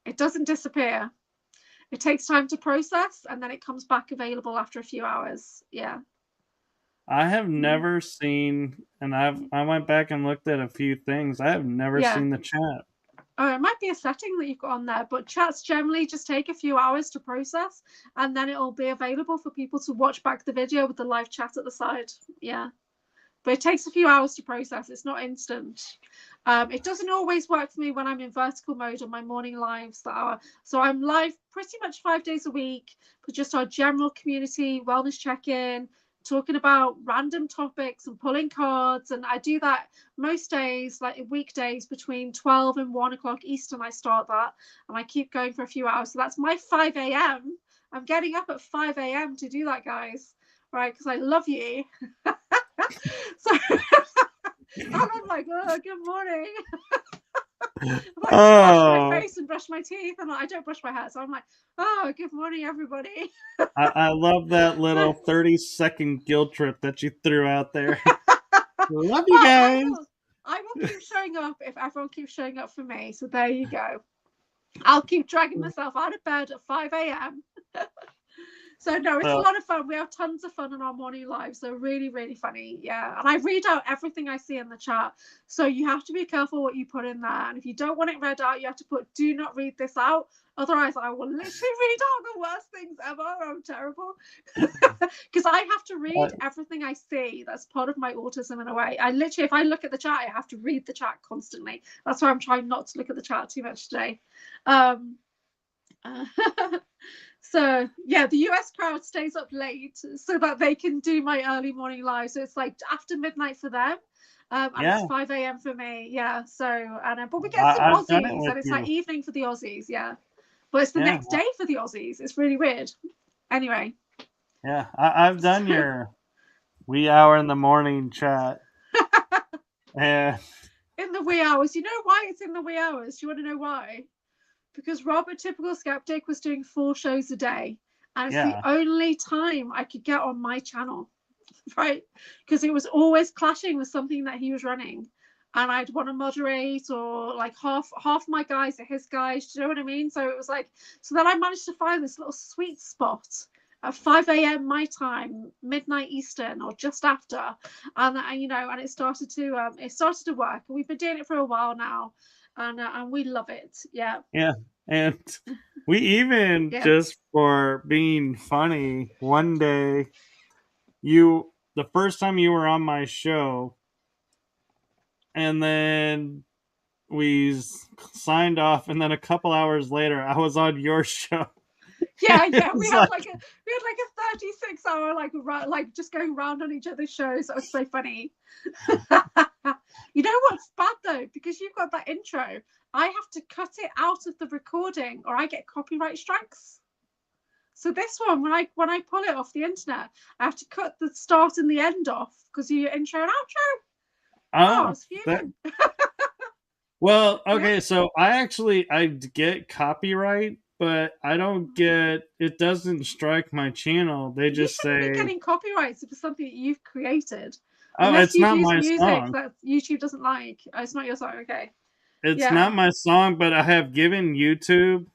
It doesn't disappear. It takes time to process, and then it comes back available after a few hours. Yeah. I have never seen, and I went back and looked at a few things. I have never Yeah. seen the chat. Oh, it might be a setting that you've got on there, but chats generally just take a few hours to process, and then it'll be available for people to watch back the video with the live chat at the side. Yeah. But it takes a few hours to process. It's not instant. It doesn't always work for me when I'm in vertical mode on my morning lives. So I'm live pretty much 5 days a week for just our general community wellness check-in, talking about random topics and pulling cards. And I do that most days, like weekdays between 12 and 1 o'clock Eastern. I start that and I keep going for a few hours. So that's my 5 a.m. I'm getting up at 5 a.m. to do that, guys, right? Because I love you. So I'm like, oh, good morning. I brush my face and brush my teeth, and I don't brush my hair, so I'm like, oh, good morning, everybody. I love that little 30-second guilt trip that you threw out there. Love you guys. I will keep showing up if everyone keeps showing up for me. So there you go. I'll keep dragging myself out of bed at 5 a.m. So no, it's a lot of fun. We have tons of fun in our morning lives. They're really, really funny. Yeah. And I read out everything I see in the chat. So you have to be careful what you put in there. And if you don't want it read out, you have to put, do not read this out. Otherwise, I will literally read out the worst things ever. I'm terrible. Because I have to read everything I see. That's part of my autism in a way. I literally, if I look at the chat, I have to read the chat constantly. That's why I'm trying not to look at the chat too much today. So yeah, the US crowd stays up late so that they can do my early morning live. So it's like after midnight for them, and it's 5 a.m. for me. Yeah. So but we get some Aussies, and it's like evening for the Aussies. Yeah, but it's the next day for the Aussies. It's really weird. Anyway. Yeah, I've done your wee hour in the morning chat. Yeah. In the wee hours. You know why it's in the wee hours? Do you want to know why? Because Robert, typical skeptic, was doing 4 shows a day, and it's the only time I could get on my channel, right? Because it was always clashing with something that he was running, and I'd want to moderate, or like half my guys are his guys. Do you know what I mean? So it was like, so then I managed to find this little sweet spot at 5 a.m. my time, midnight Eastern, or just after, and you know, and it started to work. And we've been doing it for a while now. And we love it. Yeah. Yeah. And we even, just for being funny, one day, the first time you were on my show, and then we signed off, and then a couple hours later, I was on your show. Yeah. We had like a 36-hour like just going around on each other's shows. That was so funny. You know what's bad though, because you've got that intro, I have to cut it out of the recording or I get copyright strikes. So this one, when I pull it off the internet, I have to cut the start and the end off because you intro and outro. Well, okay, so I get copyright, but I don't get, it doesn't strike my channel. They just say, you shouldn't be getting copyrights if it's something that you've created. Oh, unless it's not my music song that YouTube doesn't like. Oh, it's not your song. Okay. It's not my song, but I have given YouTube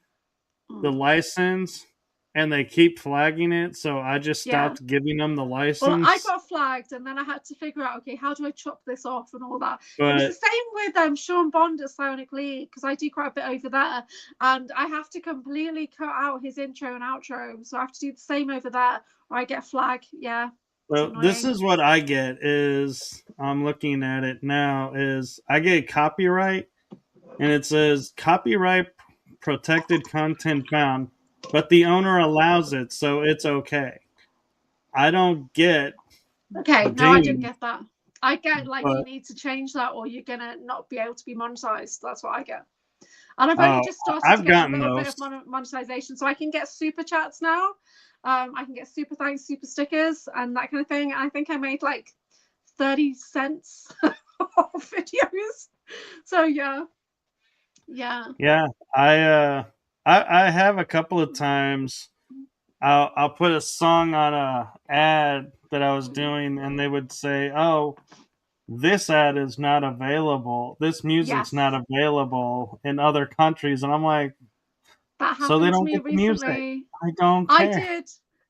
the license, and they keep flagging it, so I just stopped giving them the license. Well, I got flagged, and then I had to figure out, okay, how do I chop this off and all that. But it was the same with Sean Bond at Sonic League, because I do quite a bit over there, and I have to completely cut out his intro and outro, so I have to do the same over there, or I get a flag. Yeah. Well, this is what I get, is I'm looking at it now, is I get copyright, and it says copyright protected content found, but the owner allows it, so it's okay. I don't get. Okay, no, I didn't get that. I get you need to change that, or you're gonna not be able to be monetized. That's what I get. And I've only just started to get a little bit of monetization, so I can get super chats now. I can get super thanks, super stickers, and that kind of thing. I think I made like 30 cents off videos. So yeah. I have a couple of times. I'll put a song on a ad that I was doing, and they would say, "Oh, this ad is not available. This music's not available in other countries," and I'm like, that happened so they don't to me get the recently. Music. I don't care.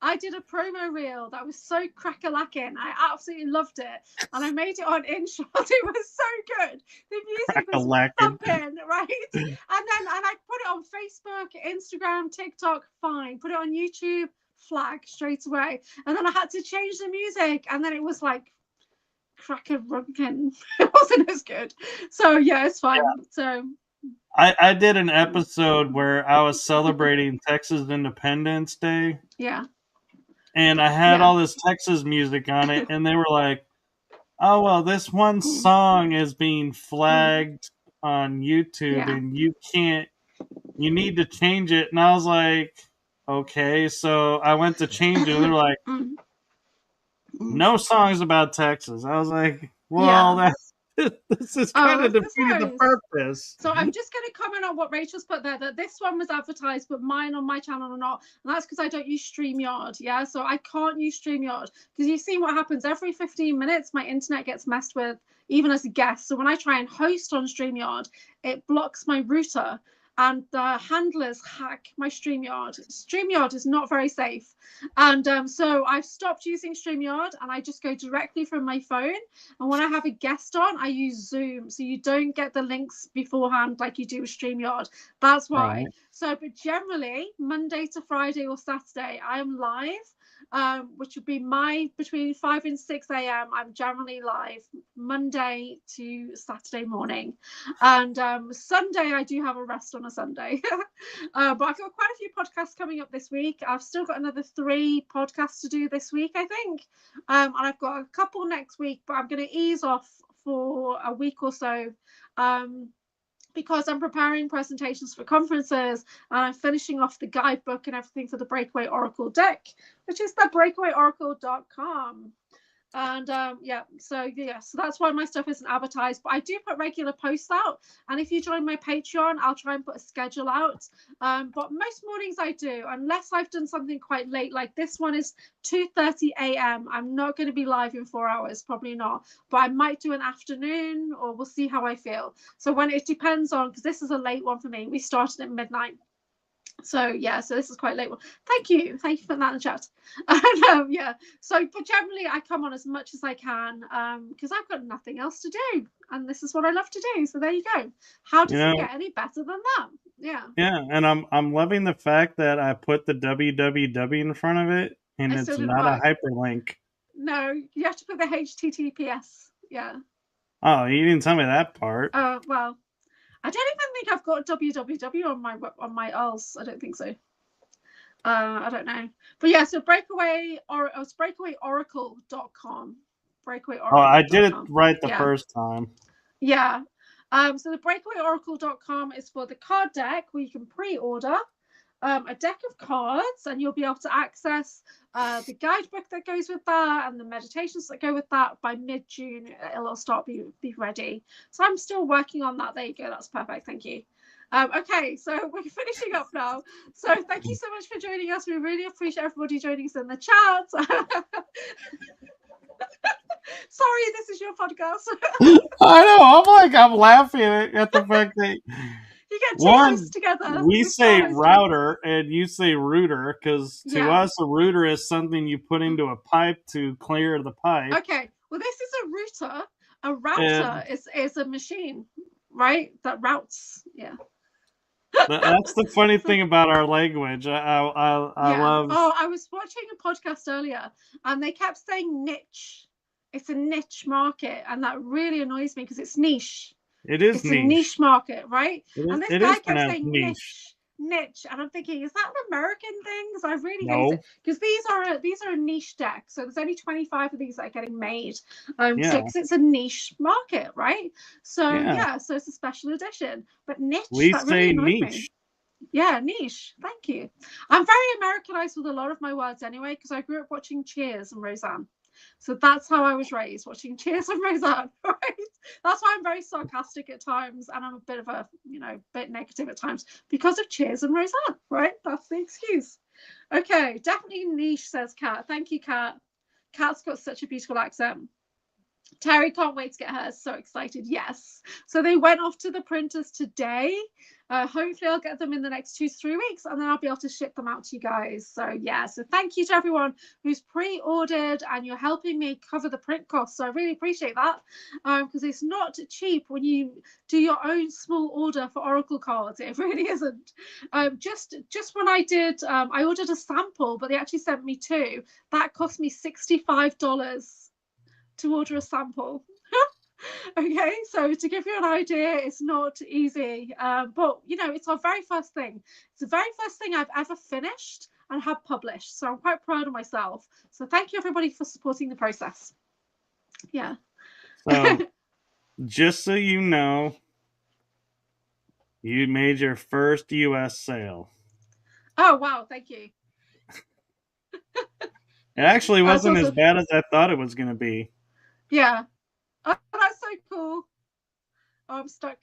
I did a promo reel that was so crack-a-lacking. I absolutely loved it. And I made it on InShot. It was so good. The music was thumping, right? And I put it on Facebook, Instagram, TikTok, fine. Put it on YouTube, flag straight away. And then I had to change the music. And then it was like crack-a-runkin'. It wasn't as good. So yeah, it's fine. Yeah. So I did an episode where I was celebrating Texas Independence Day. Yeah. And I had all this Texas music on it, and they were like, oh, well, this one song is being flagged on YouTube, and you need to change it. And I was like, okay. So I went to change it, and they were like, no songs about Texas. I was like, well, this is kind of defeated the purpose. So I'm just going to comment on what Rachel's put there, that this one was advertised, but mine on my channel are not. And that's because I don't use StreamYard. Yeah, so I can't use StreamYard because you see what happens every 15 minutes, my internet gets messed with, even as a guest. So when I try and host on StreamYard, it blocks my router. And the handlers hack my StreamYard. StreamYard is not very safe. And so I've stopped using StreamYard and I just go directly from my phone. And when I have a guest on, I use Zoom. So you don't get the links beforehand like you do with StreamYard. That's why. Right. So, but generally, Monday to Friday or Saturday, I am live. Which would be between 5 and 6 a.m. I'm generally live Monday to Saturday morning, and Sunday I do have a rest on a Sunday. But I've got quite a few podcasts coming up this week. I've still got another 3 podcasts to do this week, I think, and I've got a couple next week, but I'm going to ease off for a week or so. Because I'm preparing presentations for conferences and I'm finishing off the guidebook and everything for the Breakaway Oracle deck, which is the breakawayoracle.com. And so that's why my stuff isn't advertised, but I do put regular posts out. And if you join my Patreon, I'll try and put a schedule out. But most mornings I do, unless I've done something quite late, like this one is 2:30 a.m. I'm not going to be live in 4 hours, probably not, but I might do an afternoon, or we'll see how I feel. So when it depends on, because this is a late one for me. We started at midnight. So so this is quite late. Thank you for putting that in the chat. So but generally I come on as much as I can because I've got nothing else to do and this is what I love to do. So there you go. How does it get any better than that? And I'm loving the fact that I put the www in front of it and it's not a hyperlink. No, you have to put the HTTPS. Oh, you didn't tell me that part. Well, I don't even think I've got www on my else. I don't think so. I don't know. But so it's breakawayoracle.com. Breakawayoracle.com. Oh, I did it right the first time. Yeah. So the breakawayoracle.com is for the card deck where you can pre-order a deck of cards and you'll be able to access the guidebook that goes with that and the meditations that go with that. By mid-June it'll start be ready. So I'm still working on that. There you go. That's perfect. Thank you. Okay, so we're finishing up now. So thank you so much for joining us. We really appreciate everybody joining us in the chat. Sorry, this is your podcast. I know. I'm laughing at the fact that you get two hosts together. We say router and you say router because to us a router is something you put into a pipe to clear the pipe. Okay, well this is a router. A router is a machine, right? That routes. Yeah. That's the funny thing about our language. I love. Oh, I was watching a podcast earlier and they kept saying niche. It's a niche market, and that really annoys me because it's niche. It is it's a niche market, right? And this guy kept saying niche, and I'm thinking, is that an American thing? Because I really hate it. Because these are a niche deck, so there's only 25 of these that are getting made. So because it's a niche market, right? So so it's a special edition. But niche, we that say really niche. Me. Yeah, niche. Thank you. I'm very Americanized with a lot of my words anyway, because I grew up watching Cheers and Roseanne. So that's how I was raised, watching Cheers and Roseanne, right? That's why I'm very sarcastic at times, and I'm a bit of a, bit negative at times because of Cheers and Roseanne, right? That's the excuse. Okay, definitely niche, says Kat. Thank you, Kat. Kat's got such a beautiful accent. Terry can't wait to get hers. So excited. Yes. So they went off to the printers today. Hopefully I'll get them in the next 2 to 3 weeks, and then I'll be able to ship them out to you guys. So yeah, so thank you to everyone who's pre-ordered, and you're helping me cover the print costs. So I really appreciate that, because it's not cheap when you do your own small order for Oracle cards. It really isn't. Just when I did, I ordered a sample, but they actually sent me 2. That cost me $65 to order a sample. Okay, so to give you an idea, it's not easy, but you know, it's our very first thing. It's the very first thing I've ever finished and have published, so I'm quite proud of myself. So thank you everybody for supporting the process. Yeah. So just so you know, you made your first US sale. Oh wow, thank you. It actually wasn't as bad as I thought it was going to be. Yeah. Oh, that's so cool. Oh, I'm stuck.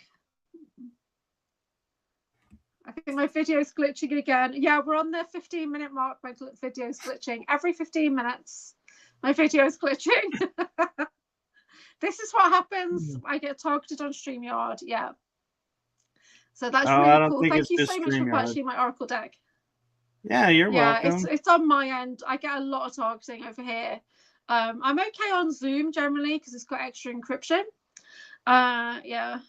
I think my video's glitching again. Yeah, we're on the 15-minute mark. My video's glitching. Every 15 minutes, my video's glitching. This is what happens. I get targeted on StreamYard. Yeah. So that's really cool. Thank you so much for purchasing my Oracle deck. Yeah, you're welcome. It's on my end. I get a lot of targeting over here. I'm okay on Zoom generally because it's got extra encryption. Yeah.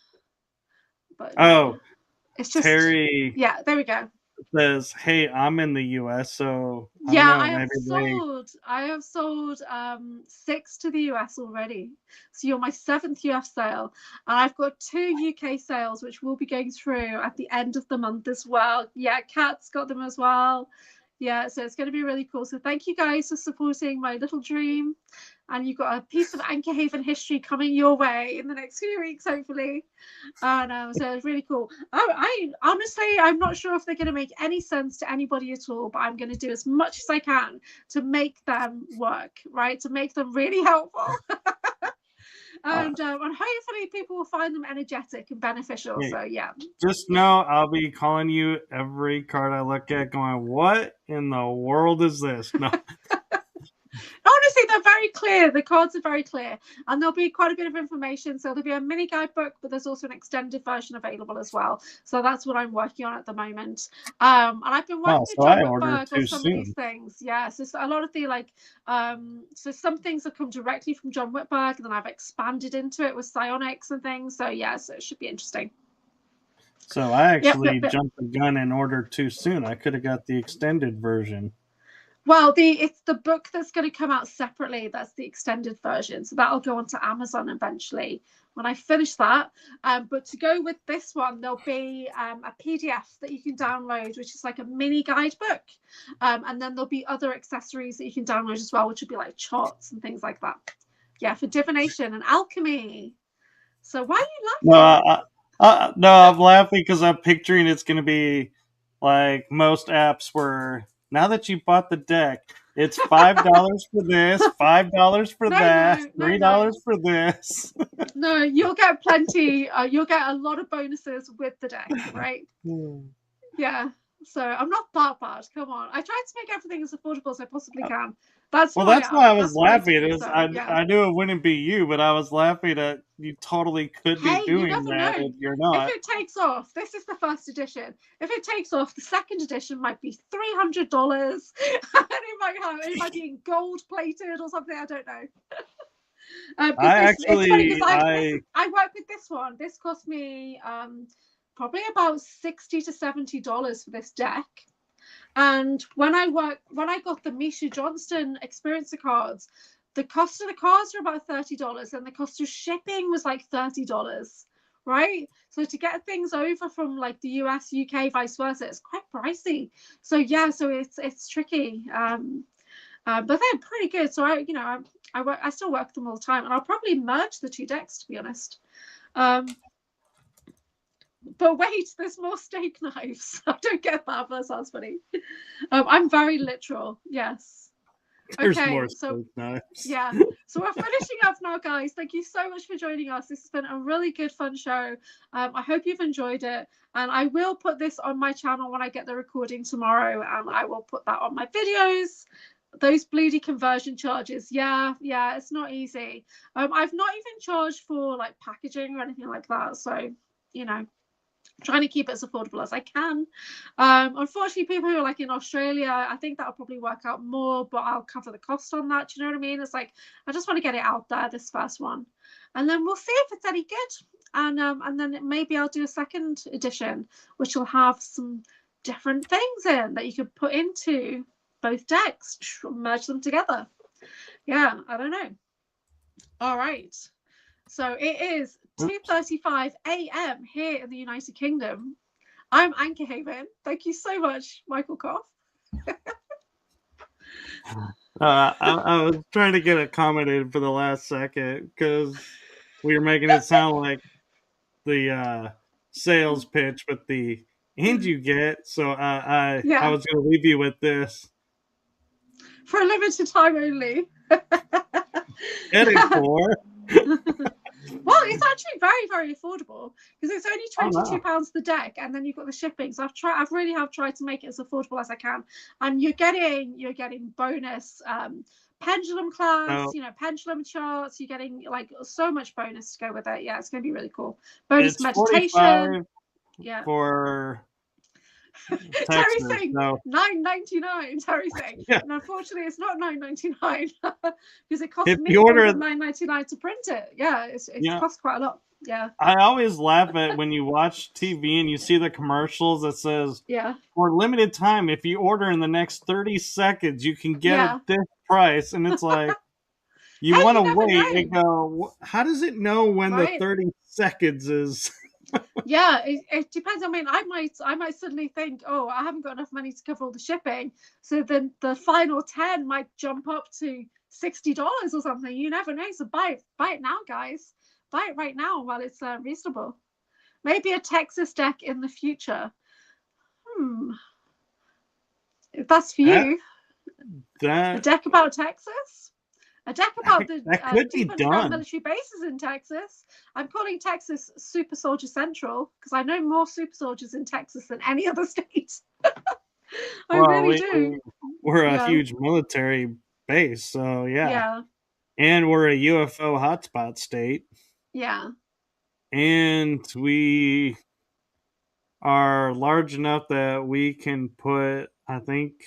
But it's just Terry. Yeah, there we go. Says, "Hey, I'm in the US, so yeah, I have sold 6 to the US already. So you're my 7th US sale, and I've got 2 UK sales which will be going through at the end of the month as well. Yeah, Kat's got them as well. Yeah, so it's going to be really cool. So thank you guys for supporting my little dream, and you've got a piece of AnchorHaven history coming your way in the next few weeks, hopefully. And so it's really cool. I honestly, I'm not sure if they're going to make any sense to anybody at all, but I'm going to do as much as I can to make them work, right? To make them really helpful. And hopefully people will find them energetic and beneficial. So yeah. Just know I'll be calling you every card I look at going, what in the world is this? No. Honestly, they're very clear. The cards are very clear, and there'll be quite a bit of information. So there'll be a mini guidebook, but there's also an extended version available as well. So that's what I'm working on at the moment. And I've been working with John Whitberg on some of these things. Yeah, so a lot of the so some things have come directly from John Whitberg, and then I've expanded into it with psionics and things. So yeah, so it should be interesting. So I actually jumped the gun and ordered too soon. I could have got the extended version. Well, it's the book that's going to come out separately. That's the extended version. So that'll go onto Amazon eventually when I finish that. But to go with this one, there'll be a PDF that you can download, which is like a mini guidebook. And then there'll be other accessories that you can download as well, which would be like charts and things like that. Yeah, for divination and alchemy. So why are you laughing? No, I'm laughing because I'm picturing it's going to be like most apps where, now that you bought the deck, it's $5 for this, $5 for that, $3 for this. No, you'll get plenty. You'll get a lot of bonuses with the deck, right? Yeah. So I'm not that bad. Come on, I tried to make everything as affordable as I possibly can. That's why I was laughing. I knew it wouldn't be you, but I was laughing at you totally could be doing that if you're not. If it takes off, this is the first edition. If it takes off, the second edition might be $300, and it might be gold plated or something. I don't know. It's funny because I work with this one. This cost me probably about $60 to $70 for this deck. And when I got the Misha Johnston Experiencer cards, the cost of the cards were about $30, and the cost of shipping was like $30, right? So to get things over from like the US, UK, vice versa, it's quite pricey. So yeah, so it's tricky. But they're pretty good. So I still work with them all the time, and I'll probably merge the 2 decks, to be honest. But wait, there's more steak knives. I don't get that. That sounds funny. I'm very literal. Yes. There's more steak knives. Yeah. So we're finishing up now, guys. Thank you so much for joining us. This has been a really good, fun show. I hope you've enjoyed it. And I will put this on my channel when I get the recording tomorrow. And I will put that on my videos. Those bleedy conversion charges. Yeah, it's not easy. I've not even charged for like packaging or anything like that. So, trying to keep it as affordable as I can. Unfortunately, people who are like in Australia, I think that'll probably work out more, but I'll cover the cost on that. Do you know what I mean? It's like, I just want to get it out there, this first one, and then we'll see if it's any good. And then maybe I'll do a second edition, which will have some different things in that you could put into both decks, merge them together. Yeah, I don't know. All right. So it is 2:35 a.m. here in the United Kingdom. I'm AnchorHaven. Thank you so much, Michael Kopf. I was trying to get accommodated for the last second because we were making it sound like the sales pitch, but the end you get. So I was going to leave you with this for a limited time only. Get it for. Well, it's actually very, very affordable because it's only £22 the deck, and then you've got the shipping. So I've really tried to make it as affordable as I can, and you're getting bonus pendulum class, pendulum charts. You're getting like so much bonus to go with it. Yeah, it's going to be really cool. Bonus meditation. Yeah. For Terry saying $9.99. Terry saying, and unfortunately, it's not $9.99 because it costs me $9.99 to print it. Yeah, it costs quite a lot. Yeah. I always laugh at when you watch TV and you see the commercials that says, for limited time, if you order in the next 30 seconds, you can get at this price, and it's like you want to wait and go. How does it know when the 30 seconds is? Yeah, it depends. I mean, I might suddenly think, oh, I haven't got enough money to cover all the shipping, so then the final 10 might jump up to $60 or something. You never know. So buy it now, guys. Buy it right now while it's reasonable. Maybe a Texas deck in the future. If that's for you, a deck about Texas. A deck about the military bases in Texas. I'm calling Texas Super Soldier Central because I know more super soldiers in Texas than any other state. I really do. We're a huge military base, so yeah. And we're a UFO hotspot state. Yeah. And we are large enough that we can put, I think,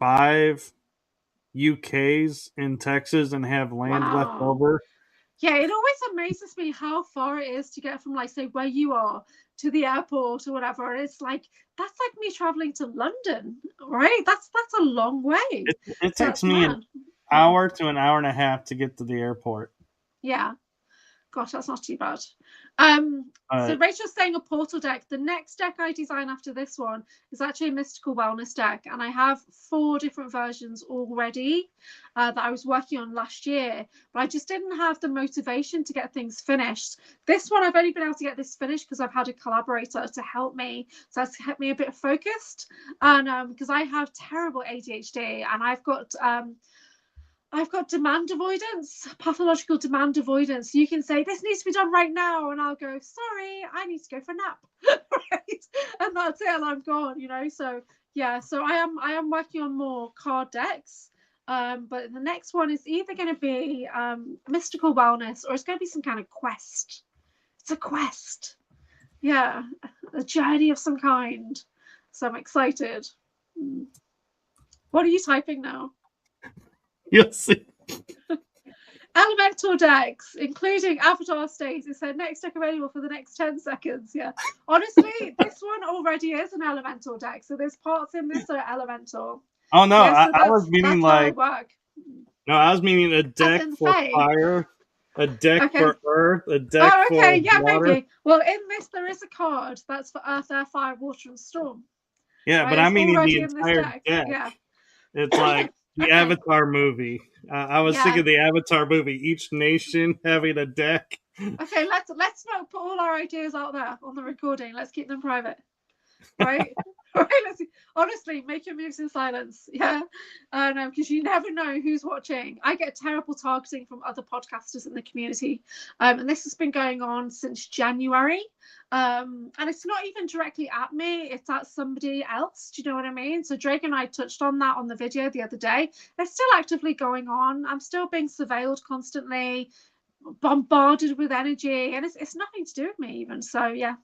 5 UKs in Texas and have land left over. Yeah, it always amazes me how far it is to get from, like, say, where you are to the airport or whatever. And it's like, that's like me traveling to London, right? That's a long way. It takes me an hour to an hour and a half to get to the airport. Yeah. Gosh, that's not too bad. So Rachel's saying a portal deck. The next deck I design after this one is actually a mystical wellness deck, and I have 4 different versions already that I was working on last year, but I just didn't have the motivation to get things finished. This one, I've only been able to get this finished because I've had a collaborator to help me, so that's kept me a bit focused. And because I have terrible ADHD, and I've got demand avoidance, pathological demand avoidance. You can say, this needs to be done right now. And I'll go, sorry, I need to go for a nap. Right? And that's it. And I'm gone, So, yeah, so I am working on more card decks. But the next one is either going to be mystical wellness, or it's going to be some kind of quest. It's a quest. Yeah, a journey of some kind. So I'm excited. What are you typing now? You'll see. Elemental decks, including Avatar states. It said next deck available for the next 10 seconds. Yeah. Honestly, this one already is an elemental deck. So there's parts in this that are elemental. Oh, no. Yeah, so I was meaning like. No, I was meaning a deck for fire, a deck for earth, a deck for water. Maybe. Well, in this, there is a card that's for earth, air, fire, water, and storm. Yeah, right? But I mean the entire deck. Yeah. It's like. The Avatar movie. I was thinking of the Avatar movie. Each nation having a deck. Okay, let's not put all our ideas out there on the recording. Let's keep them private, right? Right. Honestly, make your moves in silence. Yeah, because you never know who's watching. I get terrible targeting from other podcasters in the community, and this has been going on since January. And it's not even directly at me, it's at somebody else. Do you know what I mean? So Drake and I touched on that on the video the other day. It's still actively going on. I'm still being surveilled constantly, bombarded with energy, and it's nothing to do with me even. So yeah,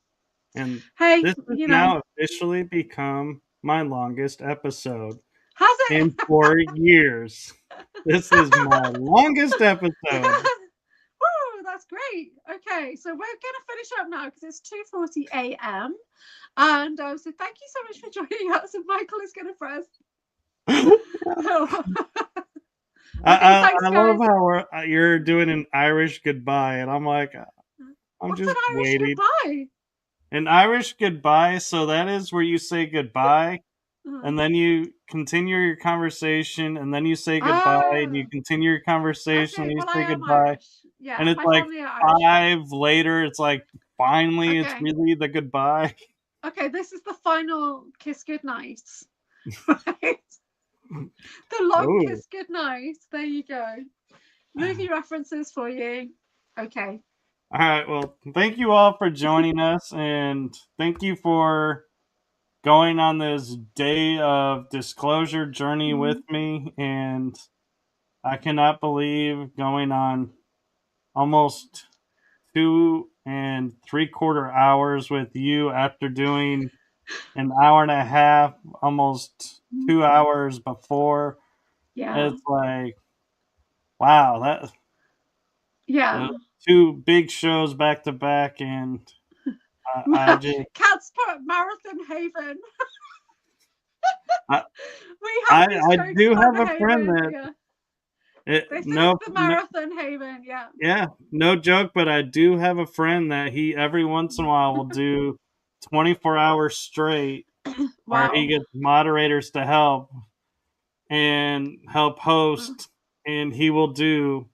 And Hey, this has now officially become my longest episode has in it? 4 years. This is my longest episode. Woo, that's great. Okay, so we're gonna finish up now because it's 2:40 a.m. And so thank you so much for joining us. And Michael is gonna press. I love how you're doing an Irish goodbye, and I'm like, I'm What's just an Irish waiting. goodbye? An Irish goodbye, so that is where you say goodbye, and then you continue your conversation, and then you say goodbye, and you continue your conversation, and you say goodbye. Irish. Yeah, And it's like 5 later, it's like, finally, it's really the goodbye. Okay, this is the final kiss goodnight. Right? The long kiss goodnight. There you go. Movie references for you. Okay. All right. Well, thank you all for joining us, and thank you for going on this day of disclosure journey with me. And I cannot believe going on almost 2 3/4 hours with you after doing an hour and a half, almost 2 hours before. Yeah. It's like, wow, that. Yeah. 2 big shows back to back, and I just Cats put Marathon Haven. I do have a friend that this is the Marathon Haven, yeah, no joke, but I do have a friend that he every once in a while will do 24 hours straight where he gets moderators to help host, and he will do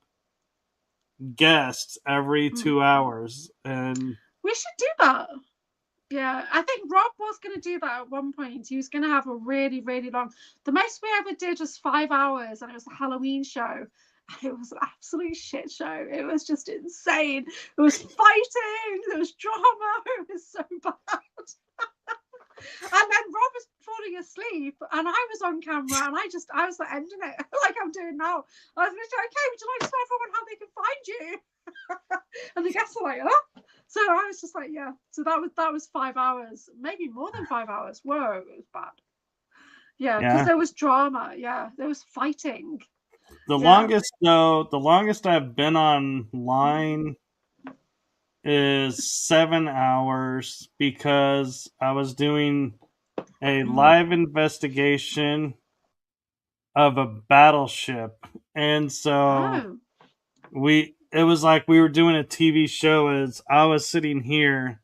guests every 2 hours, and we should do that. Yeah, I think Rob was going to do that at one point. He was going to have a really, really long. The most we ever did was 5 hours, and it was a Halloween show. It was an absolute shit show. It was just insane. It was fighting. There was drama. It was so bad. And then Rob was falling asleep, and I was on camera, and I was like ending it like I'm doing now. I was literally, okay, would you like to tell everyone how they can find you? And the guests were like, oh. So I was just like, yeah. So that was 5 hours, maybe more than 5 hours. Whoa, it was bad. Yeah, because there was drama. Yeah, there was fighting. The longest I've been online is 7 hours because I was doing a live investigation of a battleship, and so it was like we were doing a TV show as I was sitting here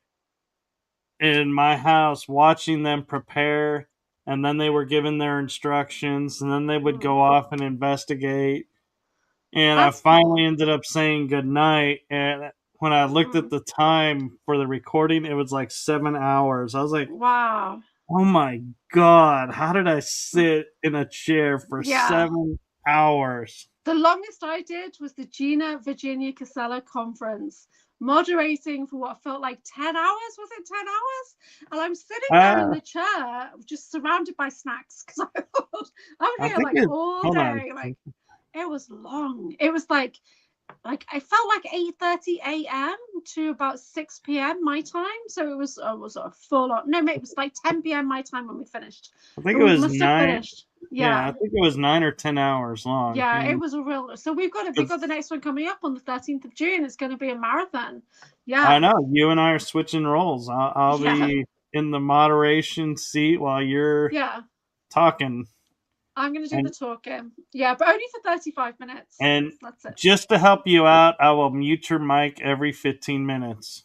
in my house watching them prepare, and then they were given their instructions, and then they would go off and investigate. And I finally ended up saying goodnight. And when I looked at the time for the recording, it was like 7 hours. I was like, wow. Oh my God, how did I sit in a chair for 7 hours? The longest I did was the Gina Virginia Casella conference, moderating for what felt like 10 hours. Was it 10 hours? And I'm sitting there in the chair, just surrounded by snacks, because I'm here like all day. Like, it was long. It was like I felt like 8:30 a.m. to about 6 p.m. my time. So it was a full on. No, it was like 10 p.m. my time when we finished. I think it was 9. Yeah, I think it was 9 or 10 hours long. Yeah, it was a real. So we've got the next one coming up on the 13th of June. It's going to be a marathon. Yeah, I know. You and I are switching roles. I'll be in the moderation seat while you're talking. I'm going to do the talking. Yeah, but only for 35 minutes. And that's it. Just to help you out, I will mute your mic every 15 minutes.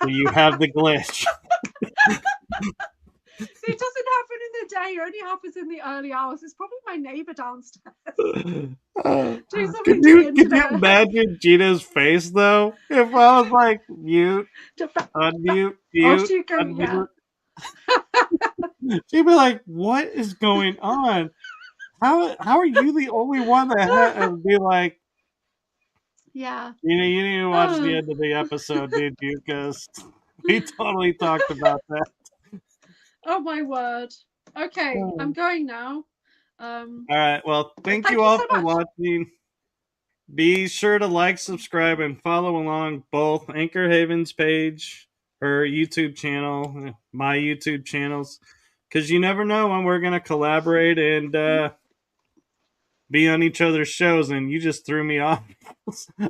So you have the glitch. See, it doesn't happen in the day. It only happens in the early hours. It's probably my neighbor downstairs. Could you imagine Gina's face, though? If I was like, mute, unmute, mute, unmute. She'd be like, what is going on? How are you the only one that had to be like, yeah, you didn't even watch the end of the episode, did you? Because we totally talked about that. Oh my word. Okay, I'm going now. All right. Well, thank you all for watching. Be sure to like, subscribe, and follow along both AnchorHaven's page her YouTube channel, my YouTube channels, because you never know when we're going to collaborate and be on each other's shows, and you just threw me off.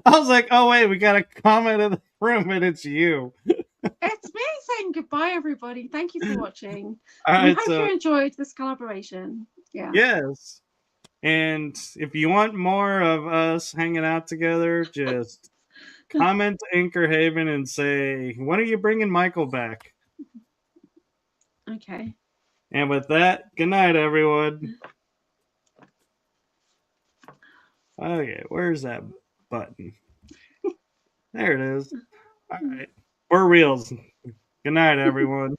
I was like, oh, wait, we got a comment in the room, and it's you. It's me saying goodbye, everybody. Thank you for watching. All We right, hope so you enjoyed this collaboration. Yeah. yes. And if you want more of us hanging out together, just comment AnchorHaven and say, when are you bringing Michael back? Okay. And with that, good night, everyone. Okay, where's that button? There it is. All right. We're reals. Good night, everyone.